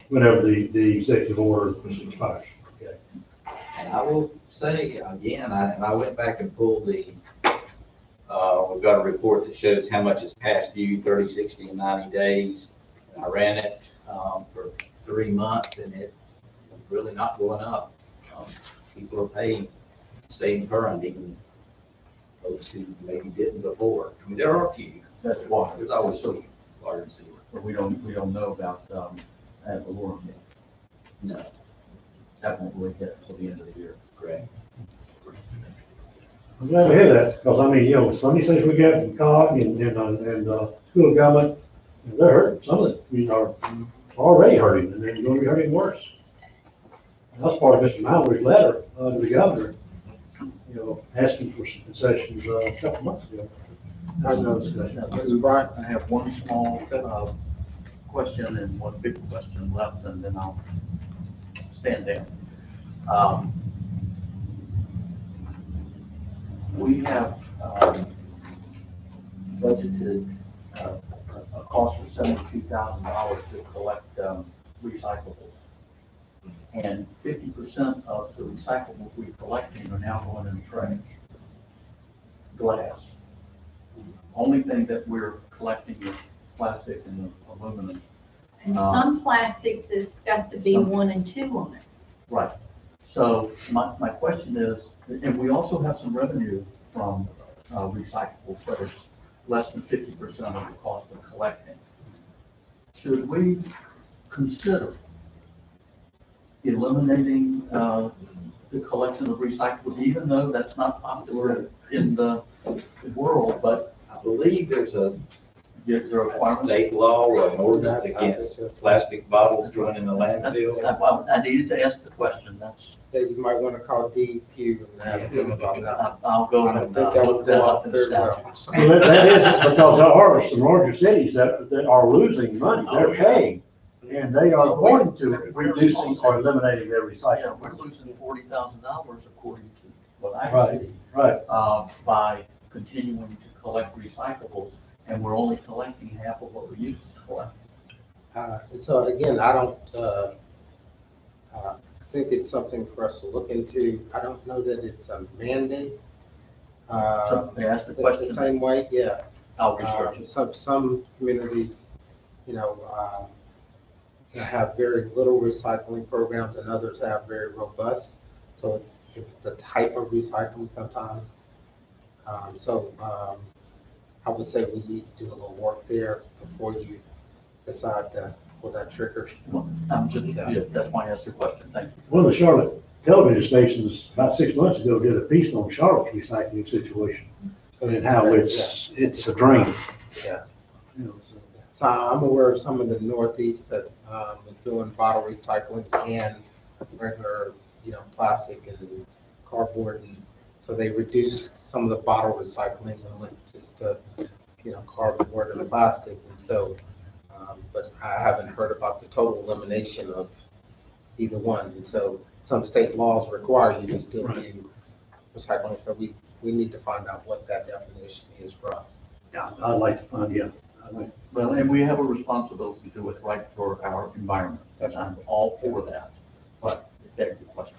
Whenever the executive order expires. Okay. And I will say, again, I went back and pulled we've got a report that shows how much is past due, 30, 60, and 90 days. And I ran it for 3 months, and it's really not going up. People are paying, staying current, even those who maybe didn't before. I mean, there are a few. That's why. There's always some large zero. But we don't know about, ad valorem yet. No, That won't really hit until the end of the year. correct. I'm glad to hear that, because I mean, some of these things we get from COG and school government, they're hurting. Some of it, are already hurting, and they're going to be hurting worse. And that's part of Mr. Mallory's letter to the governor, asking for some concessions a couple months ago. How's no discussion? Mr. Bryant? I have one small, question and one big question left, and then I'll stand down. We have, budgeted, a cost of $72,000 to collect, recyclables. And 50% of the recyclables we're collecting are now going in the trash. Glass. Only thing that we're collecting is plastic and aluminum. And some plastics has got to be Some- 1 and 2 on it. Right. So my question is, and we also have some revenue from recyclables, but it's less than 50% of the cost of collecting. Should we consider eliminating the collection of recyclables, even though that's not popular in the world, but I believe there's a there's a requirement? state law or an ordinance against plastic bottles going in the landfill. I needed to ask the question. That's, Yeah, you might want to call DEQ and ask them about that. I'll go I don't and think that look would that go up off in the very well. statutes. Well, that is because there are some larger cities that are losing money. They're paying, and they are going to reducing or eliminating their Yeah, recycling. we're losing $40,000 according to what I Right. see, Right. by continuing to collect recyclables, and we're only collecting half of what we used to collect. And so again, I don't, think it's something for us to look into. I don't know that it's a mandate. So they asked the The question, same way, yeah. I'll research it. Some communities, have very little recycling programs and others have very robust. So it's the type of recycling sometimes. I would say we need to do a little work there before you decide to pull that trigger. Well, I'm just, yeah, that's why I asked the question, thank you. One of the Charlotte television stations about 6 months ago did a piece on Charlotte's recycling situation and how it's a drain. Yeah. You know, so- So I'm aware of some of the Northeast that are doing bottle recycling and regular, plastic and cardboard. And so they reduced some of the bottle recycling and went just to, cardboard and plastic. And so, but I haven't heard about the total elimination of either one. And so some state laws require you to still do recycling. So we need to find out what that definition is for us. Yeah, I'd like to find, yeah. I'd like- Well, and we have a responsibility to do what's right for our environment, and I'm all for that, but it begs the question.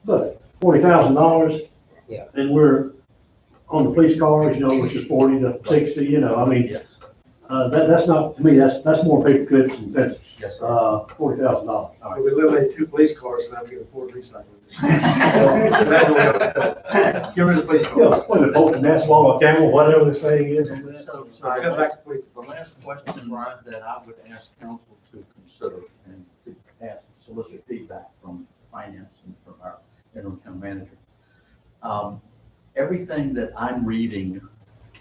But $40,000. Yeah. And we're on the police cars, which is 40 to 60, I mean, Yes, that's not, to me, that's more paper clips and pencils. yes, sir. $40,000. We eliminated 2 police cars, and now we can afford recycling. That's what we gotta do. Get rid of the police cars. When the boat and that's swallow a camel, whatever the saying is on that. So Cut the back to police. last question that I would ask council to consider and to ask, solicit feedback from finance and from our interim town manager. Everything that I'm reading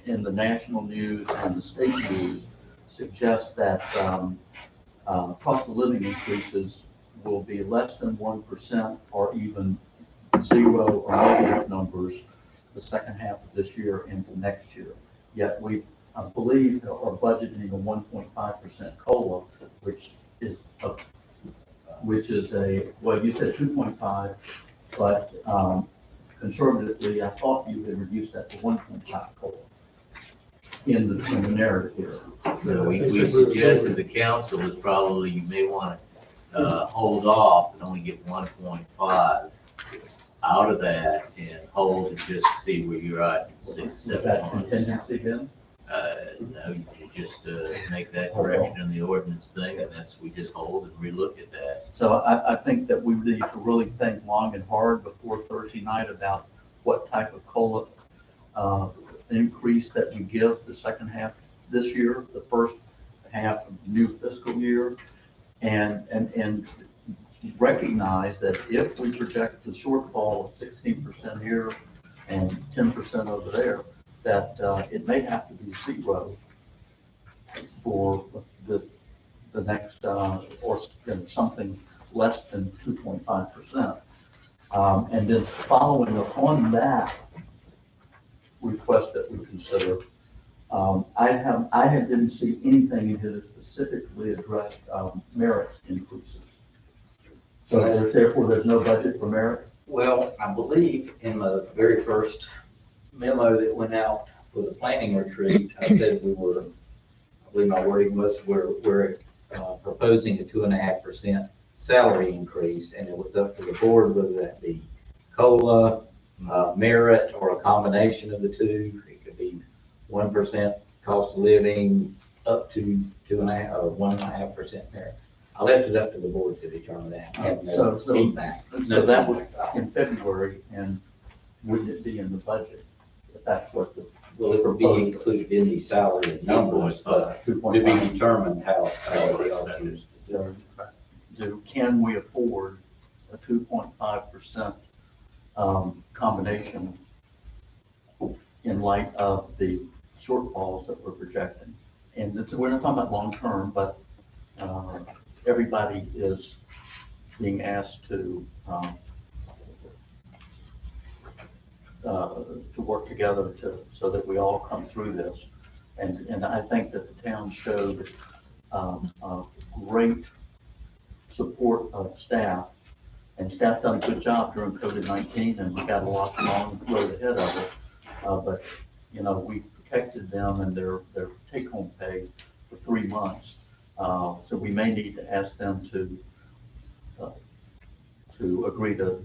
in the national news and the state news suggests that cost of living increases will be less than 1% or even 0 or negative numbers the second half of this year into next year. Yet we, I believe, are budgeting a 1.5% COLA, which is a, well, you said 2.5, but conservatively, I thought you had reduced that to 1.5 COLA in the narrative here. So we suggested the council is probably, you may want to hold off and only get 1.5 out of that and hold and just see where you're at in 6, Is 7 that months. contingency then? No, you could just make that correction in the ordinance thing, and we just hold and relook at that. So I think that we need to really think long and hard before Thursday night about what type of COLA increase that we give the second half this year, the first half of the new fiscal year, and recognize that if we project the shortfall of 16% here and 10% over there, that it may have to be 0 for the next, or something less than 2.5%. And then following upon that request that we consider, I didn't see anything in here that specifically addressed merit increases. So therefore, there's no budget for merit? Well, I believe in the very first memo that went out for the planning retreat, I said I believe my wording was, we're proposing a 2.5% salary increase, and it was up to the board whether that be COLA, merit, or a combination of the two. It could be 1% cost of living up to 2.5 or 1.5% merit. I left it up to the board to determine that. I have no So- feedback. So that was in February, and wouldn't it be in the budget? If that's what the. Well, it would be included in the salary numbers, but to be determined how they are used. Can we afford a 2.5% combination in light of the shortfalls that we're projecting? And we're not talking about long-term, but everybody is being asked to work together so that we all come through this. And I think that the town showed great support of staff, and staff done a good job during COVID-19, and we got a long road ahead of it. But, we protected them and their take-home pay for 3 months. So we may need to ask them to agree to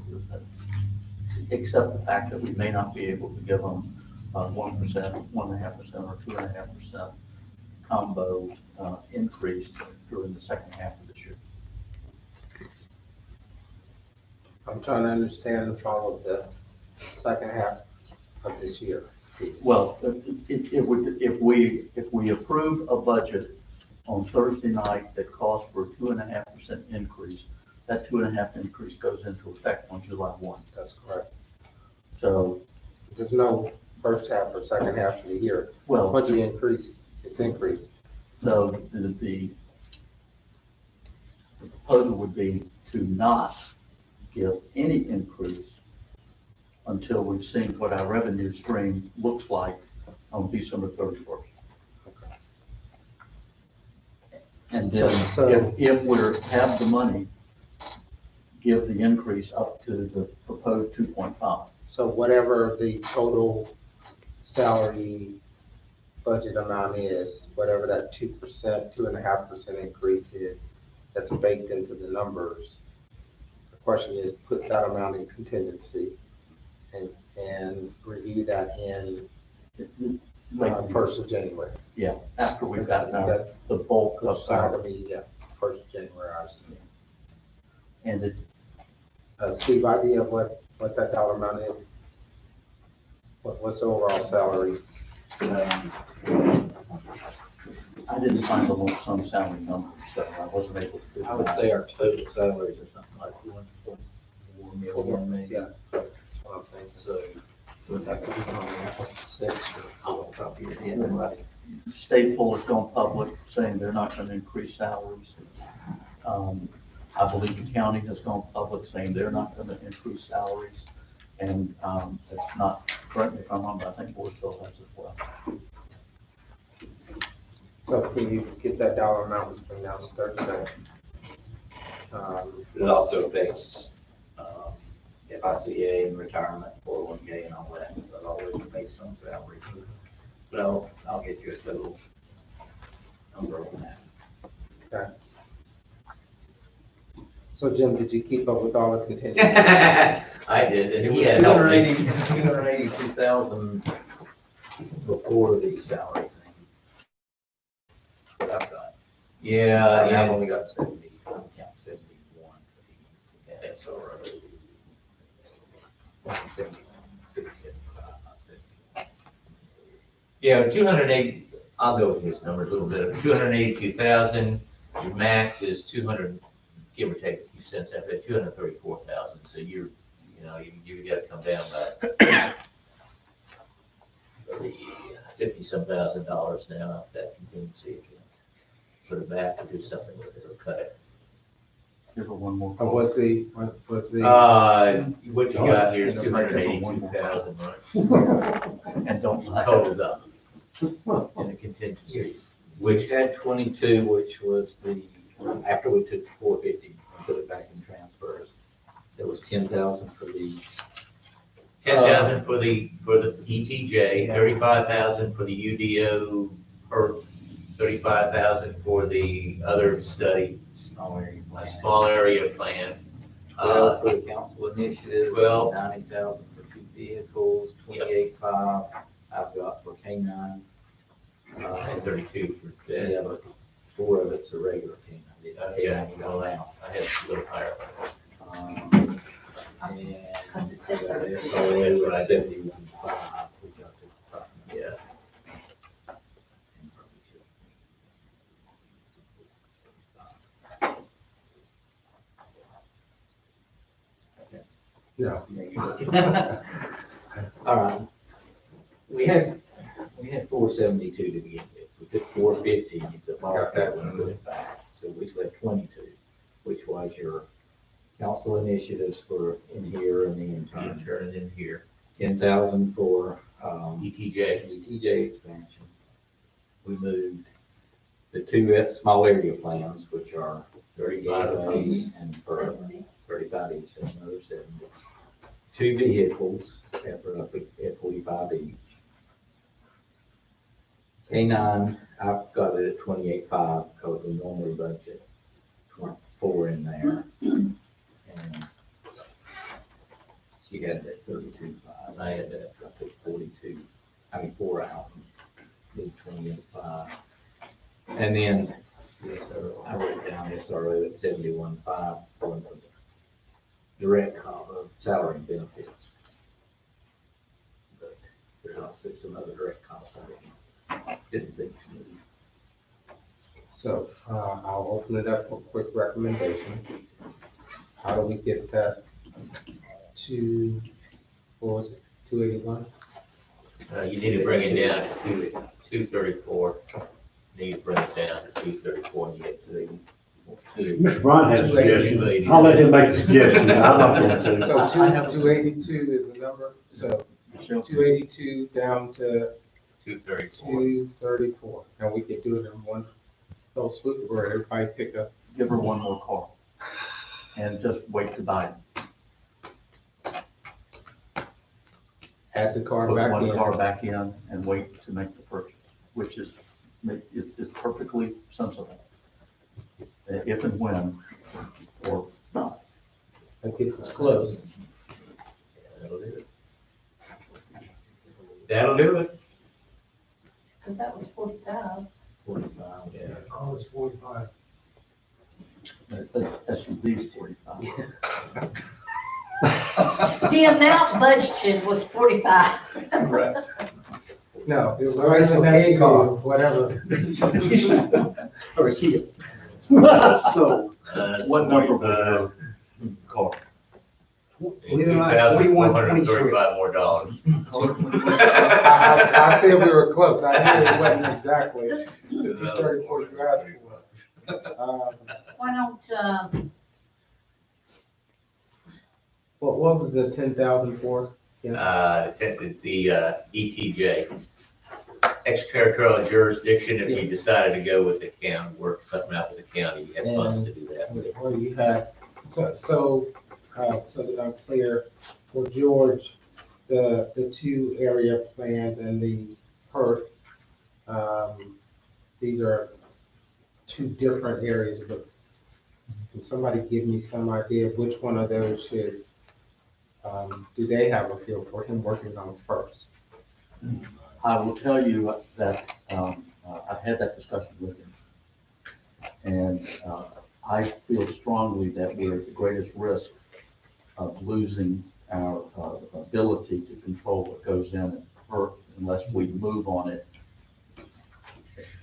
accept the fact that we may not be able to give them 1%, 1.5%, or 2.5% combo increase during the second half of this year. I'm trying to understand and follow the second half of this year, please. Well, it would, if we approve a budget on Thursday night that calls for a 2.5% increase, that 2.5% increase goes into effect on July 1. That's correct. So, There's no first half or second half of the year. well, Once you increase, it's increased. so the proposal would be to not give any increase until we've seen what our revenue stream looks like on December 31st. And then So- if we have the money, give the increase up to the proposed 2.5. So whatever the total salary budget amount is, whatever that 2%, 2.5% increase is, that's baked into the numbers. The question is, put that amount in contingency and review that in first of January. Yeah, after we've gotten That- the bulk Which of is not our, gonna be, first of January, I assume. and it, Steve, idea of what that dollar amount is? What's the overall salaries? I didn't find the lump sum salary numbers, so I wasn't able to do that. I would say our total salaries are something like 1.4 million, maybe. Yeah. That's what I'm thinking. So, would that be on 6 or off the top of your head, right? Stateful has gone public saying they're not going to increase salaries. I believe the county has gone public saying they're not going to increase salaries. And it's not, correct me if I'm wrong, but I think Boardville has as well. So can you get that dollar amount between now and Thursday? It also affects, FICA and retirement, 401K and all that, but always based on salary. But I'll get you a total number on that. So Jim, did you keep up with all the contingencies? I did, It and was he had helped me. 282,000 before the salary thing. What I've got. Yeah, I've yeah, only got 70, I don't count 71. That's all right. 71, 75, not 70. yeah, 280, I'll go with this number a little bit, 282,000, your max is 200, give or take a few cents after that, 234,000, so you gotta come down by 50-some thousand dollars now off that contingency account. Put it back and do something with it or cut it. Give her one more Or call. what's the, What you got here is 282,000, right? And don't lie. Totaled up in the contingencies, Which which, had 22, which was after we took the 450 and put it back in transfers, there was 10,000 for the 10,000 for the ETJ, 35,000 for the UDO Earth, 35,000 for the other study, small area a plan. small area plan. 12 for the council initiative, 12. 90,000 for 2 vehicles, 28.5 I've got for K9. And 32 for that. Yeah, but 4 of it's a regular K9. Yeah, K9 well, gone out. I had a little higher. And Because it I said got 32. SRO at 71.5, which I took. Yeah. no, All right. We had 472 to begin with. We took 450, the bar cut and put it back. So we still had 22, which was your council initiatives for in here and the intern. Turn it in here. 10,000 for, ETJ, ETJ expansion. We moved the 2 small area plans, which are 35 apiece and for 35 each, that's another 70. 2 vehicles, after up at 45 each. K9, I've got it at 28.5 because we normally budget 4 in there. And she had that 32.5. I had that, I took 4 out, did 28.5. And then I wrote down SRO at 71.5 for the direct salary and benefits. But there's also some other direct costs I didn't think to move. so, I'll open it up for a quick recommendation. How do we get that to, what was it, 281? you need to bring it down to 234. Need to bring it down to 234 and you get to 2. Mr. Brian has a 280. suggestion. I'll let him make the suggestion. I'm not going to. So 282 is the number, so 282 down to 234. 234. And we could do it in one fell swoop where everybody pick up. Give her one more call. And just wait to buy it. Add the car Put back one in. car back in and wait to make the purchase, which is perfectly sensible. If and when, or not. That gets us close. That'll do it. That'll do it. Because that was 45. 45, yeah. Oh, it's 45. SUV's 45. The amount budgeted was 45. No, it was All right, so K car. whatever. Or a Kia. So, what number was your car? Believe it or not, 4123. $2,435 more dollars. I said we were close. I knew it wasn't exactly 234 you asked for. Why don't, What was the 10,000 for? The ETJ, extraterritorial jurisdiction, if you decided to go with the county, work something out with the county, you have funds to do that. What do you have? So so that I'm clear, for George, the two area plans and the Perth, these are two different areas, but can somebody give me some idea of which one of those should, do they have a feel for him working on first? I will tell you that, I've had that discussion with him. And, I feel strongly that we're at the greatest risk of losing our, ability to control what goes in Perth unless we move on it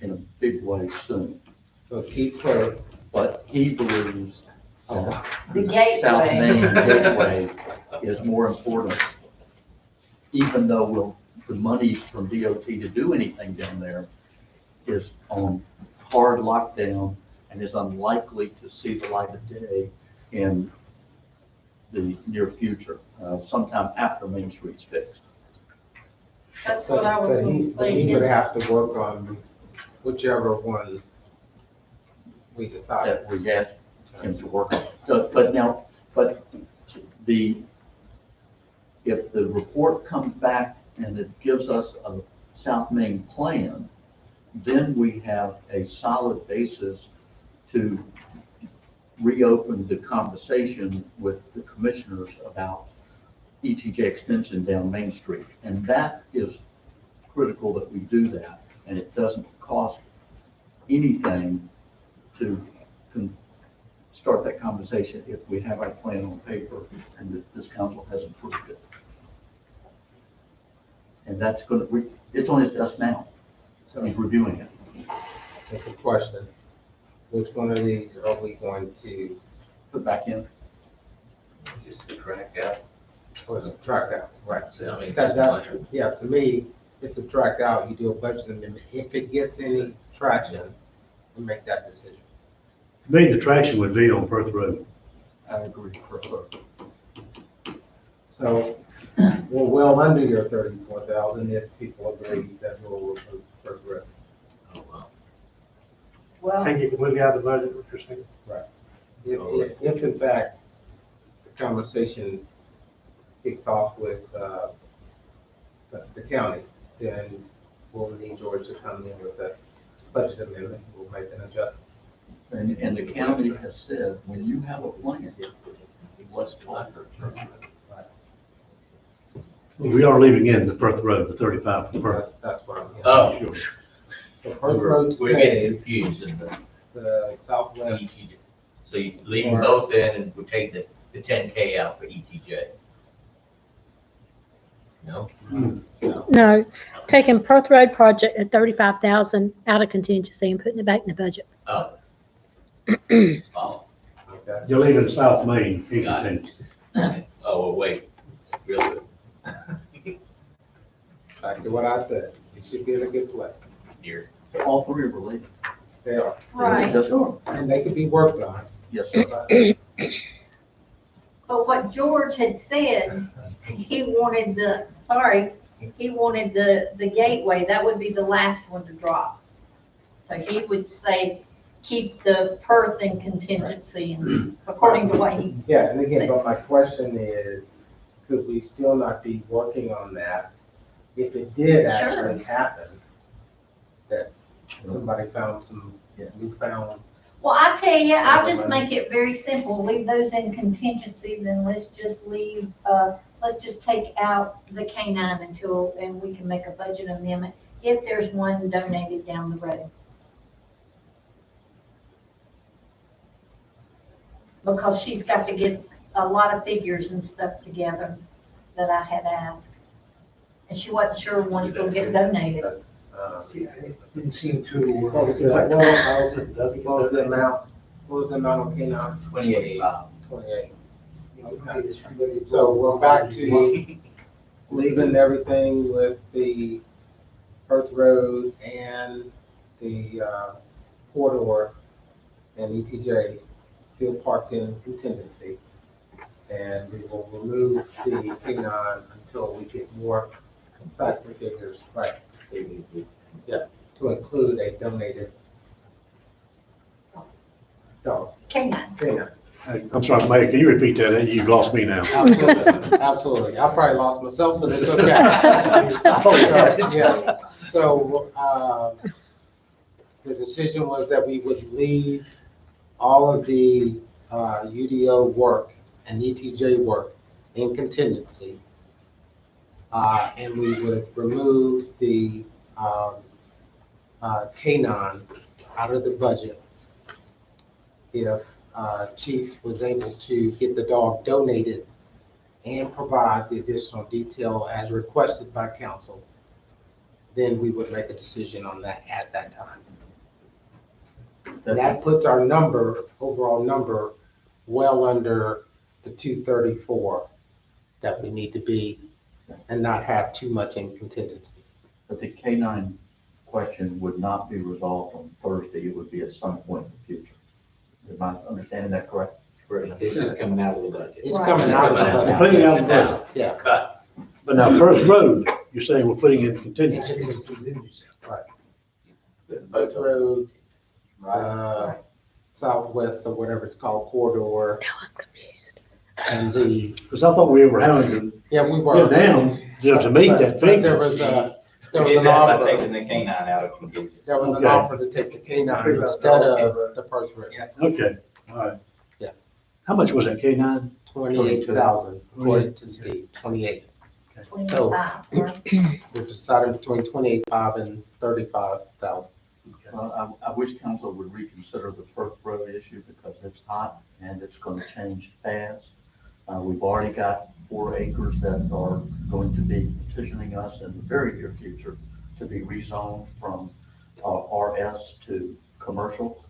in a big way soon. So keep Perth. But he believes that The South Main gateway. Gateway is more important, even though the money from DOT to do anything down there is on hard lockdown and is unlikely to see the light of day in the near future, sometime after Main Street's fixed. That's what I was But gonna he say. would his- have to work on whichever one we decide. That we get him to work on. But if the report comes back and it gives us a South Main plan, then we have a solid basis to reopen the conversation with the commissioners about ETJ extension down Main Street. And that is critical that we do that, and it doesn't cost anything to start that conversation if we have our plan on paper and that this council has approved it. And that's it's on his desk now. So He's reviewing it. take a question. Which one of these are we going to Put back in. Just subtract out. subtract out? Right. So, I mean, That, that's that, yeah, to me, it's subtract out, you do a budget amendment. If it gets any traction, we make that decision. To me, the traction would be on Perth Road. I agree. So we're well under your 34,000 if people agree that we'll approve for growth. Oh, wow. I Well, think you can move out of the budget, what you're saying. If in fact, the conversation kicks off with, the county, then we'll need George to come in with a budget amendment, we'll make an adjustment. And the county has said, when you have a plan, let's talk. We are leaving in the Perth Road, the 35 from Perth. That's what I'm getting. Oh, Sure. So Perth Road we're getting stays, confused in the southwest, So you leave them both in and we'll take the 10K out for ETJ. No? No, taking Perth Road project at 35,000 out of contingency and putting it back in the budget. Oh. Oh, okay? You're leaving South Main, Got it. anything. oh, well, wait, real good. Back to what I said, it should be in a good place. Here. All three are related. They are, right. Yes, sir. and they can be worked on. Yes, sir. But what George had said, he wanted he wanted the gateway, that would be the last one to drop. So he would say, keep the Perth in contingency, and according to what he, Yeah, and again, but my question is, could we still not be working on that if it did Sure. actually happen? That somebody found some newfound, well, I tell you, I'll just make it very simple, leave those in contingencies, and let's just leave, let's just take out the K-9 and we can make a budget amendment if there's one donated down the road. Because she's got to get a lot of figures and stuff together that I had asked. And she wasn't sure one's gonna get donated. that's, It didn't seem to, what was the amount, what was the amount on K-9? 28. 28. So we're back to leaving everything with the Perth Road and the corridor and ETJ still parked in contingency. And we will remove the K-9 until we get more facts and figures, right? Yeah, to include a donated dog, K-9. K-9. I'm sorry, Mike, can you repeat that? You've lost me now. Absolutely, absolutely. I probably lost myself, but it's okay. Yeah, so, the decision was that we would leave all of the, UDO work and ETJ work in contingency. And we would remove the, K-9 out of the budget if, Chief was able to get the dog donated and provide the additional detail as requested by council, then we would make a decision on that at that time. And that puts our number, overall number, well under the 234 that we need to be and not have too much in contingency. But the K-9 question would not be resolved on Thursday, it would be at some point in the future. Am I understanding that correct? It's just coming out of the budget. It's coming out of the budget. Completely out of the budget. Yeah. Cut. But now First Road, you're saying we're putting in contingency. Right. Both road, southwest or whatever it's called, corridor, Now I'm confused. and the, Because I thought we were having to yeah, we get were. down to meet that But there figure. was a, there We was did an that by offer, taking the K-9 out of contingency. there was an Okay. offer to take the K-9 instead of the first road. Okay, all right. Yeah. How much was that K-9? 28,000, according to Steve, 28. 25. We decided between 28,500 and 35,000. Well, I wish council would reconsider the First Road issue because it's hot and it's gonna change fast. We've already got 4 acres that are going to be petitioning us in the very near future to be rezoned from RS to commercial.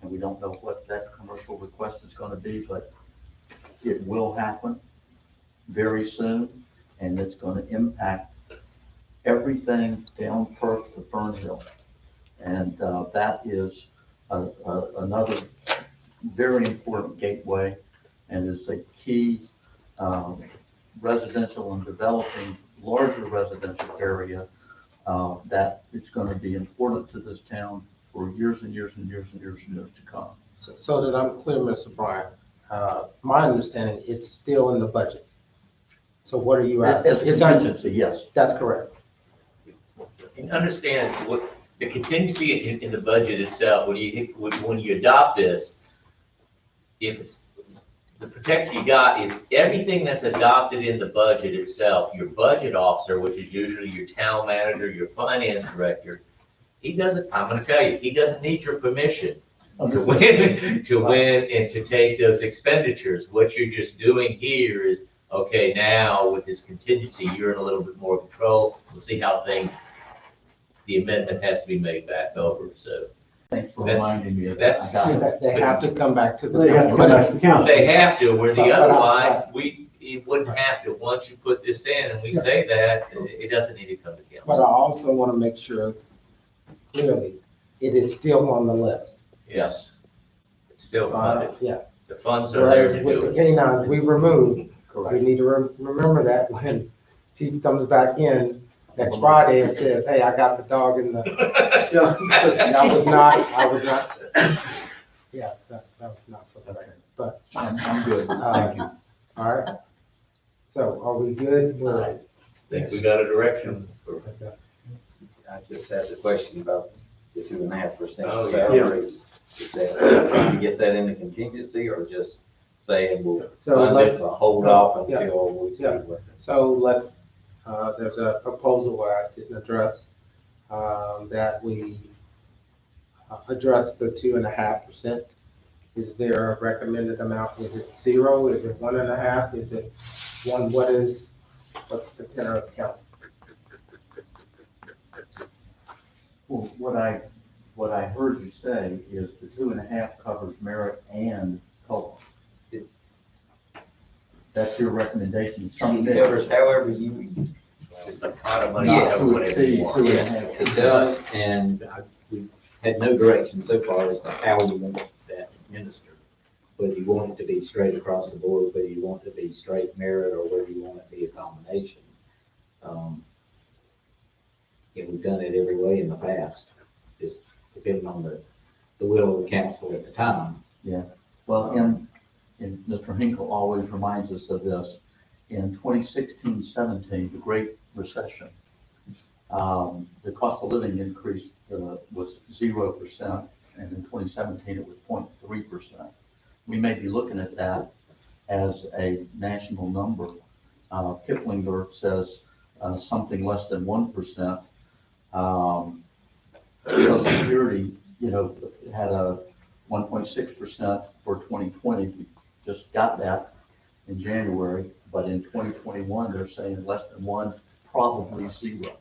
And we don't know what that commercial request is gonna be, but it will happen very soon. And it's gonna impact everything down Perth to Fernhill. And that is another very important gateway and is a key residential and developing larger residential area that it's going to be important to this town for years and years and years and years and years to come. So that I'm clear, Mr. Bryant, my understanding, it's still in the budget. So what are you asking? As a It's contingency, yes. That's correct. And understand what the contingency in the budget itself, when you adopt this, if it's, the protection you got is everything that's adopted in the budget itself, your budget officer, which is usually your town manager, your finance director, he doesn't, I'm gonna tell you, he doesn't need your permission to win and to take those expenditures. What you're just doing here is, okay, now with this contingency, you're in a little bit more control. We'll see how things, the amendment has to be made back over, so. Thanks for That's- reminding me of that. I that's- got it. They have to come back to the They have to council. come But back to the council. They have to, where the But other I- line, it wouldn't have to. Once you put this in and we say that, it doesn't need to come to But I council. also want to make sure clearly, it is still on the list. Yes. It's still funded. Yeah, The funds are there whereas to with do the it. K-9s, we removed, we Correct. need to remember that when chief comes back in next Friday and says, hey, I got the dog in the, I was not, yeah, that was not for the record, but, I'm good. Thank you. all right. So are we good? I think we got a direction for. I just had a question about the 2.5% Oh, yeah. salary. Is that trying to get that into contingency or just saying we'll So fund let's, it, but hold off Yeah. until we see Yeah. what? so let's, there's a proposal I didn't address, that we address the 2.5%. Is there a recommended amount? Is it 0? Is it 1.5? Is it 1? What's the tenor of council? Well, what I heard you say is the 2.5 covers merit and COLA. That's your recommendation, some It covers however you, It's a pot of money. Yes. You have whatever you want. yes, it does, and we had no direction so far as to how you want that administered. Whether you want it to be straight across the board, whether you want it to be straight merit, or whether you want it to be a combination. Yeah, we've done it every way in the past, just depending on the will of the council at the time. Well, in and Mr. Hinkle always reminds us of this, in 2016-17, the Great Recession, the cost of living increase was 0%, and in 2017, it was 0.3%. We may be looking at that as a national number. Kiplinger says something less than 1%. Social Security, had a 1.6% for 2020. We just got that in January, but in 2021, they're saying less than 1, probably 0.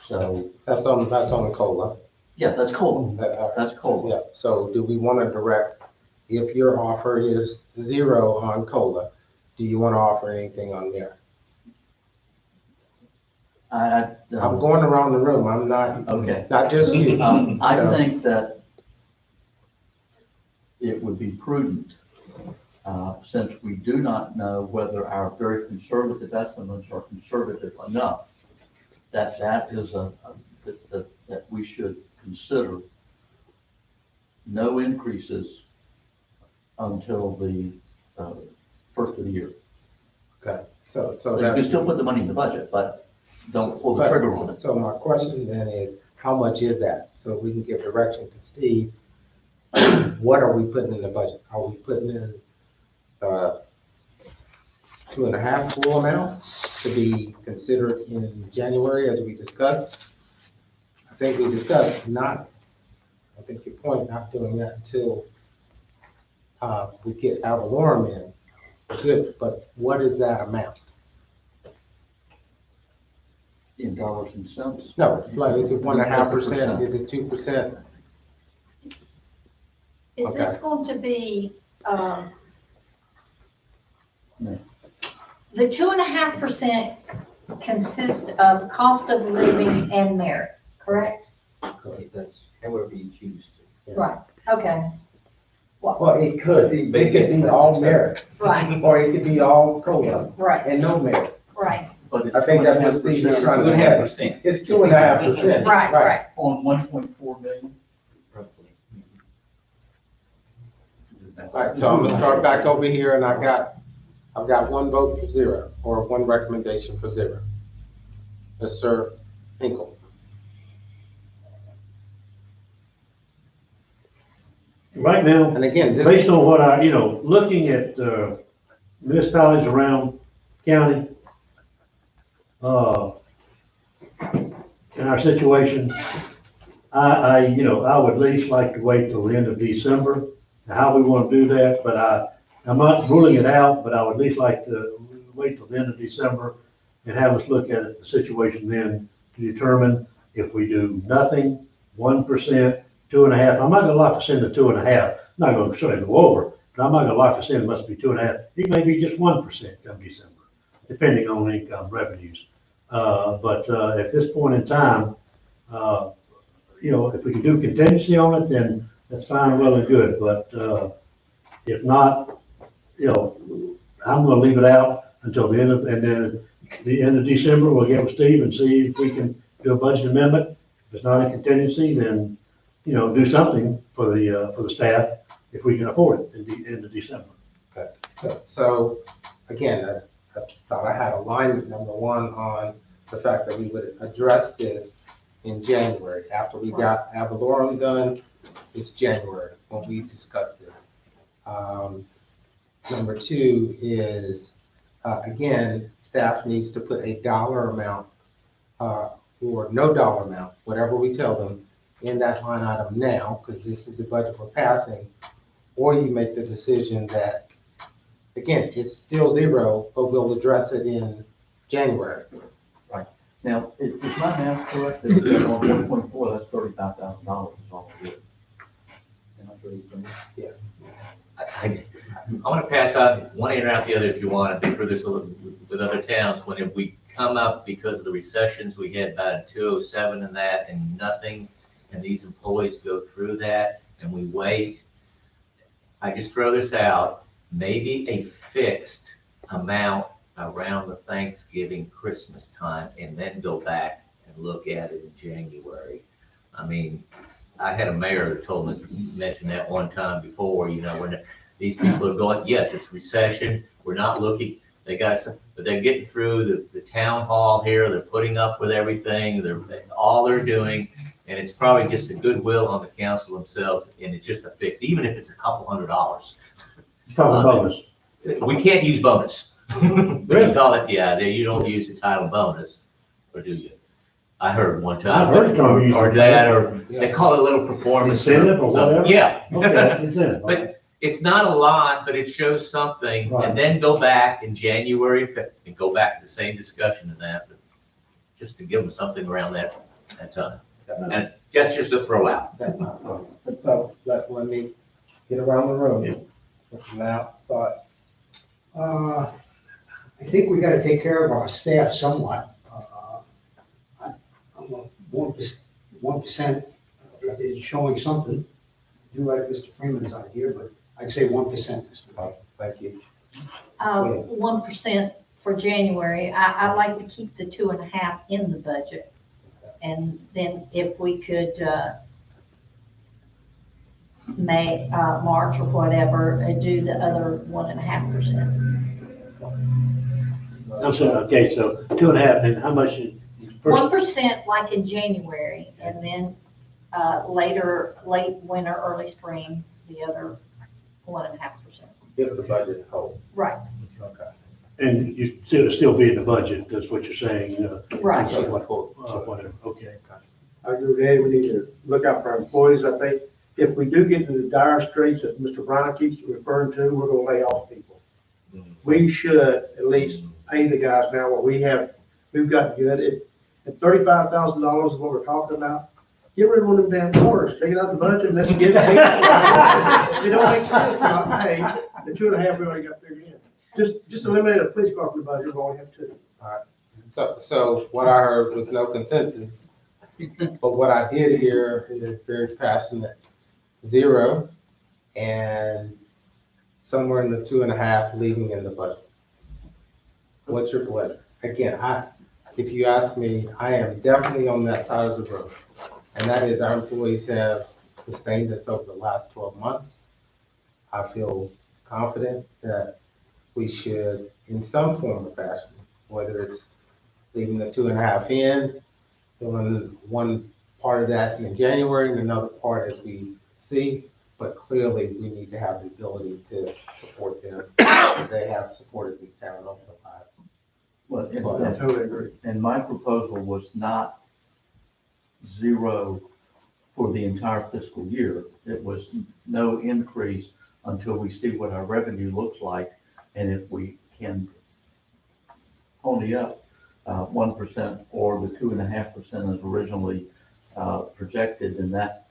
So, That's on the COLA. yeah, that's cool. That's cool. Yeah, so do we want to direct, if your offer is 0 on COLA, do you want to offer anything on merit? I'm going around the room, I'm not, Okay. not just you. I think that it would be prudent, since we do not know whether our very conservative estimates are conservative enough, that is that we should consider no increases until the first of the year. Okay, so So you that. can still put the money in the budget, but don't pull the But- trigger on it. So my question then is, how much is that? So we can give direction to Steve. What are we putting in the budget? Are we putting in 2.5 full amount to be considered in January as we discussed? I think we discussed I think your point, not doing that until we get Avalorum in. Good, but what is that amount? In dollars and cents. No, like, is it 1.5%? Is it 2%? Is Okay. this going to be, No. the 2.5% consists of cost of living and merit, correct? That's however you choose to. Right, okay, Well, it could be all merit, right, or it could be all COLA right, and no merit. right, But it's I think that's what Steve is trying to say. It's 2.5%. right. On 1.4 million. Roughly. All right, so I'm gonna start back over here, and I've got 1 vote for 0, or 1 recommendation for 0. Mr. Hinkle. Right now, And again, this, based on what looking at municipalities around county, in our situation, I would at least like to wait till the end of December, how we want to do that, but I'm not ruling it out, but I would at least like to wait till the end of December and have us look at the situation then to determine if we do nothing, 1%, 2.5. I'm not gonna lock us into 2.5. I'm not gonna sort of go over, but I'm not gonna lock us in, it must be 2.5. It may be just 1% come December, depending on income revenues. But at this point in time, if we can do contingency on it, then that's fine, well and good. But if not, I'm gonna leave it out until the end of, and then the end of December, we'll get with Steve and see if we can do a budget amendment. If it's not a contingency, then, do something for the staff if we can afford it at the end of December. so again, I thought I had alignment, number 1, on the fact that we would address this in January. After we got Avalorum done, it's January when we discuss this. Number 2 is, again, staff needs to put a dollar amount, or no dollar amount, whatever we tell them, in that line item now, because this is the budget we're passing, or you make the decision that, again, it's still 0, but we'll address it in January. Now, it's my math correct, that on 1.4, that's $35,000 is all it is. Am I sure? I want to pass out one in or out the other if you want. I've been through this a little with other towns. When we come up because of the recessions, we had about 207 and that and nothing, and these employees go through that and we wait. I just throw this out, maybe a fixed amount around the Thanksgiving, Christmas time, and then go back and look at it in January. I mean, I had a mayor that mentioned that one time before, when These people are going, yes, it's recession, we're not looking, they got some, but they're getting through the town hall here, they're putting up with everything, all they're doing, and it's probably just a goodwill on the council themselves, and it's just a fix, even if it's a couple $100. Talking bonus. We can't use bonus. We call it, yeah, you don't use the title bonus, or do you? I heard one time. I've heard some use Or it. that, or they call it a little performance. Incentive or something. whatever? Yeah. Okay, incentive. But it's not a lot, but it shows something, Right. and then go back in January and go back to the same discussion of that, but just to give them something around that time. And that's just a throw out. So let me get around the room. Now, thoughts? I think we gotta take care of our staff somewhat. I'm a 1% is showing something. I do like Mr. Freeman's idea, but I'd say 1%, Mr. Buck. Thank you. 1% for January. I'd like to keep the 2.5 in the budget. And then if we could, March or whatever, do the other 1.5%. I'm sorry, okay, so 2.5, and how much is? 1% like in January, and then, late winter, early spring, the other 1.5%. If the budget holds. Right, Okay. And you still be in the budget, that's what you're saying? right. Whatever, okay. I agree with Eddie, we need to look out for our employees. I think if we do get into the dire straits that Mr. Brown keeps referring to, we're gonna lay off people. We should at least pay the guys now what we've gotten good. At $35,000 is what we're talking about, get rid of one of them damn cars, take it out the budget, and let's get paid. It don't make sense to not pay the 2.5 we already got figured in. Just eliminate a police car from the budget, we only have 2. So what I heard was no consensus, but what I did hear is very passionate 0 and somewhere in the 2.5 leaving in the budget. What's your pleasure? Again, if you ask me, I am definitely on that side of the road. And that is our employees have sustained us over the last 12 months. I feel confident that we should, in some form or fashion, whether it's leaving the 2.5 in, doing one part of that in January and another part as we see, but clearly we need to have the ability to support them as they have supported this town over the last. Well, I totally agree. and my proposal was not 0 for the entire fiscal year. It was no increase until we see what our revenue looks like, and if we can pony up 1% or the 2.5% as originally projected, and that.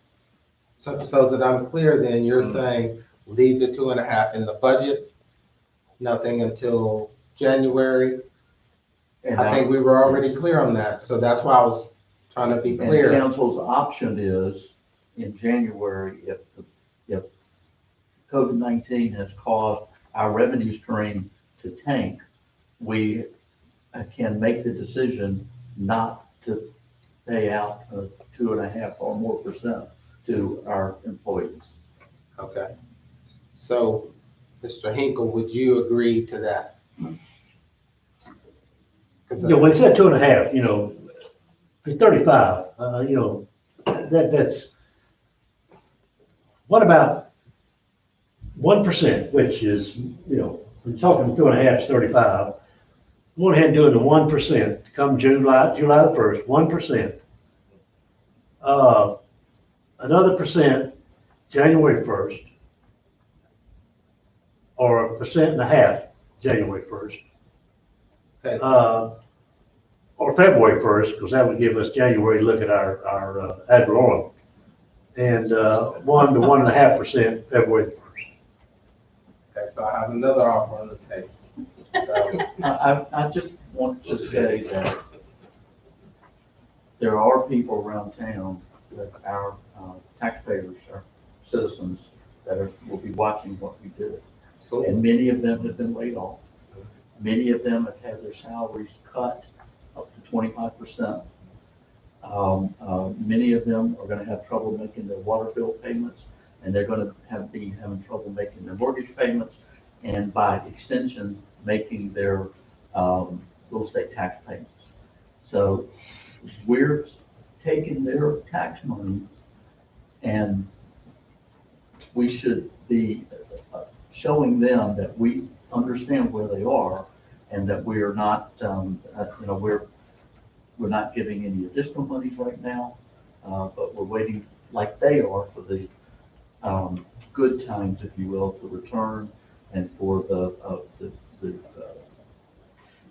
So that I'm clear, then you're saying leave the 2.5 in the budget, nothing until January. And I think we were already clear on that, so that's why I was trying to be And clear. council's option is, in January, if COVID-19 has caused our revenue stream to tank, we can make the decision not to pay out 2.5 or more % to our employees. Okay. So, Mr. Hinkle, would you agree to that? Yeah, when it's at 2.5, for 35, that's, what about 1%, which is, we're talking 2.5 is 35. Go ahead and do the 1% come July the 1st, 1%. Another % January 1st, or 1.5% January 1st. Okay. Or February 1st, because that would give us January to look at our ad valorem. And 1 to 1.5% February 1st. Okay, so I have another offer on the table. So, I just want to say that there are people around town that our taxpayers, our citizens, that will be watching what we do. so And many of them have been laid off. Many of them have had their salaries cut up to 25%. Many of them are gonna have trouble making their water bill payments and they're gonna be having trouble making their mortgage payments, and by extension, making their, real estate tax payments. So we're taking their tax money, and we should be showing them that we understand where they are, and that we are not, we're not giving any additional monies right now, but we're waiting, like they are, for the good times, if you will, to return, and for the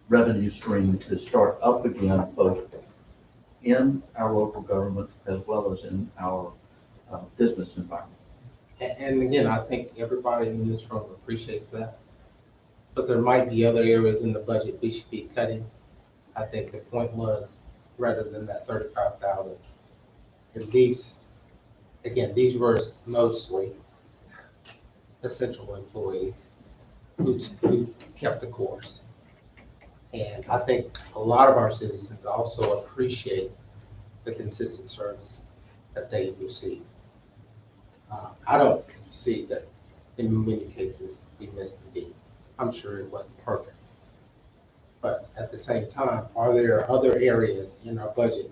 revenue stream to start up again, both in our local government as well as in our business environment. And again, I think everybody in this room appreciates that. But there might be other areas in the budget we should be cutting. I think the point was, rather than that 35,000, at least, again, these were mostly essential employees who kept the course. And I think a lot of our citizens also appreciate the consistent service that they receive. I don't see that in many cases we missed the beat. I'm sure it wasn't perfect. But at the same time, are there other areas in our budget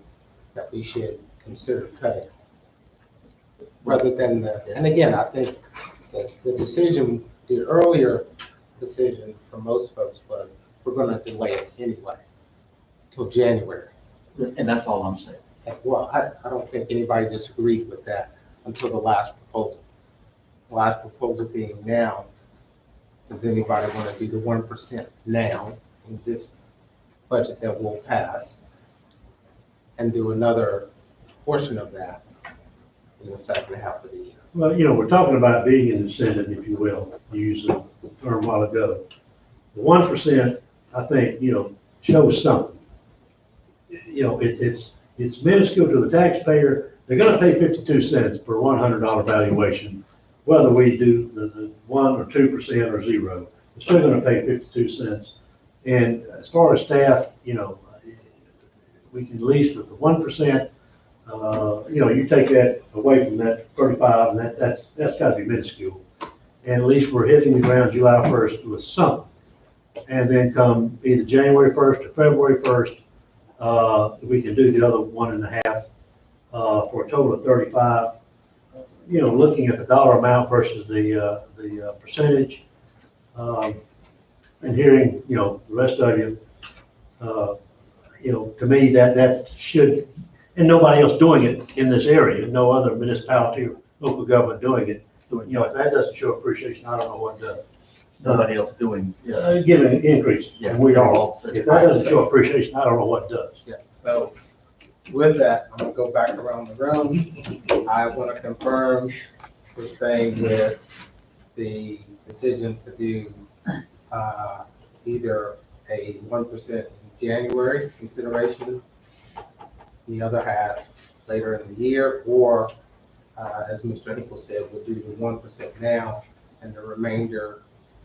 that we should consider cutting? Rather than and again, I think the decision, the earlier decision for most folks was, we're gonna delay it anyway, till January. And that's all I'm saying. Well, I don't think anybody disagreed with that until the last proposal. The last proposal being now, does anybody want to do the 1% now in this budget that will pass, and do another portion of that in the second half of the year? Well, we're talking about being an incentive, if you will, to use the term a while ago. The 1%, I think, shows something. It's minuscule to the taxpayer. They're gonna pay 52 cents per $100 valuation, whether we do the 1 or 2% or 0. They're still gonna pay 52 cents. And as far as staff, we can at least with the 1%, you take that away from that 35, and that's gotta be minuscule. And at least we're hitting the ground July 1st with something. And then come either January 1st or February 1st, we can do the other 1.5 for a total of 35. Looking at the dollar amount versus the percentage, and hearing, the rest of you, to me, that should, and nobody else doing it in this area, no other municipality or local government doing it. If that doesn't show appreciation, I don't know what does. Nobody else doing, Giving an increase, Yeah, and we are. all. If that doesn't show appreciation, I don't know what does. Yeah, so with that, I'm gonna go back around the room. I want to confirm we're staying with the decision to do either a 1% in January consideration, the other half later in the year, or as Mr. Hinkle said, we'll do the 1% now and the remainder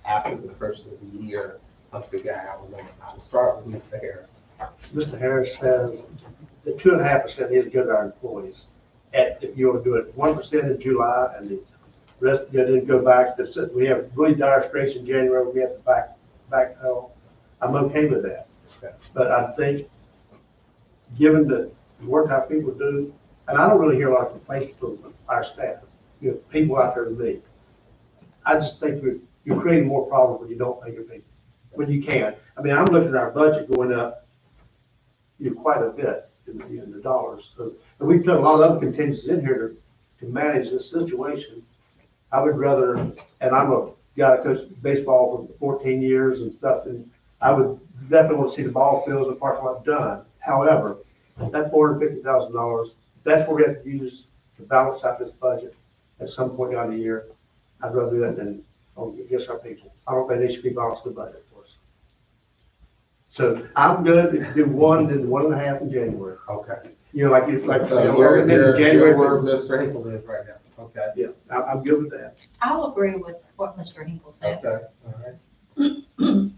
after the first of the year, once we get our limit. I'll start with Mr. Harris. Mr. Harris says the 2.5% is good to our employees. If you want to do it 1% in July and the rest, then go back, we have really dire straits in January, we have to back home. I'm okay with that. Okay. But I think, given the work our people do, and I don't really hear a lot of complaints from our staff, people out there to me. I just think you're creating more problems when you don't pay your people, when you can. I mean, I'm looking at our budget going up, quite a bit in the dollars. So, and we've put a lot of other contingencies in here to manage this situation. I would rather, and I'm a guy that coached baseball for 14 years and stuff, and I would definitely want to see the ball fields and parking lot done. However, that $450,000, that's what we have to use to balance out this budget at some point down the year. I'd rather do that than against our people. I don't think they should be balanced the budget for us. So I'm good if you do 1, then 1.5 in January. Okay. So You're January. where Mr. Hinkle is right now. Okay. Yeah, I'm good with that. I'll agree with what Mr. Hinkle said. Okay, all right.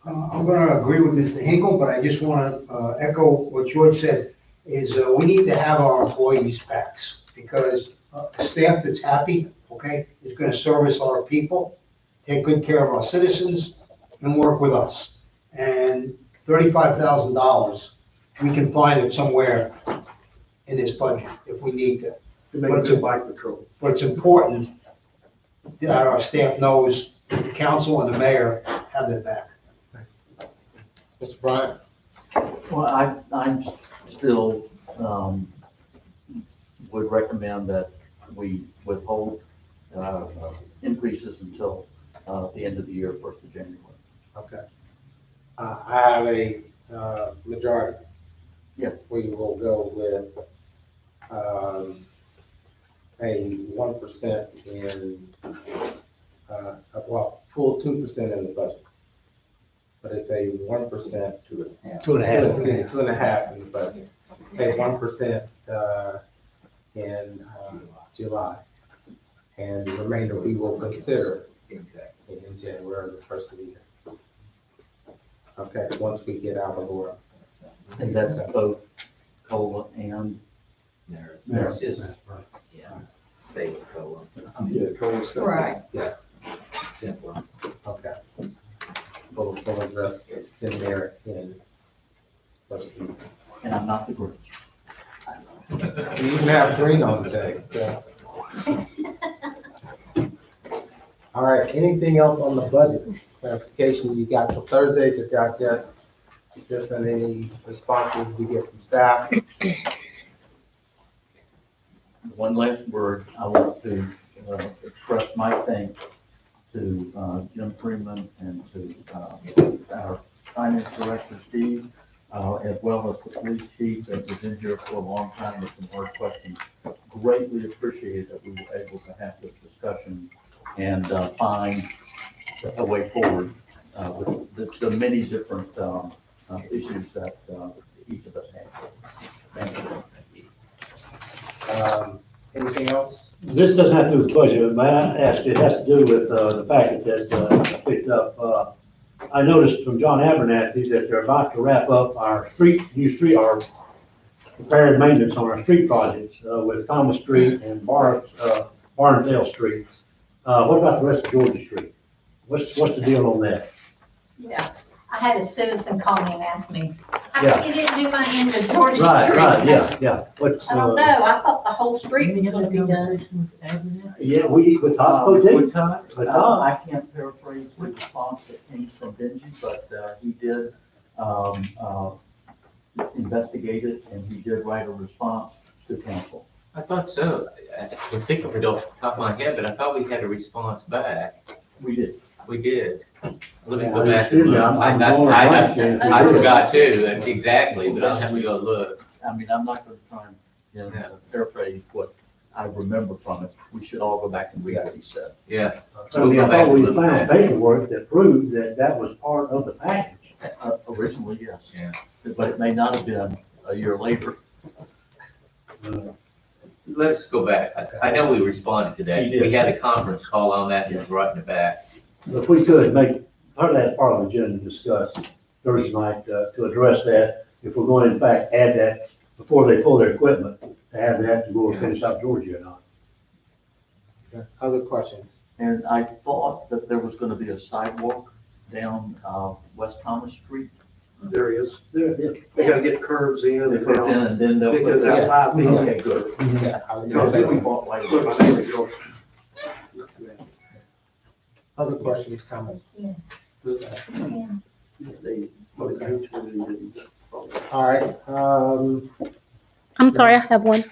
I'm gonna agree with Mr. Hinkle, but I just wanna echo what George said, is we need to have our employees' backs, because a staff that's happy okay? It's gonna service our people, take good care of our citizens, and work with us. And $35,000, we can find it somewhere in this budget if we need to. To make a good bike patrol. But it's important that our staff knows that the council and the mayor have their back. Mr. Bryant? Well, I'm still, would recommend that we withhold, increases until, the end of the year, 1st of January. Okay. I have a, majority. Yeah. We will go with, a 1% in, well, full 2% in the budget. But it's a 1%. 2.5. 2.5 in the budget. A 1%, in, July. And the remainder we will consider in January, the first of the year. Okay, once we get out of order. And that's both COLA and There's just, yeah, basic COLA. Right. Simple. Okay. We'll address in there in first of the year. and I'm not the Grinch. You even have green on today, so. All right, anything else on the budget? Clarification you got till Thursday to digest, just on any responses we get from staff. One last word, I want to express my thanks to Jim Freeman and to our finance director, Steve, as well as the police chief that was in here for a long time with some hard questions. Greatly appreciated that we were able to have this discussion and find a way forward with the many different issues that each of us have. Thank you. Anything else? This doesn't have to do with budget, but may I ask, it has to do with the packet that I picked up. I noticed from John Abernathy that they're about to wrap up our repair and maintenance on our street projects with Thomas Street and Barnesdale Street. What about the rest of Georgia Street? What's the deal on that? Yeah, I had a citizen call me and ask me, how Yeah. come you didn't do my end of Georgia Street? Right, yeah. What's, I don't know, I thought the whole street was gonna be done. yeah, with Tosco too. I can't paraphrase the response that came from Benji, but he did investigate it and he did write a response to council. I thought so. I can't think of it off the top of my head, but I thought we had a response back. We did. We did. Let me Yeah, go back and excuse me, look. I'm I going I blank. forgot too, exactly, but I'll have to go look. I mean, I'm not gonna try and, paraphrase what I remember from it. We should all go back and read what he said. Yeah. I mean, I thought we found paperwork that proved that that was part of the package. Originally, yes. Yeah. But it may not have been a year later. Let's go back. I know we responded to that. You did. We had a conference call on that and it was right in the back. If we could make part of that part of the agenda discuss Thursday night to address that, if we're going to in fact add that before they pull their equipment, to have that to go and finish out Georgia or not. Other questions? And I thought that there was gonna be a sidewalk down, West Thomas Street. There is. There. They gotta get curves in They and put in down. and then they'll put Because that. that 5 feet. Okay, good. Yeah, I was I gonna think we say, bought like. Put my neighbor yours. other questions, comments? Yeah. All right, I'm sorry, I have one.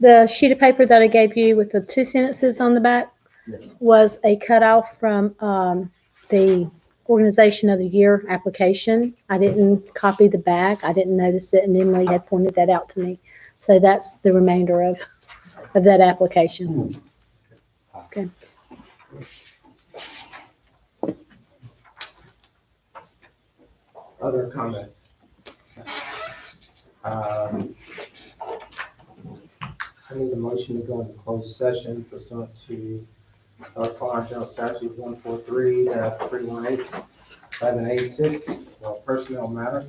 The sheet of paper that I gave you with the 2 sentences on the back Yes. was a cutoff from the Organization of the Year application. I didn't copy the back. I didn't notice it, and Emily had pointed that out to me. So that's the remainder of that application. Okay. other comments? I need a motion to go into closed session pursuant to North Carolina General Statute 143-318-786, for personnel matter.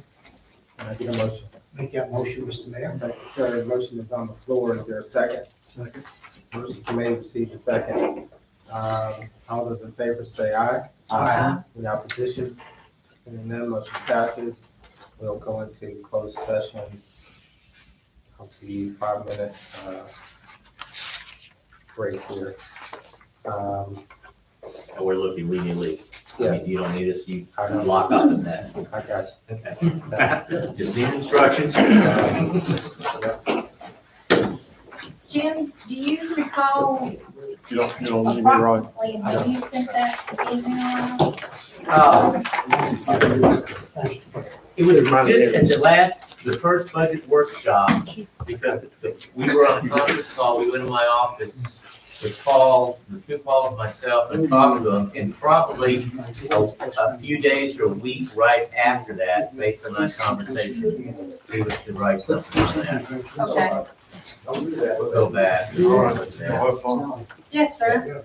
Can I get a motion? Make that motion, Mr. Mayor. Thank you, sir. Motion is on the floor. Is there a second? Second. Motion made, received a second. All those in favor say aye. Any opposition? Hearing none, motion passes. We'll go into closed session. I'll be 5 minutes, break here. And we're looking, we need to leave. I Yeah, mean, you don't need us, you I know. lock up in that. I got Okay. Just need instructions. Jim, do you recall You don't need me, right? approximately when you sent that email? It was just at the last, the first budget workshop, because we were on a conference call, we went to my office with Paul, the two Pauls, myself, and talked to them, and probably a few days or a week right after that, based on that conversation, we was to write something on that. Okay. We'll go back. All right. Yes, sir.